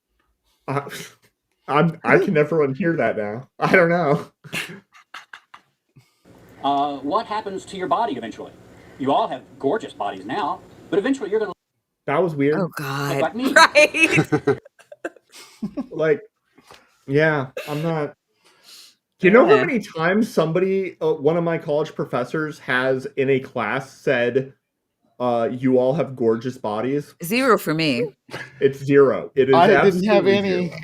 [SPEAKER 3] I can never unhear that now. I don't know.
[SPEAKER 6] What happens to your body eventually? You all have gorgeous bodies now, but eventually you're going to
[SPEAKER 3] That was
[SPEAKER 1] Oh
[SPEAKER 3] weird.
[SPEAKER 6] look
[SPEAKER 1] God.
[SPEAKER 6] like me.
[SPEAKER 1] Right.
[SPEAKER 3] Like, yeah, I'm not. Do you know how
[SPEAKER 1] Yeah.
[SPEAKER 3] many times somebody, one of my college professors, has in a class said, "You all have gorgeous bodies"?
[SPEAKER 1] 0 for me.
[SPEAKER 3] It's 0. It is
[SPEAKER 2] I didn't have
[SPEAKER 3] absolutely
[SPEAKER 2] any.
[SPEAKER 3] 0.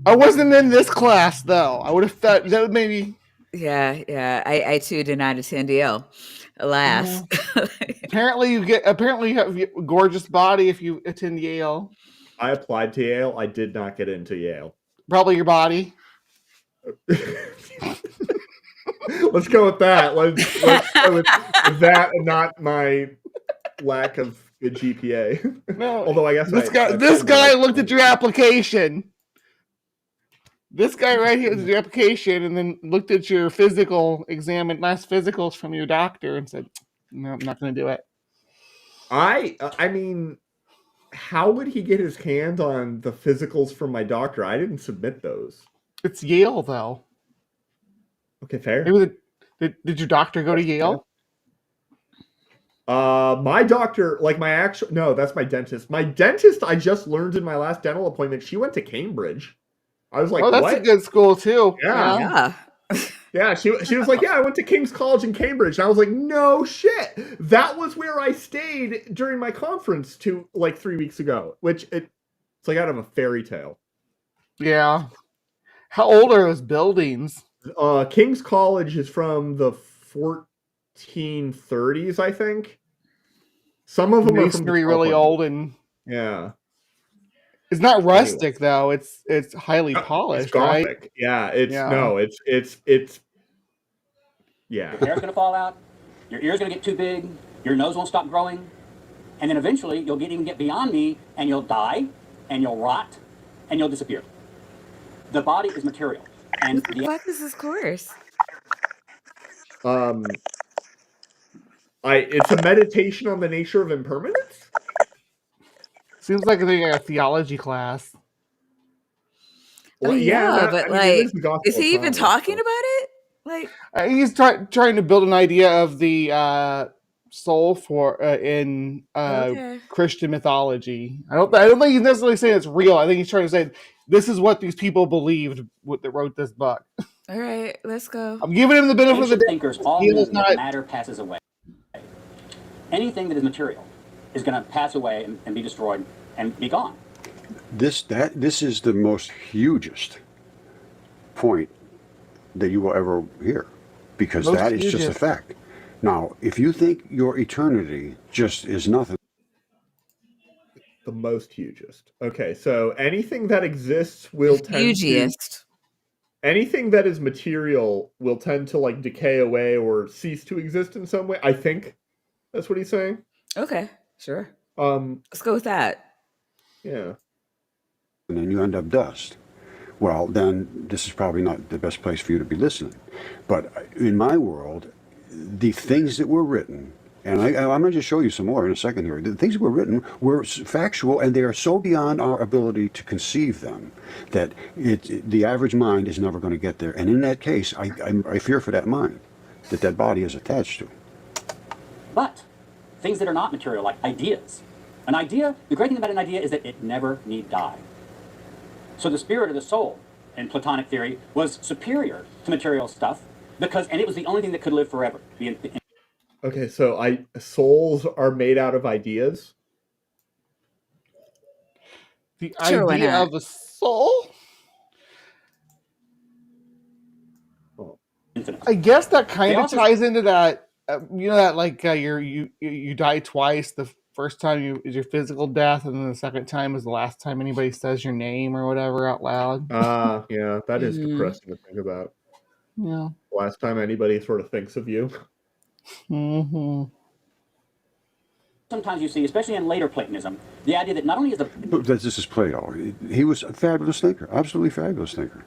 [SPEAKER 2] I wasn't in this class though. I would have thought that would maybe.
[SPEAKER 1] Yeah. I too did not attend Yale. Alas.
[SPEAKER 2] Apparently you have a gorgeous body if you attend Yale.
[SPEAKER 3] I applied to Yale. I did not get into Yale.
[SPEAKER 2] Probably your body.
[SPEAKER 3] Let's go with that. Let's go with that and not my lack of good GPA.
[SPEAKER 2] No,
[SPEAKER 3] Although I guess
[SPEAKER 2] this
[SPEAKER 3] I
[SPEAKER 2] guy looked at your application. This guy right here looked at your application and then looked at your physical exam and last physicals from your doctor and said, "No, I'm not going to do it."
[SPEAKER 3] I mean, how would he get his hands on the physicals from my doctor? I didn't submit those.
[SPEAKER 2] It's Yale though.
[SPEAKER 3] Okay, fair.
[SPEAKER 2] Did your doctor go to Yale?
[SPEAKER 3] My doctor, like no, that's my dentist. My dentist, I just learned in my last dental appointment, she went to Cambridge. I was like,
[SPEAKER 2] oh, that's
[SPEAKER 3] what?
[SPEAKER 2] a good school too.
[SPEAKER 3] Yeah. Yeah, she was like, yeah, I went to King's College in Cambridge. And I was like, no shit. That was where I stayed during my conference 3 weeks ago, which it's like out of a fairy tale.
[SPEAKER 2] Yeah. How old are those buildings?
[SPEAKER 3] King's College is from the 1430s, I think. Some of them are from the
[SPEAKER 2] really old and
[SPEAKER 3] yeah.
[SPEAKER 2] It's not rustic though. It's highly polished,
[SPEAKER 3] it's Gothic.
[SPEAKER 2] right?
[SPEAKER 3] Yeah, it's yeah.
[SPEAKER 6] Your hair's going to fall out. Your ear's going to get too big. Your nose won't stop growing. And then eventually you'll even get beyond me and you'll die and you'll rot and you'll disappear. The body is material. And
[SPEAKER 1] What the fuck is this course?
[SPEAKER 3] It's a meditation on the nature of impermanence.
[SPEAKER 2] Seems like a theology class.
[SPEAKER 3] Well,
[SPEAKER 1] is he even talking about it? Like,
[SPEAKER 2] he's trying to build an idea of the soul in Christian mythology. I don't think he's necessarily saying it's real. I think he's trying to say this is what these people believed that wrote this book.
[SPEAKER 1] All right, let's go.
[SPEAKER 2] I'm giving him the benefit of the doubt.
[SPEAKER 6] Thinkers all knew that matter passes away. Anything that is material is going to pass away and be destroyed and be gone.
[SPEAKER 5] This is the most hugest point that you will ever hear, because that is just a fact. Now, if you think your eternity just is nothing,
[SPEAKER 3] the most hugest. Okay, so anything that exists will tend to. Anything that is material will tend to decay away or cease to exist in some way. I think that's what he's saying.
[SPEAKER 1] Okay, sure. Let's go with that.
[SPEAKER 3] Yeah.
[SPEAKER 5] And then you end up dust. Well, then this is probably not the best place for you to be listening. But in my world, the things that were written, and I'm going to just show you some more in a second here. The things that were written were factual, and they are so beyond our ability to conceive them that the average mind is never going to get there. And in that case, I fear for that mind that body is attached to.
[SPEAKER 6] But things that are not material, like ideas. An idea, the great thing about an idea is that it never need die. So the spirit or the soul, in Platonic theory, was superior to material stuff and it was the only thing that could live forever.
[SPEAKER 3] Okay, so souls are made out of ideas?
[SPEAKER 2] The idea of a soul? I guess that kind of ties into that, you die twice. The first time is your physical death, and then the second time is the last time anybody says your name or whatever out loud.
[SPEAKER 3] Yeah, that is depressing to think about.
[SPEAKER 2] Yeah.
[SPEAKER 3] Last time anybody sort of thinks of you.
[SPEAKER 2] Mm-hmm.
[SPEAKER 6] Sometimes you see, especially in later Platonism, the idea that not only is
[SPEAKER 5] this is Plato. He was a fabulous thinker, absolutely fabulous thinker.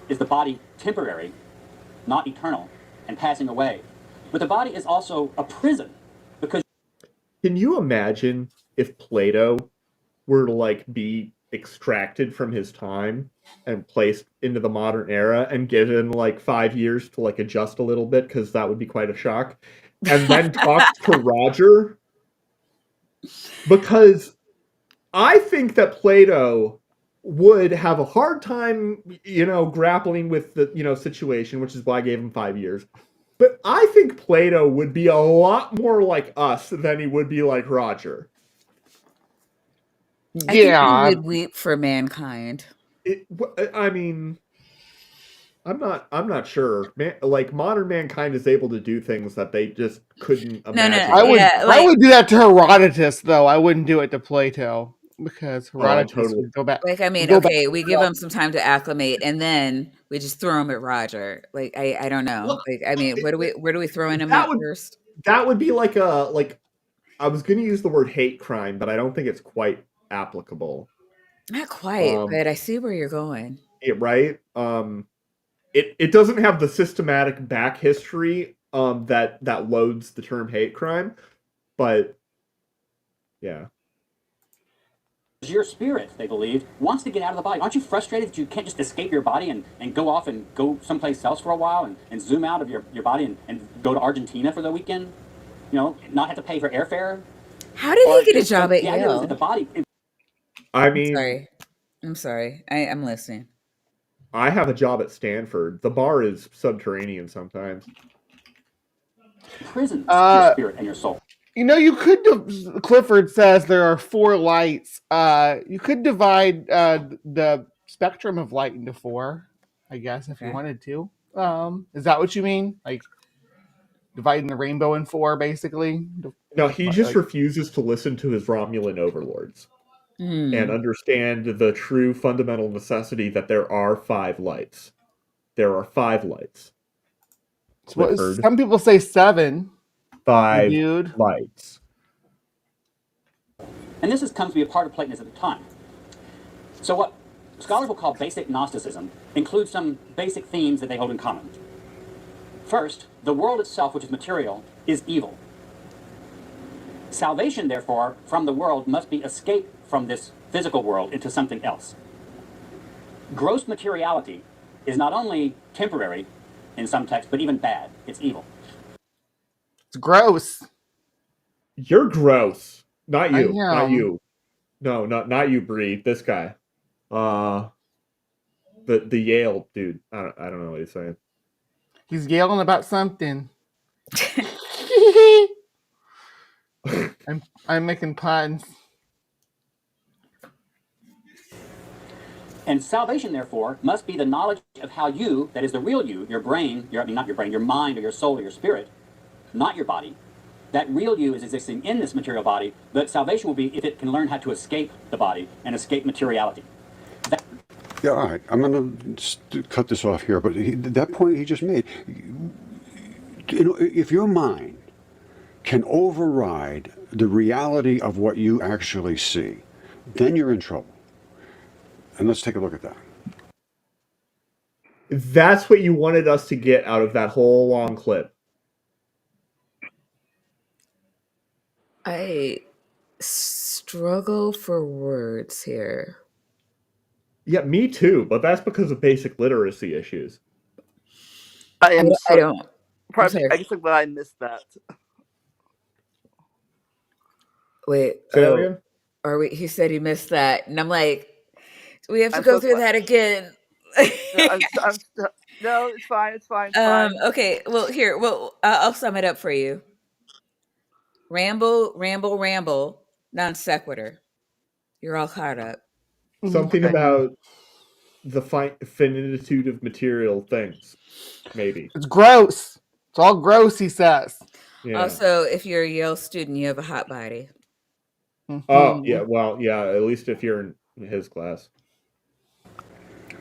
[SPEAKER 6] Is the body temporary, not eternal, and passing away, but the body is also a prison. Because
[SPEAKER 3] can you imagine if Plato were to be extracted from his time and placed into the modern era and given like 5 years to like adjust a little bit, because that would be quite a shock, and then talked to Roger, because I think that Plato would have a hard time, grappling with the, situation, which is why I gave him 5 years. But I think Plato would be a lot more like us than he would be like Roger.
[SPEAKER 1] I think he
[SPEAKER 2] Yeah,
[SPEAKER 1] would weep for mankind.
[SPEAKER 3] I mean, I'm not sure. Like modern mankind is able to do things that they just couldn't
[SPEAKER 1] No,
[SPEAKER 3] imagine.
[SPEAKER 2] I would do that to Herodotus, though. I wouldn't do it to Plato because
[SPEAKER 3] Oh, I
[SPEAKER 2] Herodotus
[SPEAKER 3] totally.
[SPEAKER 2] would go back.
[SPEAKER 1] like I mean,
[SPEAKER 2] Would go back.
[SPEAKER 1] okay, we give him some time to acclimate, and then we just throw him at Roger. Like I don't know.
[SPEAKER 3] Well,
[SPEAKER 1] Like I mean, where do we throw in him
[SPEAKER 3] that
[SPEAKER 1] at
[SPEAKER 3] would
[SPEAKER 1] first?
[SPEAKER 3] that would be like I was going to use the word hate crime, but I don't think it's quite applicable.
[SPEAKER 1] Not quite, but I see where you're going.
[SPEAKER 3] Right? It doesn't have the systematic back history that loads the term hate crime, but yeah.
[SPEAKER 6] Your spirit, they believed, wants to get out of the body. Aren't you frustrated that you can't just escape your body and go off and go someplace else for a while and zoom out of your body and go to Argentina for the weekend? Not have to pay for airfare?
[SPEAKER 1] How did he get a job at
[SPEAKER 6] The idea was
[SPEAKER 1] Yale?
[SPEAKER 6] that the body...
[SPEAKER 3] I mean,
[SPEAKER 1] I'm sorry. I'm listening.
[SPEAKER 3] I have a job at Stanford. The bar is subterranean sometimes.
[SPEAKER 6] Prisons your spirit and your soul.
[SPEAKER 2] You could. Clifford says there are 4 lights. You could divide the spectrum of light into 4, I guess, if you wanted to. Is that what you mean? Like dividing the rainbow in 4, basically?
[SPEAKER 3] No, he just refuses to listen to his Romulan overlords and understand the true fundamental necessity that there are 5 lights. There are 5 lights.
[SPEAKER 2] Some people say 7.
[SPEAKER 3] 5
[SPEAKER 2] dude.
[SPEAKER 3] lights.
[SPEAKER 6] And this has come to be a part of Platonism at the time. So what scholars will call basic Gnosticism includes some basic themes that they hold in common. First, the world itself, which is material, is evil. Salvation, therefore, from the world must be escape from this physical world into something else. Gross materiality is not only temporary in some texts, but even bad. It's evil.
[SPEAKER 2] It's gross.
[SPEAKER 3] You're gross. Not you.
[SPEAKER 2] I
[SPEAKER 3] Not
[SPEAKER 2] am.
[SPEAKER 3] you. No, not you, Bree. This guy. The Yale dude. I don't know what he's saying.
[SPEAKER 2] He's yelling about something. I'm making puns.
[SPEAKER 6] And salvation, therefore, must be the knowledge of how you, that is the real you, your brain, not your brain, your mind or your soul or your spirit, not your body, that real you is existing in this material body, but salvation will be if it can learn how to escape the body and escape materiality.
[SPEAKER 5] Yeah, all right. I'm going to cut this off here, but that point he just made, if your mind can override the reality of what you actually see, then you're in trouble. And let's take a look at that.
[SPEAKER 3] That's what you wanted us to get out of that whole long clip.
[SPEAKER 1] I struggle for words here.
[SPEAKER 3] Yeah, me too, but that's because of basic literacy issues.
[SPEAKER 4] I
[SPEAKER 1] don't.
[SPEAKER 4] Probably, I guess I'm glad I missed that.
[SPEAKER 1] Wait.
[SPEAKER 3] Say that again?
[SPEAKER 1] Or he said he missed that, and I'm like, do we have to
[SPEAKER 4] I'm
[SPEAKER 1] go
[SPEAKER 4] so
[SPEAKER 1] through that again?
[SPEAKER 4] No, it's fine. It's fine. It's fine.
[SPEAKER 1] Okay. Well, here. Well, I'll sum it up for you. Ramble, ramble, ramble, non sequitur. You're all caught up.
[SPEAKER 3] Something about the finitude of material things, maybe.
[SPEAKER 2] It's gross. It's all gross, he says.
[SPEAKER 1] Yeah. Also, if you're a Yale student, you have a hot body.
[SPEAKER 3] Oh, yeah. Well, yeah, at least if you're in his class.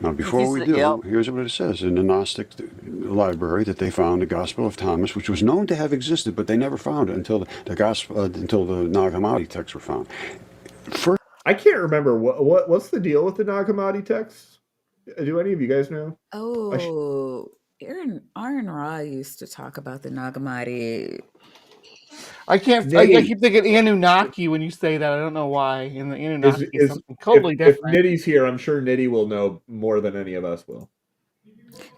[SPEAKER 5] Now, before we do, here's what it says in the Gnostic library, that they found the Gospel of Thomas, which was known to have existed, but they never found it until the Nag Hammadi texts were found.
[SPEAKER 3] I can't remember what's the deal with the Nag Hammadi texts. Do any of you guys know?
[SPEAKER 1] Oh, Aaron Ra used to talk about the Nag Hammadi.
[SPEAKER 2] I can't. I
[SPEAKER 3] Nitty
[SPEAKER 2] keep thinking Anunnaki when you say that. I don't know why. And the Anunnaki is
[SPEAKER 3] is
[SPEAKER 2] something totally
[SPEAKER 3] if
[SPEAKER 2] different.
[SPEAKER 3] Nitty's here, I'm sure Nitty will know more than any of us will.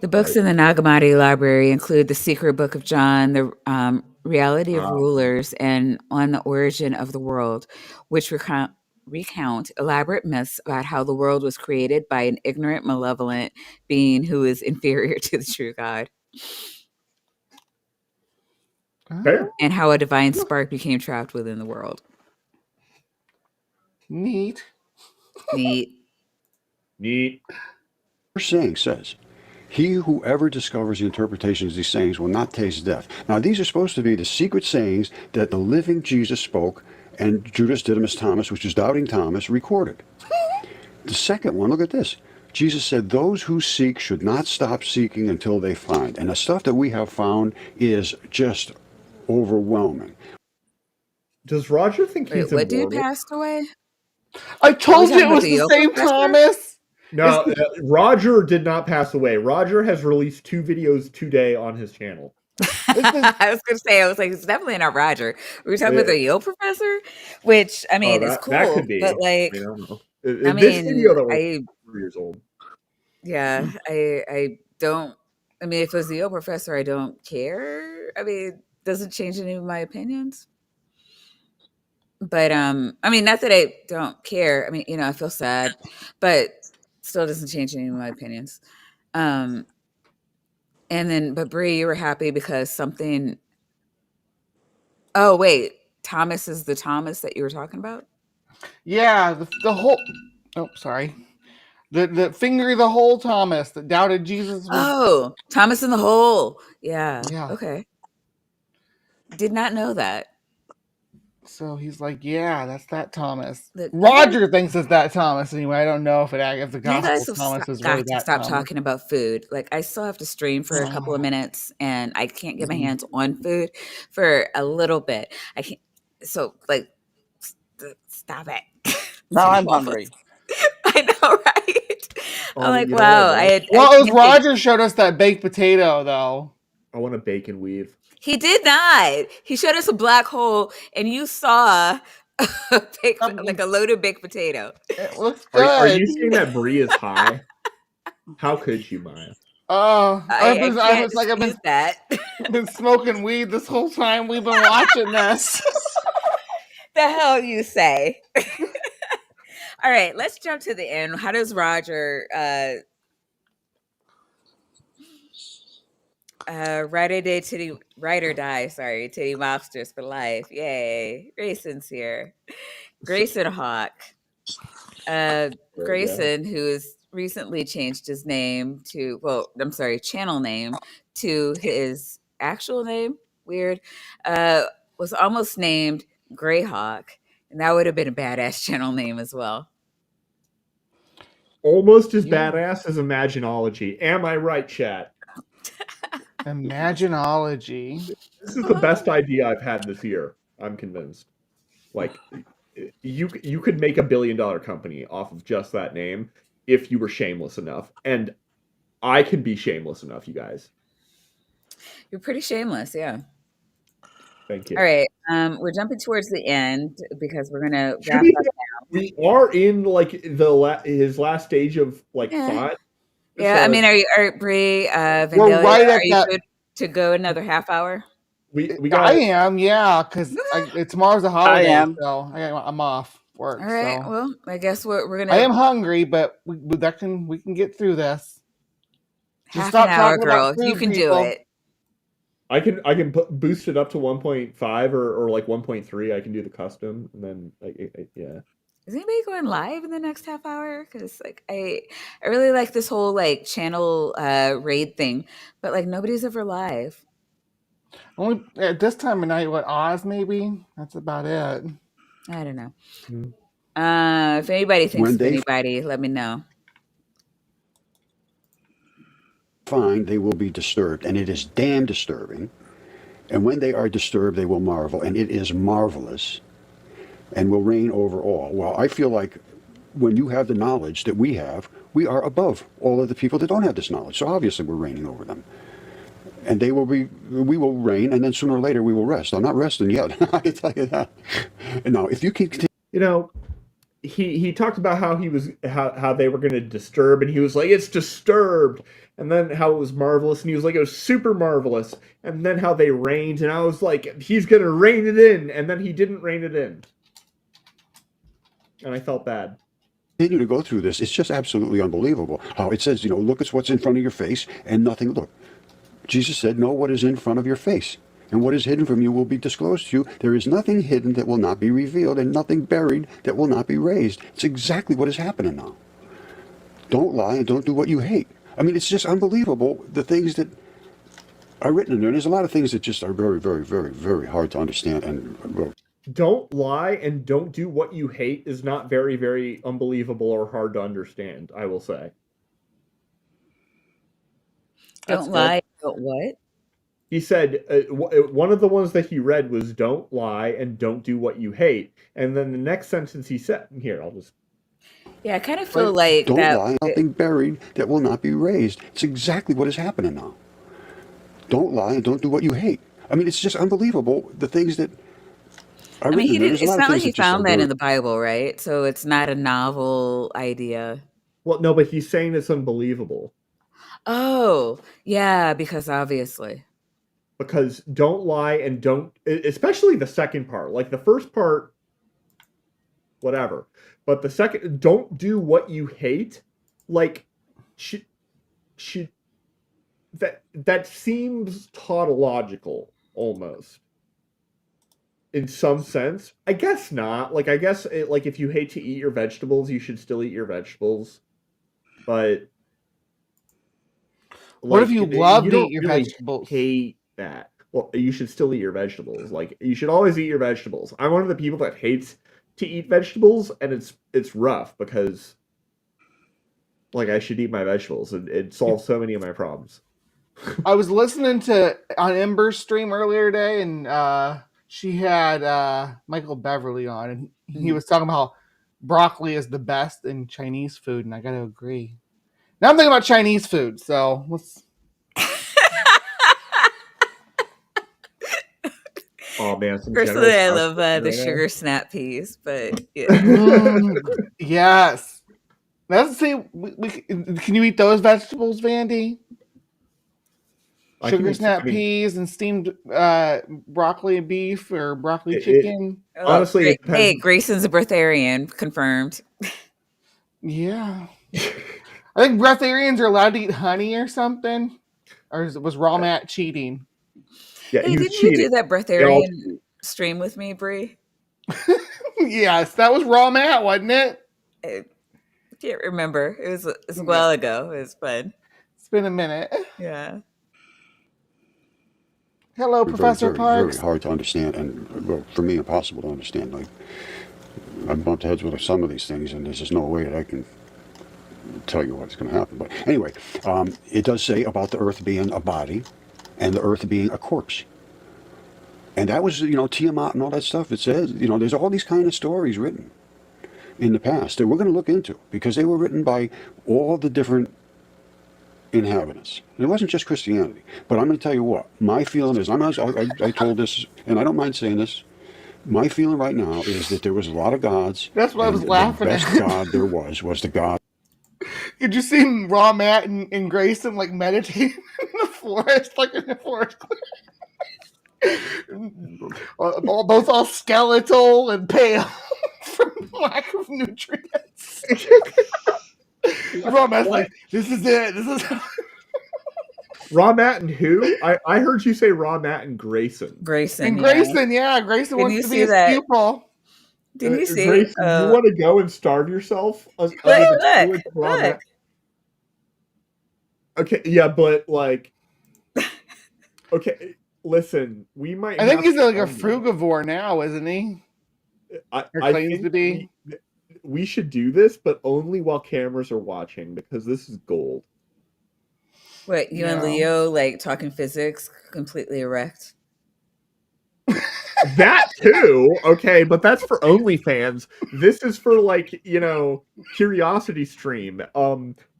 [SPEAKER 1] The books in the Nagamati library include The Secret Book of John, The Reality of Rulers, and On the Origin of the World, which recount elaborate myths about how the world was created by an ignorant, malevolent being who is inferior to the true God,
[SPEAKER 3] Fair.
[SPEAKER 1] and how a divine spark became trapped within the world.
[SPEAKER 2] Neat.
[SPEAKER 1] Neat.
[SPEAKER 5] saying says, he who ever discovers the interpretations of these sayings will not taste death. Now, these are supposed to be the secret sayings that the living Jesus spoke and Judas Didymus Thomas, which is Doubting Thomas, recorded. The second one, look at this. Jesus said, those who seek should not stop seeking until they find. And the stuff that we have found is just overwhelming.
[SPEAKER 3] Does Roger think
[SPEAKER 1] Wait,
[SPEAKER 3] he's
[SPEAKER 1] what dude
[SPEAKER 3] immortal?
[SPEAKER 1] passed away?
[SPEAKER 2] I
[SPEAKER 1] Are we
[SPEAKER 2] told you
[SPEAKER 1] talking
[SPEAKER 2] it
[SPEAKER 1] about
[SPEAKER 2] was
[SPEAKER 1] the
[SPEAKER 2] the
[SPEAKER 1] Yale
[SPEAKER 2] same
[SPEAKER 1] professor?
[SPEAKER 2] Thomas.
[SPEAKER 3] No, Roger did not pass away. Roger has released 2 videos today on his channel.
[SPEAKER 1] I was going to say, I was like, it's definitely not Roger. We were talking about the Yale professor, which, I mean, is
[SPEAKER 3] that
[SPEAKER 1] cool,
[SPEAKER 3] could be.
[SPEAKER 1] but like,
[SPEAKER 3] I don't know.
[SPEAKER 1] I
[SPEAKER 3] This video
[SPEAKER 1] mean,
[SPEAKER 3] that was 3 years old.
[SPEAKER 1] yeah, I don't, I mean, if it was the Yale professor, I don't care. I mean, doesn't change any of my opinions. But, I mean, not that I don't care. I mean, I feel sad, but still doesn't change any of my opinions. Um, but Bree, you were happy because something. Oh wait, Thomas is the Thomas that you were talking about.
[SPEAKER 2] Yeah, the whole. Oh, sorry. The finger the whole Thomas that doubted Jesus was.
[SPEAKER 1] Oh, Thomas in the hole. Yeah.
[SPEAKER 2] Yeah.
[SPEAKER 1] Okay. Did not know that.
[SPEAKER 2] So he's like, yeah, that's that Thomas.
[SPEAKER 1] Look,
[SPEAKER 2] Roger thinks it's that Thomas anyway. I don't know if the
[SPEAKER 1] you
[SPEAKER 2] gospel
[SPEAKER 1] guys have
[SPEAKER 2] Thomas is really
[SPEAKER 1] got to
[SPEAKER 2] that
[SPEAKER 1] stop
[SPEAKER 2] Thomas.
[SPEAKER 1] talking about food. Like, I still have to stream for a couple of minutes, and I can't get my hands on food for a little bit. I can't. So, like, stop it.
[SPEAKER 4] Now I'm hungry.
[SPEAKER 1] I know, right? I'm like,
[SPEAKER 3] You know
[SPEAKER 1] wow.
[SPEAKER 3] what I want?
[SPEAKER 2] Well,
[SPEAKER 1] I
[SPEAKER 2] it was
[SPEAKER 1] can't think-
[SPEAKER 2] Roger showed us that baked potato though.
[SPEAKER 3] I want a bacon weave.
[SPEAKER 1] He did not. He showed us a black hole, and you saw like a loaded baked potato.
[SPEAKER 2] It looks good.
[SPEAKER 3] Are you saying that Bree is high? How could you, Maya?
[SPEAKER 1] I can't dispute that.
[SPEAKER 2] I've been smoking weed this whole time we've been watching this.
[SPEAKER 1] The hell you say? All right, let's jump to the end. How does Roger ride or die, sorry, titty mobsters for life. Yay. Grayson's here. Grayson Hawk. Grayson, who has recently changed his name channel name to his actual name. Weird. Was almost named Greyhawk, and that would have been a badass channel name as well.
[SPEAKER 3] Almost as badass as Imaginology. Am I right, chat?
[SPEAKER 2] Imaginology.
[SPEAKER 3] This is the best idea I've had this year. I'm convinced. Like, you could make $1 billion company off of just that name if you were shameless enough. And I can be shameless enough, you guys.
[SPEAKER 1] You're pretty shameless, yeah.
[SPEAKER 3] Thank you.
[SPEAKER 1] All right, we're jumping towards the end because we're gonna wrap up now.
[SPEAKER 3] We are in like his last stage of thought.
[SPEAKER 1] Yeah,
[SPEAKER 3] So
[SPEAKER 1] I mean, are Bree, Vandalia,
[SPEAKER 2] We're right at
[SPEAKER 1] are you
[SPEAKER 2] that.
[SPEAKER 1] good to go another half hour?
[SPEAKER 3] We got.
[SPEAKER 2] I am, yeah, because tomorrow's a holiday,
[SPEAKER 4] I am.
[SPEAKER 2] so I'm off work.
[SPEAKER 1] All right.
[SPEAKER 2] So.
[SPEAKER 1] Well, I guess we're gonna.
[SPEAKER 2] I am hungry, but we can get through this.
[SPEAKER 1] Just half an hour, girl.
[SPEAKER 2] Food,
[SPEAKER 1] you can
[SPEAKER 2] people.
[SPEAKER 1] do it.
[SPEAKER 3] I can boost it up to 1.5 or like 1.3. I can do the custom, and then yeah.
[SPEAKER 1] Is anybody going live in the next half hour? Because I really like this whole channel raid thing, but nobody's ever live.
[SPEAKER 2] Only at this time of night, Oz maybe? That's about it.
[SPEAKER 1] I don't know. If anybody thinks of anybody, let me know.
[SPEAKER 5] Find they will be disturbed, and it is damn disturbing. And when they are disturbed, they will marvel, and it is marvelous, and will reign over all. Well, I feel like when you have the knowledge that we have, we are above all of the people that don't have this knowledge. So obviously we're reigning over them. and we will reign, and then sooner or later we will rest. I'm not resting yet. I can tell you that. Now, if you can continue,
[SPEAKER 3] You know, he talked about how he was how they were going to disturb, and he was like, it's disturbed, and then how it was marvelous, and he was like, it was super marvelous, and then how they reigned, and I was like, he's going to rein it in, and then he didn't rein it in, and I felt bad.
[SPEAKER 5] continue to go through this, it's just absolutely unbelievable how it says, look at what's in front of your face and nothing. Look, Jesus said, know what is in front of your face, and what is hidden from you will be disclosed to you. There is nothing hidden that will not be revealed, and nothing buried that will not be raised. It's exactly what is happening now. Don't lie and don't do what you hate. I mean, it's just unbelievable, the things that are written in there. And there's a lot of things that just are very, very, very, very hard to understand. And
[SPEAKER 3] don't lie and don't do what you hate is not very, very unbelievable or hard to understand, I will say.
[SPEAKER 1] Don't lie about what?
[SPEAKER 3] He said one of the ones that he read was don't lie and don't do what you hate. And then the next sentence he said, here, I'll just...
[SPEAKER 1] Yeah, I kind of feel like
[SPEAKER 5] don't
[SPEAKER 1] that.
[SPEAKER 5] lie, nothing buried that will not be raised. It's exactly what is happening now. Don't lie and don't do what you hate. I mean, it's just unbelievable, the things that are written in there.
[SPEAKER 1] It's not like he found that in the Bible, right? So it's not a novel idea.
[SPEAKER 3] Well, no, but he's saying it's unbelievable.
[SPEAKER 1] Oh, yeah, because obviously.
[SPEAKER 3] Because don't lie and don't, especially the second part. Like the first part, whatever. But the second, don't do what you hate. Like, that seems tautological almost. In some sense. I guess not. Like, I guess, like, if you hate to eat your vegetables, you should still eat your vegetables. But...
[SPEAKER 2] What if you love to eat your vegetables?
[SPEAKER 3] Hate that. Well, you should still eat your vegetables. Like, you should always eat your vegetables. I'm one of the people that hates to eat vegetables, and it's rough because, like, I should eat my vegetables, and it solves so many of my problems.
[SPEAKER 2] I was listening to on Ember's stream earlier today, and she had Michael Beverly on, and he was talking about how broccoli is the best in Chinese food, and I got to agree. Now I'm thinking about Chinese food, so let's.
[SPEAKER 3] Oh man!
[SPEAKER 1] Personally, I love the sugar snap peas, but
[SPEAKER 2] yes. Let's see. Can you eat those vegetables, Vandy? Sugar snap peas and steamed broccoli and beef or broccoli chicken.
[SPEAKER 3] Honestly,
[SPEAKER 1] hey, Grayson's a breatharian, confirmed.
[SPEAKER 2] Yeah. I think breatharians are allowed to eat honey or something. Or was Raw Matt cheating?
[SPEAKER 3] Yeah,
[SPEAKER 1] hey, didn't you do that breatharian stream with me, Bree?
[SPEAKER 2] Yes, that was Raw Matt, wasn't it?
[SPEAKER 1] I can't remember. It was a while ago. It was fun.
[SPEAKER 2] It's been a minute.
[SPEAKER 1] Yeah.
[SPEAKER 2] Hello, Professor Parks.
[SPEAKER 5] Very hard to understand, and well, for me, impossible to understand. Like, I've bumped heads with some of these things, and there's just no way that I can tell you what's going to happen. But anyway, it does say about the earth being a body and the earth being a corpse. And that was, Tiamat and all that stuff. It says, there's all these kind of stories written in the past that we're going to look into because they were written by all the different inhabitants. And it wasn't just Christianity. But I'm going to tell you what, my feeling is, I told this, and I don't mind saying this, my feeling right now is that there was a lot of gods.
[SPEAKER 2] That's what I was laughing at.
[SPEAKER 5] The best god there was the god.
[SPEAKER 2] Could you see Raw Matt and Grayson like meditating in the forest, like in the forest? Both all skeletal and pale from lack of nutrients. Raw Matt's like, this is it. This is
[SPEAKER 3] Raw Matt and who? I heard you say Raw Matt and Grayson.
[SPEAKER 2] Grayson, yeah. Grayson wants to be his pupil.
[SPEAKER 1] Didn't you see?
[SPEAKER 3] Grayson, you want to go and starve yourself?
[SPEAKER 1] Look.
[SPEAKER 3] Okay, yeah, but like, okay, listen, we might.
[SPEAKER 2] I think he's like a frugivore now, isn't he?
[SPEAKER 3] I claims to be. We should do this, but only while cameras are watching because this is gold.
[SPEAKER 1] What, you and Leo like talking physics, completely erect?
[SPEAKER 3] That too, okay, but that's for OnlyFans. This is for like, curiosity stream.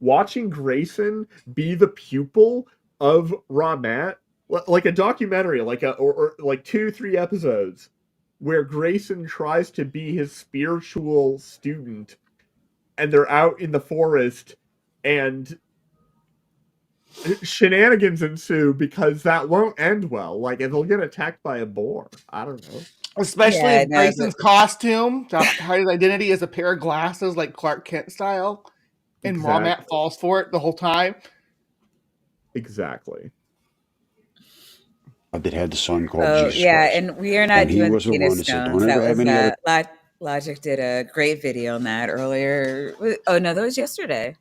[SPEAKER 3] Watching Grayson be the pupil of Raw Matt like a documentary, or like 2-3 episodes where Grayson tries to be his spiritual student, and they're out in the forest, and shenanigans ensue because that won't end well. Like, and they'll get attacked by a boar. I don't know.
[SPEAKER 2] Especially
[SPEAKER 1] Yeah,
[SPEAKER 2] if
[SPEAKER 1] no,
[SPEAKER 2] Grayson's costume to hide his identity is a pair of glasses, like Clark Kent style, and
[SPEAKER 3] Exactly.
[SPEAKER 2] Marmat falls for it the whole time.
[SPEAKER 3] Exactly.
[SPEAKER 5] That had the son called
[SPEAKER 1] Oh,
[SPEAKER 5] Jesus
[SPEAKER 1] yeah,
[SPEAKER 5] Christ.
[SPEAKER 1] and we are not
[SPEAKER 5] And he
[SPEAKER 1] doing
[SPEAKER 5] was the
[SPEAKER 1] Penis
[SPEAKER 5] one that said,
[SPEAKER 1] Stones.
[SPEAKER 5] don't
[SPEAKER 1] That
[SPEAKER 5] ever have
[SPEAKER 1] was
[SPEAKER 5] any other.
[SPEAKER 1] Logic did a great video on that earlier. Oh no, that was yesterday.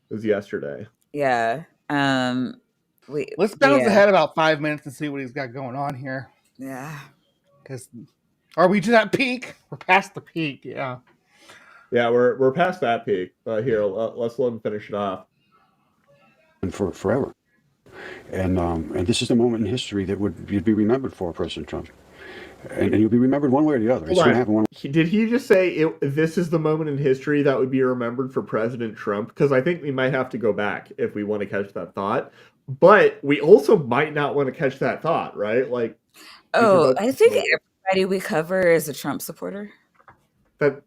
[SPEAKER 3] It was yesterday.
[SPEAKER 1] Yeah.
[SPEAKER 2] Let's bounce ahead about 5 minutes and see what he's got going on here.
[SPEAKER 1] Yeah.
[SPEAKER 2] Because are we to that peak? We're past the peak, yeah.
[SPEAKER 3] Yeah, we're past that peak. Here, let's let him finish it off.
[SPEAKER 5] And for forever. And this is the moment in history that you'd be remembered for, President Trump. And you'll be remembered one way or the other. It's going to happen one way.
[SPEAKER 3] Did he just say this is the moment in history that would be remembered for President Trump? Because I think we might have to go back if we want to catch that thought. But we also might not want to catch that thought, right? Like,
[SPEAKER 1] oh, I think everybody we cover is a Trump supporter.
[SPEAKER 3] That'd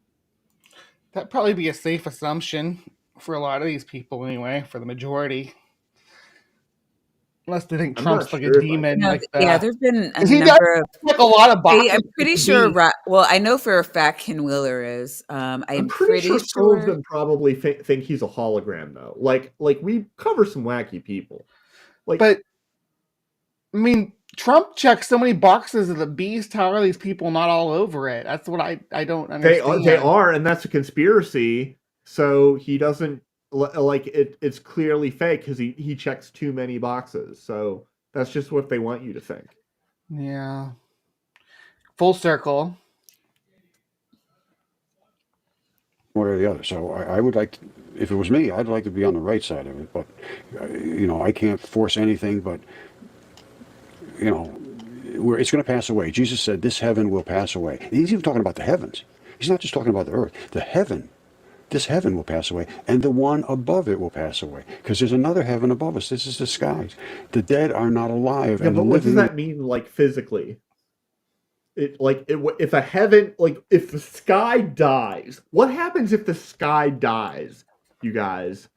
[SPEAKER 2] probably be a safe assumption for a lot of these people anyway, for the majority. Unless they think Trump's like a demon. Like that.
[SPEAKER 1] Yeah, there've been a number of
[SPEAKER 2] a lot of boxes.
[SPEAKER 1] I'm pretty sure. Well, I know for a fact Ken Wheeler is. I'm pretty sure
[SPEAKER 3] some of them probably think he's a hologram, though. Like we cover some wacky people.
[SPEAKER 2] But I mean, Trump checks so many boxes of the beast. How are these people not all over it? That's what I don't understand.
[SPEAKER 3] They are, and that's a conspiracy. So he doesn't like it. It's clearly fake because he checks too many boxes. So that's just what they want you to think.
[SPEAKER 2] Yeah. Full circle.
[SPEAKER 5] One or the other. So I would like, if it was me, I'd like to be on the right side of it. But, I can't force anything, but, it's going to pass away. Jesus said, this heaven will pass away. And he's even talking about the heavens. He's not just talking about the earth. This heaven will pass away, and the one above it will pass away. Because there's another heaven above us. This is the skies. The dead are not alive.
[SPEAKER 3] Yeah,
[SPEAKER 5] and
[SPEAKER 3] but what does that mean, like, physically? If a heaven, like, if the sky dies, what happens if the sky dies, you guys?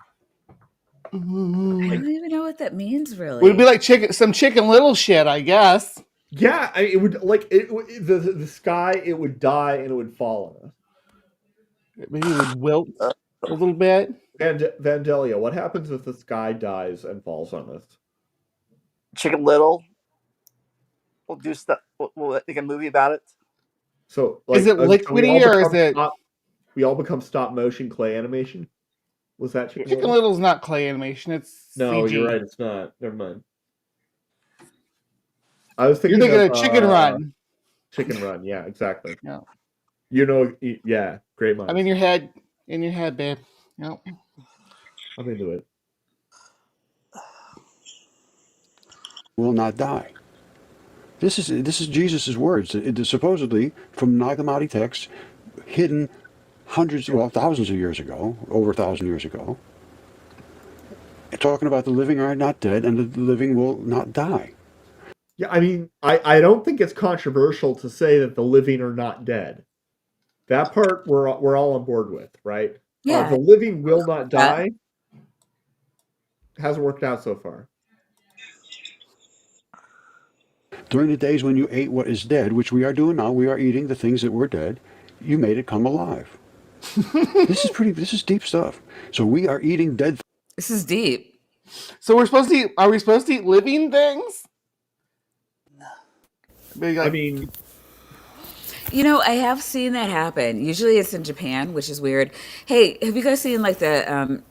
[SPEAKER 1] I don't even know what that means, really.
[SPEAKER 2] Would it be like some Chicken Little shit, I guess?
[SPEAKER 3] Yeah, it would, like, the sky, it would die and it would fall on us.
[SPEAKER 2] Maybe it would wilt a little bit.
[SPEAKER 3] Vandalia, what happens if the sky dies and falls on us?
[SPEAKER 4] Chicken Little. We'll do stuff. We'll make a movie about it.
[SPEAKER 3] So, like,
[SPEAKER 2] is it liquidy or is it?
[SPEAKER 3] We all become stop motion clay animation. Was that Chicken
[SPEAKER 2] Little? Little's not clay animation. It's
[SPEAKER 3] no.
[SPEAKER 2] CG.
[SPEAKER 3] You're right. It's not. Never mind. I was thinking.
[SPEAKER 2] You're thinking of Chicken Run.
[SPEAKER 3] Chicken Run. Yeah, exactly.
[SPEAKER 2] Yeah.
[SPEAKER 3] Yeah, great mind.
[SPEAKER 2] I'm in your head, babe. Yep.
[SPEAKER 3] I'm into it.
[SPEAKER 5] Will not die. This is Jesus' words. It is supposedly from Nag Hammadi texts, hidden thousands of years ago, over 1,000 years ago, talking about the living are not dead and the living will not die.
[SPEAKER 3] Yeah, I mean, I don't think it's controversial to say that the living are not dead. That part we're all on board with, right?
[SPEAKER 1] Yeah.
[SPEAKER 3] The living will not die. Hasn't worked out so far.
[SPEAKER 5] During the days when you ate what is dead, which we are doing now, we are eating the things that were dead, you made it come alive. This is deep stuff. So we are eating dead.
[SPEAKER 1] This is deep.
[SPEAKER 2] So are we supposed to eat living things?
[SPEAKER 3] I mean,
[SPEAKER 1] I have seen that happen. Usually it's in Japan, which is weird. Hey, have you guys seen like the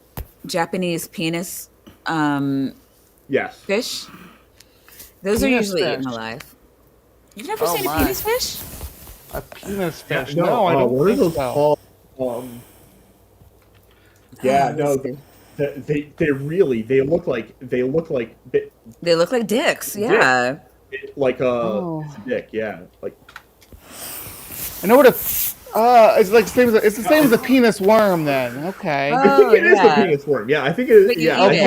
[SPEAKER 1] Japanese penis
[SPEAKER 3] yes.
[SPEAKER 1] fish? Those are usually eaten alive. You've never seen a penis fish?
[SPEAKER 2] A penis fish?
[SPEAKER 3] Yeah,
[SPEAKER 2] no, I don't
[SPEAKER 3] what are
[SPEAKER 2] think
[SPEAKER 3] those
[SPEAKER 2] so.
[SPEAKER 3] called? Yeah, no. They look like
[SPEAKER 1] they look like dicks. Yeah.
[SPEAKER 3] Like a dick. Yeah. Like
[SPEAKER 2] I know what It's like it's the same as a penis worm then. Okay.
[SPEAKER 3] I think
[SPEAKER 1] Oh
[SPEAKER 3] it is the
[SPEAKER 1] yeah,
[SPEAKER 3] penis worm. Yeah, I think it is.
[SPEAKER 1] but you
[SPEAKER 3] Yeah,
[SPEAKER 1] eat it.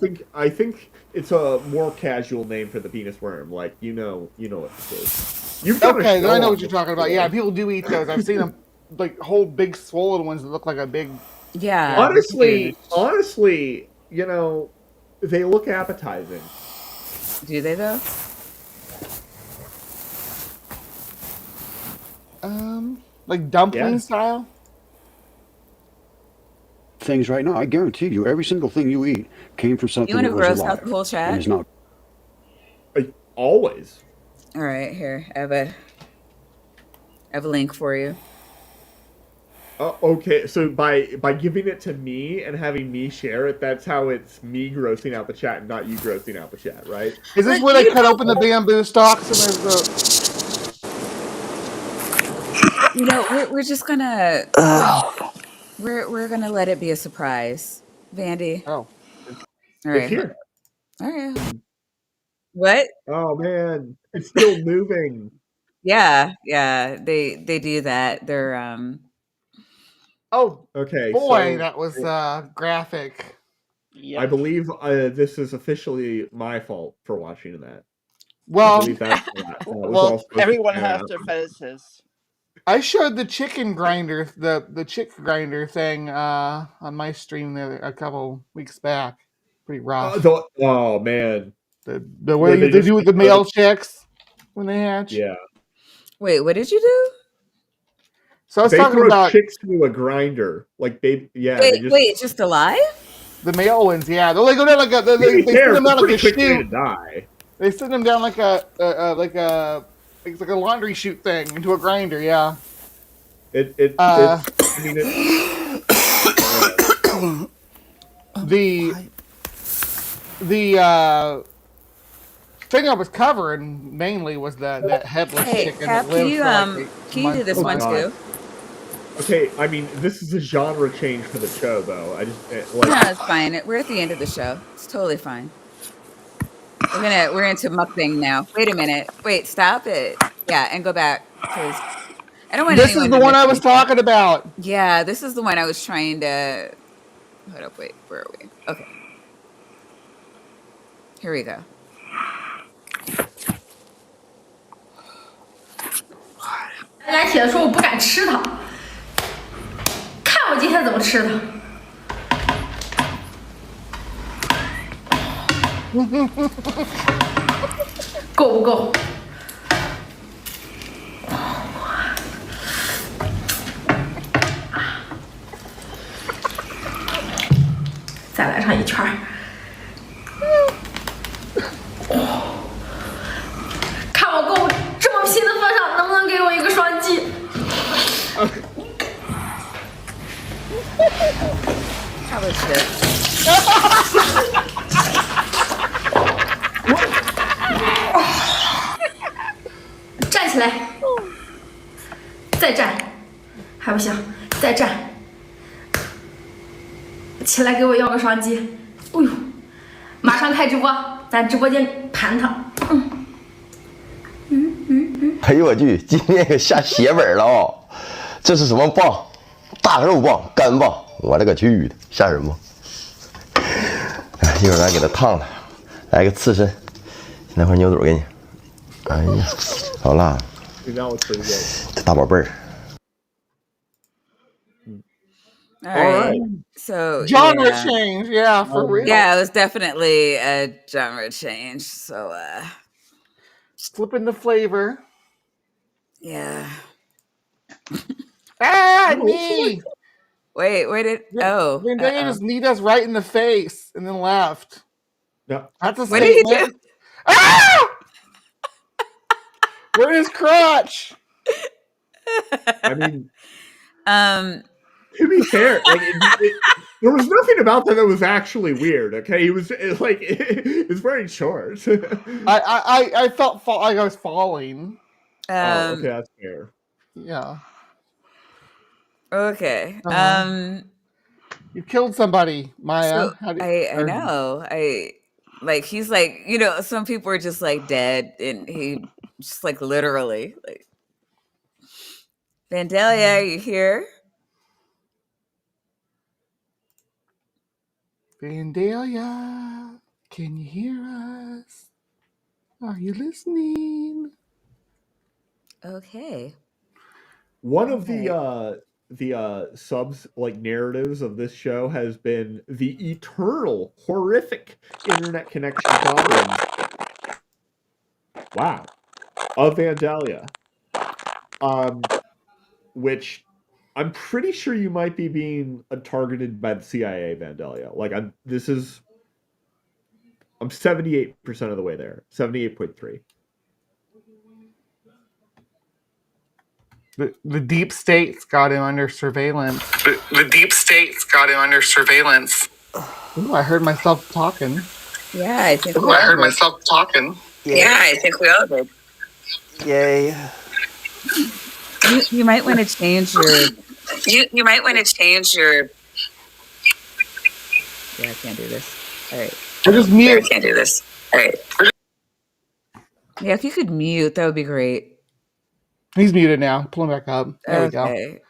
[SPEAKER 2] Okay.
[SPEAKER 3] I think it's a more casual name for the penis worm. Like you know what this is. You've done a
[SPEAKER 2] Okay, then I
[SPEAKER 3] show
[SPEAKER 2] know
[SPEAKER 3] on
[SPEAKER 2] what you're
[SPEAKER 3] this
[SPEAKER 2] talking about. Yeah,
[SPEAKER 3] before.
[SPEAKER 2] people do eat those. I've seen them, like whole big swollen ones that look like a big. Yeah,
[SPEAKER 1] Yeah.
[SPEAKER 2] they're huge.
[SPEAKER 3] Honestly, they look appetizing.
[SPEAKER 1] Do they though?
[SPEAKER 2] Like dumpling
[SPEAKER 3] Yes.
[SPEAKER 2] style.
[SPEAKER 5] Things right now, I guarantee you, every single thing you eat came from
[SPEAKER 1] You
[SPEAKER 5] something
[SPEAKER 1] want
[SPEAKER 5] that
[SPEAKER 1] to
[SPEAKER 5] was
[SPEAKER 1] gross out the
[SPEAKER 5] alive
[SPEAKER 1] whole
[SPEAKER 5] and
[SPEAKER 1] chat?
[SPEAKER 5] is not.
[SPEAKER 3] Always.
[SPEAKER 1] All right, here I have a link for you.
[SPEAKER 3] Okay, so by giving it to me and having me share it, that's how it's me grossing out the chat and not you grossing out the chat, right?
[SPEAKER 2] Is this
[SPEAKER 1] Look,
[SPEAKER 2] where they
[SPEAKER 1] you
[SPEAKER 2] cut
[SPEAKER 1] know,
[SPEAKER 2] open the bamboo stalks and there's the?
[SPEAKER 1] we're just gonna we're gonna let it be a surprise, Vandy.
[SPEAKER 2] Oh,
[SPEAKER 1] All
[SPEAKER 3] It's
[SPEAKER 1] right, hold
[SPEAKER 3] here.
[SPEAKER 1] on. All right. What?
[SPEAKER 3] Oh man, it's still moving.
[SPEAKER 1] Yeah, yeah. They do that. They're
[SPEAKER 2] oh
[SPEAKER 3] Okay,
[SPEAKER 2] boy,
[SPEAKER 3] so
[SPEAKER 2] that was graphic.
[SPEAKER 3] I
[SPEAKER 4] Yep.
[SPEAKER 3] believe this is officially my fault for watching that. I
[SPEAKER 2] Well,
[SPEAKER 3] believe that was all
[SPEAKER 4] Well,
[SPEAKER 3] supposed
[SPEAKER 4] everyone
[SPEAKER 3] to
[SPEAKER 4] has
[SPEAKER 3] happen.
[SPEAKER 4] their fetishes.
[SPEAKER 2] I showed the chicken grinder, the chick grinder thing on my stream a couple weeks back. Pretty rough.
[SPEAKER 3] Oh man,
[SPEAKER 2] The
[SPEAKER 3] where
[SPEAKER 2] way
[SPEAKER 3] they
[SPEAKER 2] they
[SPEAKER 3] just
[SPEAKER 2] do with the male chicks when they hatch.
[SPEAKER 3] yeah,
[SPEAKER 1] wait, what did you do?
[SPEAKER 2] So I was
[SPEAKER 3] they
[SPEAKER 2] talking
[SPEAKER 3] throw
[SPEAKER 2] about
[SPEAKER 3] chicks through a grinder like baby. Yeah, they just
[SPEAKER 1] Wait, just alive?
[SPEAKER 2] the male ones. Yeah, they go down like
[SPEAKER 3] to be
[SPEAKER 2] they send
[SPEAKER 3] fair,
[SPEAKER 2] them
[SPEAKER 3] it's a
[SPEAKER 2] down like
[SPEAKER 3] pretty
[SPEAKER 2] a
[SPEAKER 3] quick way to
[SPEAKER 2] chute.
[SPEAKER 3] die.
[SPEAKER 2] They send them down like it's like a laundry chute thing into a grinder. Yeah. Uh,
[SPEAKER 3] It's I mean
[SPEAKER 2] the thing I was covering mainly was that headless
[SPEAKER 1] Hey,
[SPEAKER 2] chicken that
[SPEAKER 1] Cap,
[SPEAKER 2] lived for like 8
[SPEAKER 1] can you do
[SPEAKER 2] months
[SPEAKER 1] this
[SPEAKER 2] in
[SPEAKER 3] oh
[SPEAKER 1] one
[SPEAKER 2] my.
[SPEAKER 3] god.
[SPEAKER 1] too?
[SPEAKER 3] Okay, I mean this is a genre change for the show though. I just
[SPEAKER 1] No,
[SPEAKER 3] like
[SPEAKER 1] it's fine. We're at the end of the show. It's totally fine. We're into mukbang now. Wait a minute. Wait, stop it. Yeah, and go back because I don't want
[SPEAKER 2] This is
[SPEAKER 1] anyone
[SPEAKER 2] the
[SPEAKER 1] to
[SPEAKER 2] one
[SPEAKER 1] miss
[SPEAKER 2] I was
[SPEAKER 1] anything.
[SPEAKER 2] talking about.
[SPEAKER 1] Yeah, this is the one I was trying to. Hold up, wait, where are we? Okay, here we go.
[SPEAKER 7] 来帖的时候我不敢吃它，看我今天怎么吃它。够不够？再来上一圈儿。看我够这么拼的份上，能不能给我一个双击？
[SPEAKER 1] 差不多吃。
[SPEAKER 7] 站起来，再站，还不行，再站，起来给我要个双击。哎呦，马上开直播，咱直播间盘它。
[SPEAKER 8] 哎呦我去，今天可下血本了哦！这是什么棒？大肉棒、干棒！我勒个去的，吓人不？一会儿咱给它烫了，来个刺身，来块牛肚给你。哎呀，好辣！
[SPEAKER 3] 你让我吃一个。
[SPEAKER 8] 这大宝贝儿。
[SPEAKER 1] All right.
[SPEAKER 3] right.
[SPEAKER 1] So
[SPEAKER 2] Genre
[SPEAKER 1] yeah.
[SPEAKER 2] change, yeah, for real.
[SPEAKER 1] Yeah, it was definitely a genre change. So
[SPEAKER 2] Flipping the flavor.
[SPEAKER 1] yeah.
[SPEAKER 2] Ah, me.
[SPEAKER 1] Wait,
[SPEAKER 2] Then they just kneed us right in the face and then left.
[SPEAKER 3] No.
[SPEAKER 2] That's a
[SPEAKER 1] What did he do?
[SPEAKER 2] statement. Ah! Where's his crotch?
[SPEAKER 3] I mean,
[SPEAKER 1] to
[SPEAKER 3] be fair, like there was nothing about that was actually weird. Okay, it was very short.
[SPEAKER 2] I felt like I was falling.
[SPEAKER 3] Oh, okay, that's fair.
[SPEAKER 2] Yeah.
[SPEAKER 1] Okay.
[SPEAKER 2] You killed somebody, Maya.
[SPEAKER 1] So I know. He's like, some people are just like dead and he just like literally like Vandalia, are you here?
[SPEAKER 2] Vandalia, can you hear us? Are you listening?
[SPEAKER 1] Okay.
[SPEAKER 3] One
[SPEAKER 1] All
[SPEAKER 3] of
[SPEAKER 1] right.
[SPEAKER 3] the subs like narratives of this show has been the eternal horrific internet connection problems. Wow, of Vandalia, which I'm pretty sure you might be being targeted by the CIA, Vandalia. Like I'm 78% of the way there, 78.3.
[SPEAKER 2] The deep state's got him under surveillance.
[SPEAKER 9] The deep state's got him under surveillance.
[SPEAKER 2] Ooh, I heard myself talking.
[SPEAKER 1] Yeah, I think
[SPEAKER 9] Ooh,
[SPEAKER 1] we
[SPEAKER 9] I
[SPEAKER 1] all
[SPEAKER 9] heard
[SPEAKER 1] did.
[SPEAKER 9] myself talking. Yeah, I think we all did. Yay.
[SPEAKER 1] You might want to change your.
[SPEAKER 9] You might want to change your.
[SPEAKER 1] Yeah, I can't do this. All right.
[SPEAKER 2] I just
[SPEAKER 9] I
[SPEAKER 2] mute.
[SPEAKER 9] can't do this. All right.
[SPEAKER 1] Yeah, if you could mute, that would be great.
[SPEAKER 2] He's muted now. Pull him back up. There we go.
[SPEAKER 1] Okay.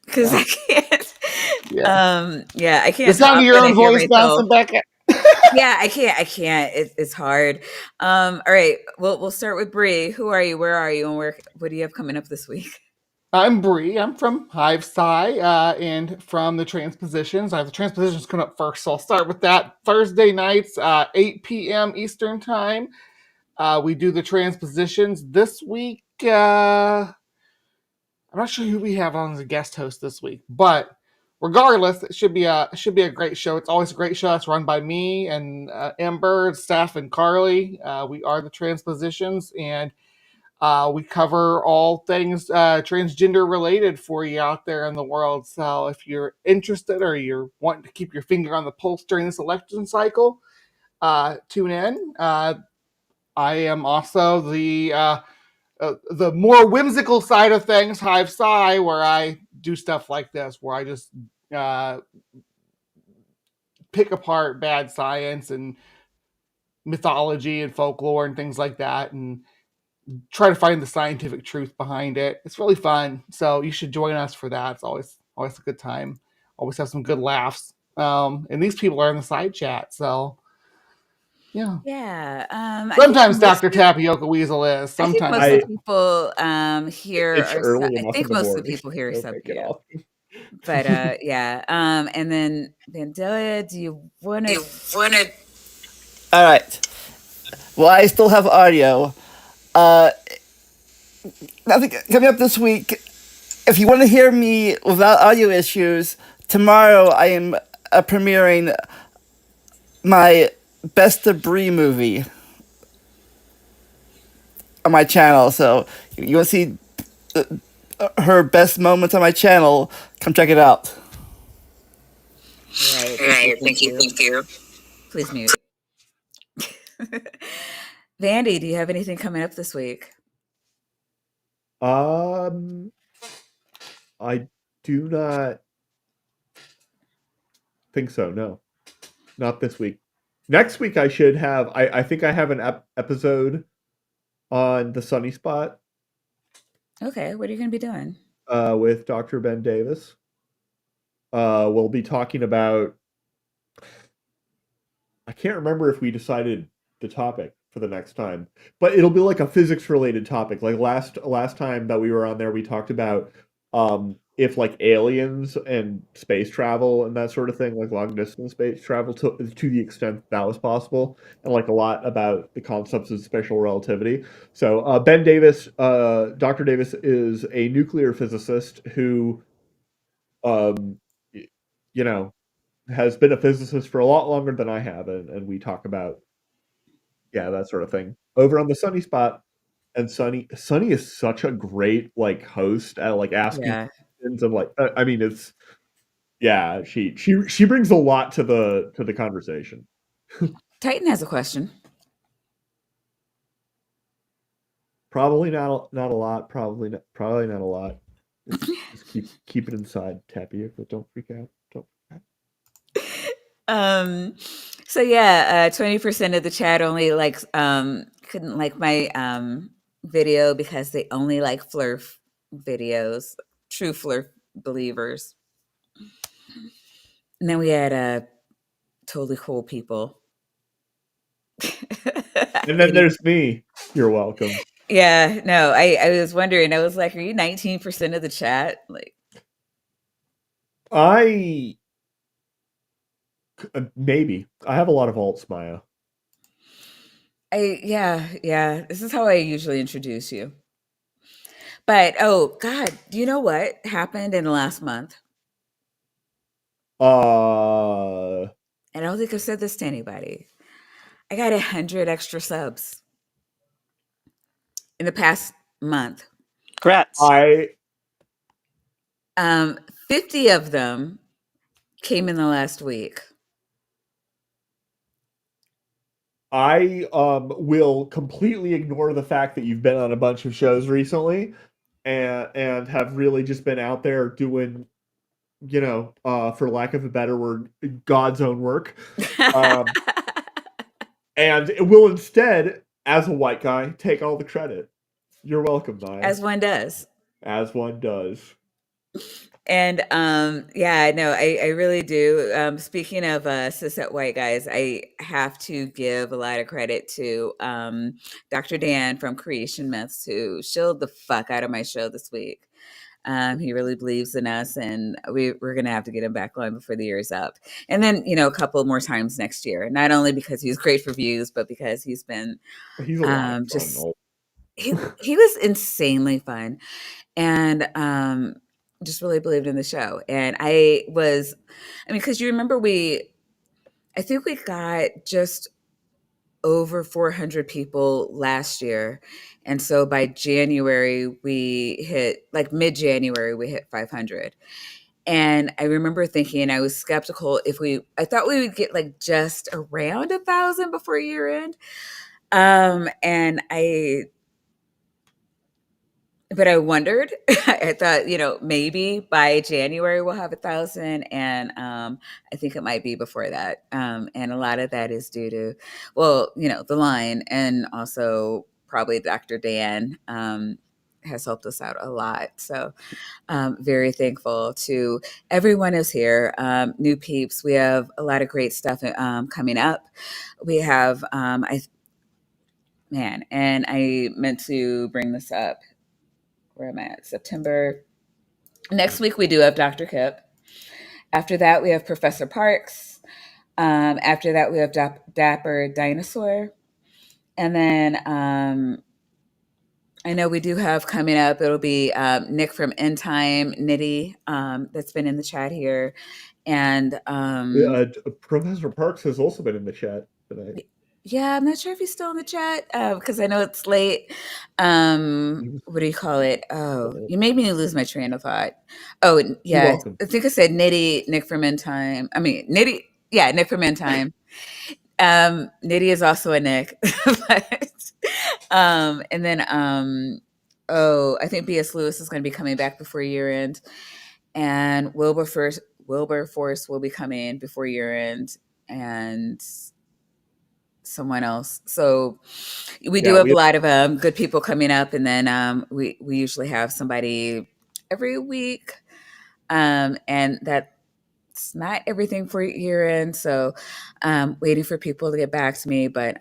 [SPEAKER 1] Because
[SPEAKER 2] Yeah.
[SPEAKER 1] I can't.
[SPEAKER 2] Yeah.
[SPEAKER 1] Yeah, I
[SPEAKER 2] The
[SPEAKER 1] can't
[SPEAKER 2] sound
[SPEAKER 1] talk
[SPEAKER 2] of your
[SPEAKER 1] when I
[SPEAKER 2] own
[SPEAKER 1] hear
[SPEAKER 2] voice
[SPEAKER 1] myself.
[SPEAKER 2] bouncing back.
[SPEAKER 1] Yeah, I can't. It's hard. All right. We'll start with Bree. Who are you? Where are you? And what do you have coming up this week?
[SPEAKER 2] I'm Bree. I'm from Hive Psi and from the Transpositions. I have the Transpositions coming up first, so I'll start with that. Thursday nights, 8 p.m. Eastern Time. We do the Transpositions this week. I'm not sure who we have on as a guest host this week, but regardless, it should be a great show. It's always a great show. It's run by me and Ember, Steph, and Carly. We are the Transpositions, and we cover all things transgender related for you out there in the world. So if you're interested or you're wanting to keep your finger on the pulse during this election cycle, tune in. I am also the more whimsical side of things, Hive Psi, where I do stuff like this, where I just uh, pick apart bad science and mythology and folklore and things like that, and try to find the scientific truth behind it. It's really fun, so you should join us for that. It's always a good time. Always have some good laughs. And these people are in the side chat, so yeah.
[SPEAKER 1] Yeah.
[SPEAKER 2] Sometimes Dr. Tapioca Weasel is.
[SPEAKER 1] I think
[SPEAKER 2] Sometimes
[SPEAKER 1] most of
[SPEAKER 2] not.
[SPEAKER 1] the people here
[SPEAKER 3] It's
[SPEAKER 1] are.
[SPEAKER 3] early
[SPEAKER 1] I
[SPEAKER 3] enough in
[SPEAKER 1] think
[SPEAKER 3] the
[SPEAKER 1] most of the
[SPEAKER 3] morning.
[SPEAKER 1] people here are
[SPEAKER 3] Don't
[SPEAKER 1] sub
[SPEAKER 3] make it
[SPEAKER 1] you.
[SPEAKER 3] off.
[SPEAKER 1] But yeah. And then Vandalia, do you want to?
[SPEAKER 4] All right. Well, I still have audio. Nothing coming up this week. If you want to hear me without audio issues, tomorrow I am premiering my Best of Brie movie on my channel. So if you want to see her best moments on my channel, come check it out.
[SPEAKER 1] Right.
[SPEAKER 9] Thank you.
[SPEAKER 1] Please mute. Vandy, do you have anything coming up this week?
[SPEAKER 3] I do not think so. No, not this week. Next week I should have. I think I have an episode on the Sunny Spot
[SPEAKER 1] Okay. What are you going to be doing?
[SPEAKER 3] with Dr. Ben Davis. We'll be talking about. I can't remember if we decided the topic for the next time, but it'll be like a physics related topic. Like last time that we were on there, we talked about if like aliens and space travel and that sort of thing, like long distance space travel to the extent that was possible, and like a lot about the concepts of special relativity. So Ben Davis, Dr. Davis is a nuclear physicist who, um, you know, has been a physicist for a lot longer than I have, and we talk about that sort of thing over on the Sunny Spot. And Sunny is such a great like host at like asking
[SPEAKER 1] Yeah.
[SPEAKER 3] questions and like I mean it's she brings a lot to the conversation.
[SPEAKER 1] Titan has a question.
[SPEAKER 3] Probably not a lot. Probably not a lot. Just keep it inside, Tappy. But don't freak out. Don't.
[SPEAKER 1] So yeah, 20% of the chat only likes couldn't like my video because they only like flurf videos. true believers. And then we had totally cool people.
[SPEAKER 3] And then there's me. You're welcome.
[SPEAKER 1] Yeah, no, I was wondering. I was like, are you 19% of the chat? Like,
[SPEAKER 3] Maybe. I have a lot of alts, Maya.
[SPEAKER 1] yeah. This is how I usually introduce you. But oh God, do you know what happened in the last month? And I don't think I've said this to anybody. I got 100 extra subs in the past month.
[SPEAKER 4] Congrats.
[SPEAKER 1] 50 of them came in the last week.
[SPEAKER 3] I will completely ignore the fact that you've been on a bunch of shows recently and have really just been out there doing, for lack of a better word, God's own work. And it will instead, as a white guy, take all the credit. You're welcome, Maya.
[SPEAKER 1] As one does.
[SPEAKER 3] As one does.
[SPEAKER 1] And yeah, no, I really do. Speaking of cishet white guys, I have to give a lot of credit to Dr. Dan from Creation Myths, who shilled the fuck out of my show this week. He really believes in us, and we're gonna have to get him back on before the year's up. And then, a couple more times next year. Not only because he's great for views, but because he's been
[SPEAKER 3] he's a lot of
[SPEAKER 1] just
[SPEAKER 3] fun.
[SPEAKER 1] he was insanely fun. And just really believed in the show. And because you remember I think we got just over 400 people last year. And so by January, mid-January, we hit 500. And I remember thinking, I was skeptical I thought we would get like just around 1,000 before year end. And but I wondered, I thought, maybe by January we'll have 1,000. And I think it might be before that. And a lot of that is due to, the line, and also probably Dr. Dan has helped us out a lot. So very thankful to everyone who's here. New peeps, we have a lot of great stuff coming up. We have, and I meant to bring this up. Where am I at? September. Next week, we do have Dr. Kip. After that, we have Professor Parks. After that, we have Dapper Dinosaur. And then I know we do have coming up, it'll be Nick from End Time, Nitty, that's been in the chat here. And
[SPEAKER 3] Professor Parks has also been in the chat tonight.
[SPEAKER 1] Yeah, I'm not sure if he's still in the chat because I know it's late. What do you call it? Oh, you made me lose my train of thought. Oh, yeah. I think I said Nick from End Time. I mean, Nitty. Yeah, Nick from End Time. Nitty is also a Nick. And then, I think B.S. Lewis is going to be coming back before year end. And Wilberforce will be coming before year end. And someone else. So we do have a lot of good people coming up, and then we usually have somebody every week, and that's not everything for year end. So waiting for people to get back to me, but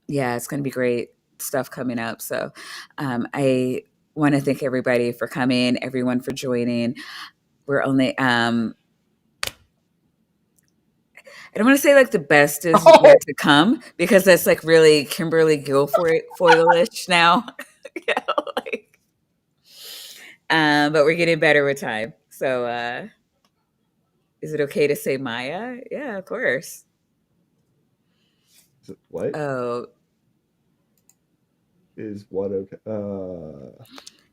[SPEAKER 1] yeah, it's going to be great stuff coming up. So I want to thank everybody for coming, everyone for joining. We're only I don't want to say like the best is yet to come, because that's like really Kimberly Guilfoyle-ish now. But we're getting better with time. So is it okay to say Maya? Yeah, of course.
[SPEAKER 3] What?
[SPEAKER 1] Oh.
[SPEAKER 3] Is what okay?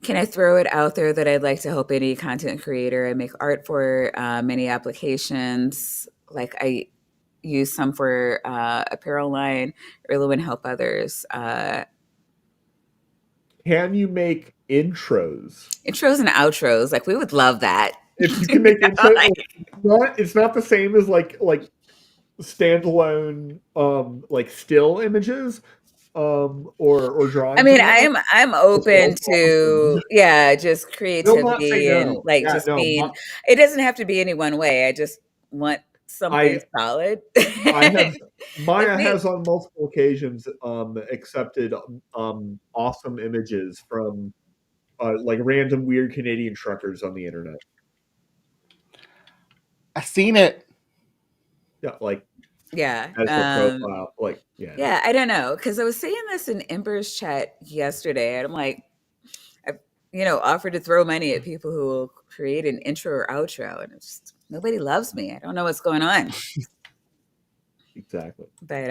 [SPEAKER 1] Can I throw it out there that I'd like to help any content creator? I make art for many applications. Like I use some for apparel line. I really want to help others.
[SPEAKER 3] Can you make intros?
[SPEAKER 1] Intros and outros. Like we would love that.
[SPEAKER 3] If you can make intros, it's not the same as like standalone like still images, or drawing.
[SPEAKER 1] I mean,
[SPEAKER 3] together.
[SPEAKER 1] I'm
[SPEAKER 3] It's
[SPEAKER 1] open
[SPEAKER 3] both
[SPEAKER 1] to
[SPEAKER 3] awesome.
[SPEAKER 1] just
[SPEAKER 3] Will not say
[SPEAKER 1] creativity and
[SPEAKER 3] no.
[SPEAKER 1] like
[SPEAKER 3] Yeah,
[SPEAKER 1] just
[SPEAKER 3] no.
[SPEAKER 1] being. It doesn't have to be any one way. I just want something
[SPEAKER 3] I
[SPEAKER 1] solid.
[SPEAKER 3] I have
[SPEAKER 1] Like
[SPEAKER 3] Maya
[SPEAKER 1] me.
[SPEAKER 3] has on multiple occasions accepted awesome images from like random weird Canadian truckers on the internet.
[SPEAKER 2] I seen it.
[SPEAKER 3] Yeah, like
[SPEAKER 1] Yeah.
[SPEAKER 3] as her profile. Like, yeah.
[SPEAKER 1] Yeah, I don't know, because I was saying this in Ember's chat yesterday, and I'm like, I, offered to throw money at people who will create an intro or outro, and it's just, nobody loves me. I don't know what's going on.
[SPEAKER 3] Exactly.
[SPEAKER 1] But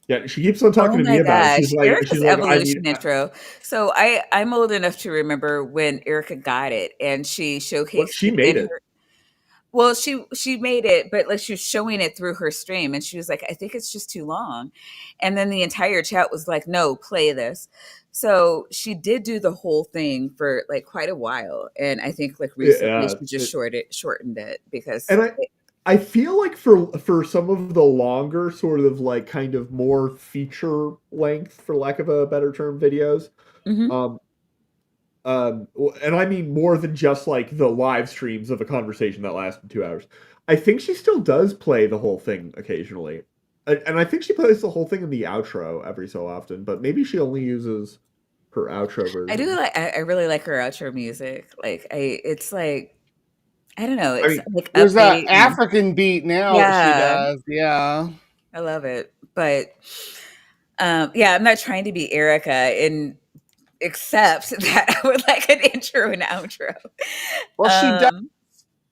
[SPEAKER 3] Yeah, she keeps on
[SPEAKER 1] oh
[SPEAKER 3] talking to me
[SPEAKER 1] my
[SPEAKER 3] about it.
[SPEAKER 1] gosh,
[SPEAKER 3] She's
[SPEAKER 1] Erica's
[SPEAKER 3] like, I need.
[SPEAKER 1] evolution intro. So I'm old enough to remember when Erica got it, and she
[SPEAKER 3] Well,
[SPEAKER 1] showcased
[SPEAKER 3] she
[SPEAKER 1] it
[SPEAKER 3] made
[SPEAKER 1] in
[SPEAKER 3] it.
[SPEAKER 1] her. Well, she made it, but like she was showing it through her stream, and she was like, "I think it's just too long," and then the entire chat was like, "No, play this." So she did do the whole thing for like quite a while, and I think like recently
[SPEAKER 3] Yeah,
[SPEAKER 1] she just shortened it because.
[SPEAKER 3] and I feel like for some of the longer sort of like kind of more feature length, for lack of a better term, videos.
[SPEAKER 1] Mhm.
[SPEAKER 3] Um, and I mean more than just like the live streams of a conversation that lasted 2 hours. I think she still does play the whole thing occasionally, and I think she plays the whole thing in the outro every so often. But maybe she only uses her outro
[SPEAKER 1] I do
[SPEAKER 3] version.
[SPEAKER 1] like. I really like her outro music. Like it's like I don't know.
[SPEAKER 3] I
[SPEAKER 1] It's
[SPEAKER 3] mean,
[SPEAKER 1] like
[SPEAKER 2] There's that
[SPEAKER 1] upbeat. And,
[SPEAKER 2] African beat now that she
[SPEAKER 1] yeah,
[SPEAKER 2] does. Yeah.
[SPEAKER 1] I love it. But yeah, I'm not trying to be Erica and except that I would like an intro and outro.
[SPEAKER 2] Well, she does.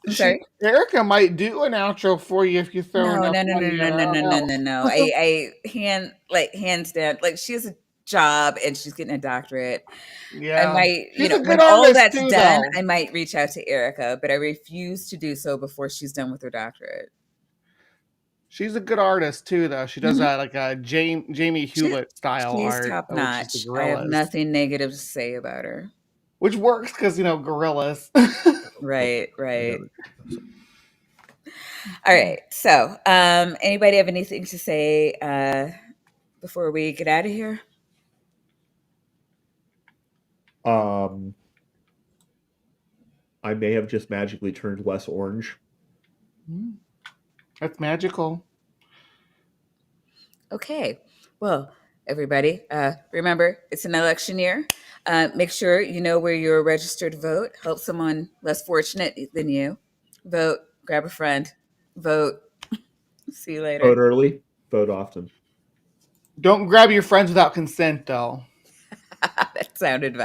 [SPEAKER 1] I'm sorry.
[SPEAKER 2] Erica might do an outro for you if you throw
[SPEAKER 1] No,
[SPEAKER 2] enough
[SPEAKER 1] no, no, no,
[SPEAKER 2] money at
[SPEAKER 1] no,
[SPEAKER 2] her.
[SPEAKER 1] no,
[SPEAKER 2] I
[SPEAKER 1] no,
[SPEAKER 2] don't
[SPEAKER 1] no, no, no.
[SPEAKER 2] know.
[SPEAKER 1] Hands down, like she has a job and she's getting a doctorate. I
[SPEAKER 2] Yeah.
[SPEAKER 1] might,
[SPEAKER 2] She's a good
[SPEAKER 1] when all
[SPEAKER 2] artist
[SPEAKER 1] that's
[SPEAKER 2] too,
[SPEAKER 1] done,
[SPEAKER 2] though.
[SPEAKER 1] I might reach out to Erica, but I refuse to do so before she's done with her doctorate.
[SPEAKER 2] She's a good artist too, though. She does
[SPEAKER 1] Mhm.
[SPEAKER 2] that like a Jamie
[SPEAKER 1] She's
[SPEAKER 2] Hewlett style
[SPEAKER 1] she's
[SPEAKER 2] art,
[SPEAKER 1] top
[SPEAKER 2] which is the
[SPEAKER 1] notch. I have
[SPEAKER 2] gorillas,
[SPEAKER 1] nothing negative to say about her.
[SPEAKER 2] which works because gorillas.
[SPEAKER 1] Right,
[SPEAKER 3] I
[SPEAKER 1] right.
[SPEAKER 3] got it.
[SPEAKER 1] All right. So, anybody have anything to say before we get out of here?
[SPEAKER 3] Um, I may have just magically turned less orange.
[SPEAKER 2] That's magical.
[SPEAKER 1] Okay. Well, everybody, remember it's an election year. Make sure you know where you're registered to vote. Help someone less fortunate than you. Vote. Grab a friend. Vote. See you
[SPEAKER 3] Vote
[SPEAKER 1] later.
[SPEAKER 3] early, vote often.
[SPEAKER 2] Don't grab your friends without consent, though.
[SPEAKER 1] That sounded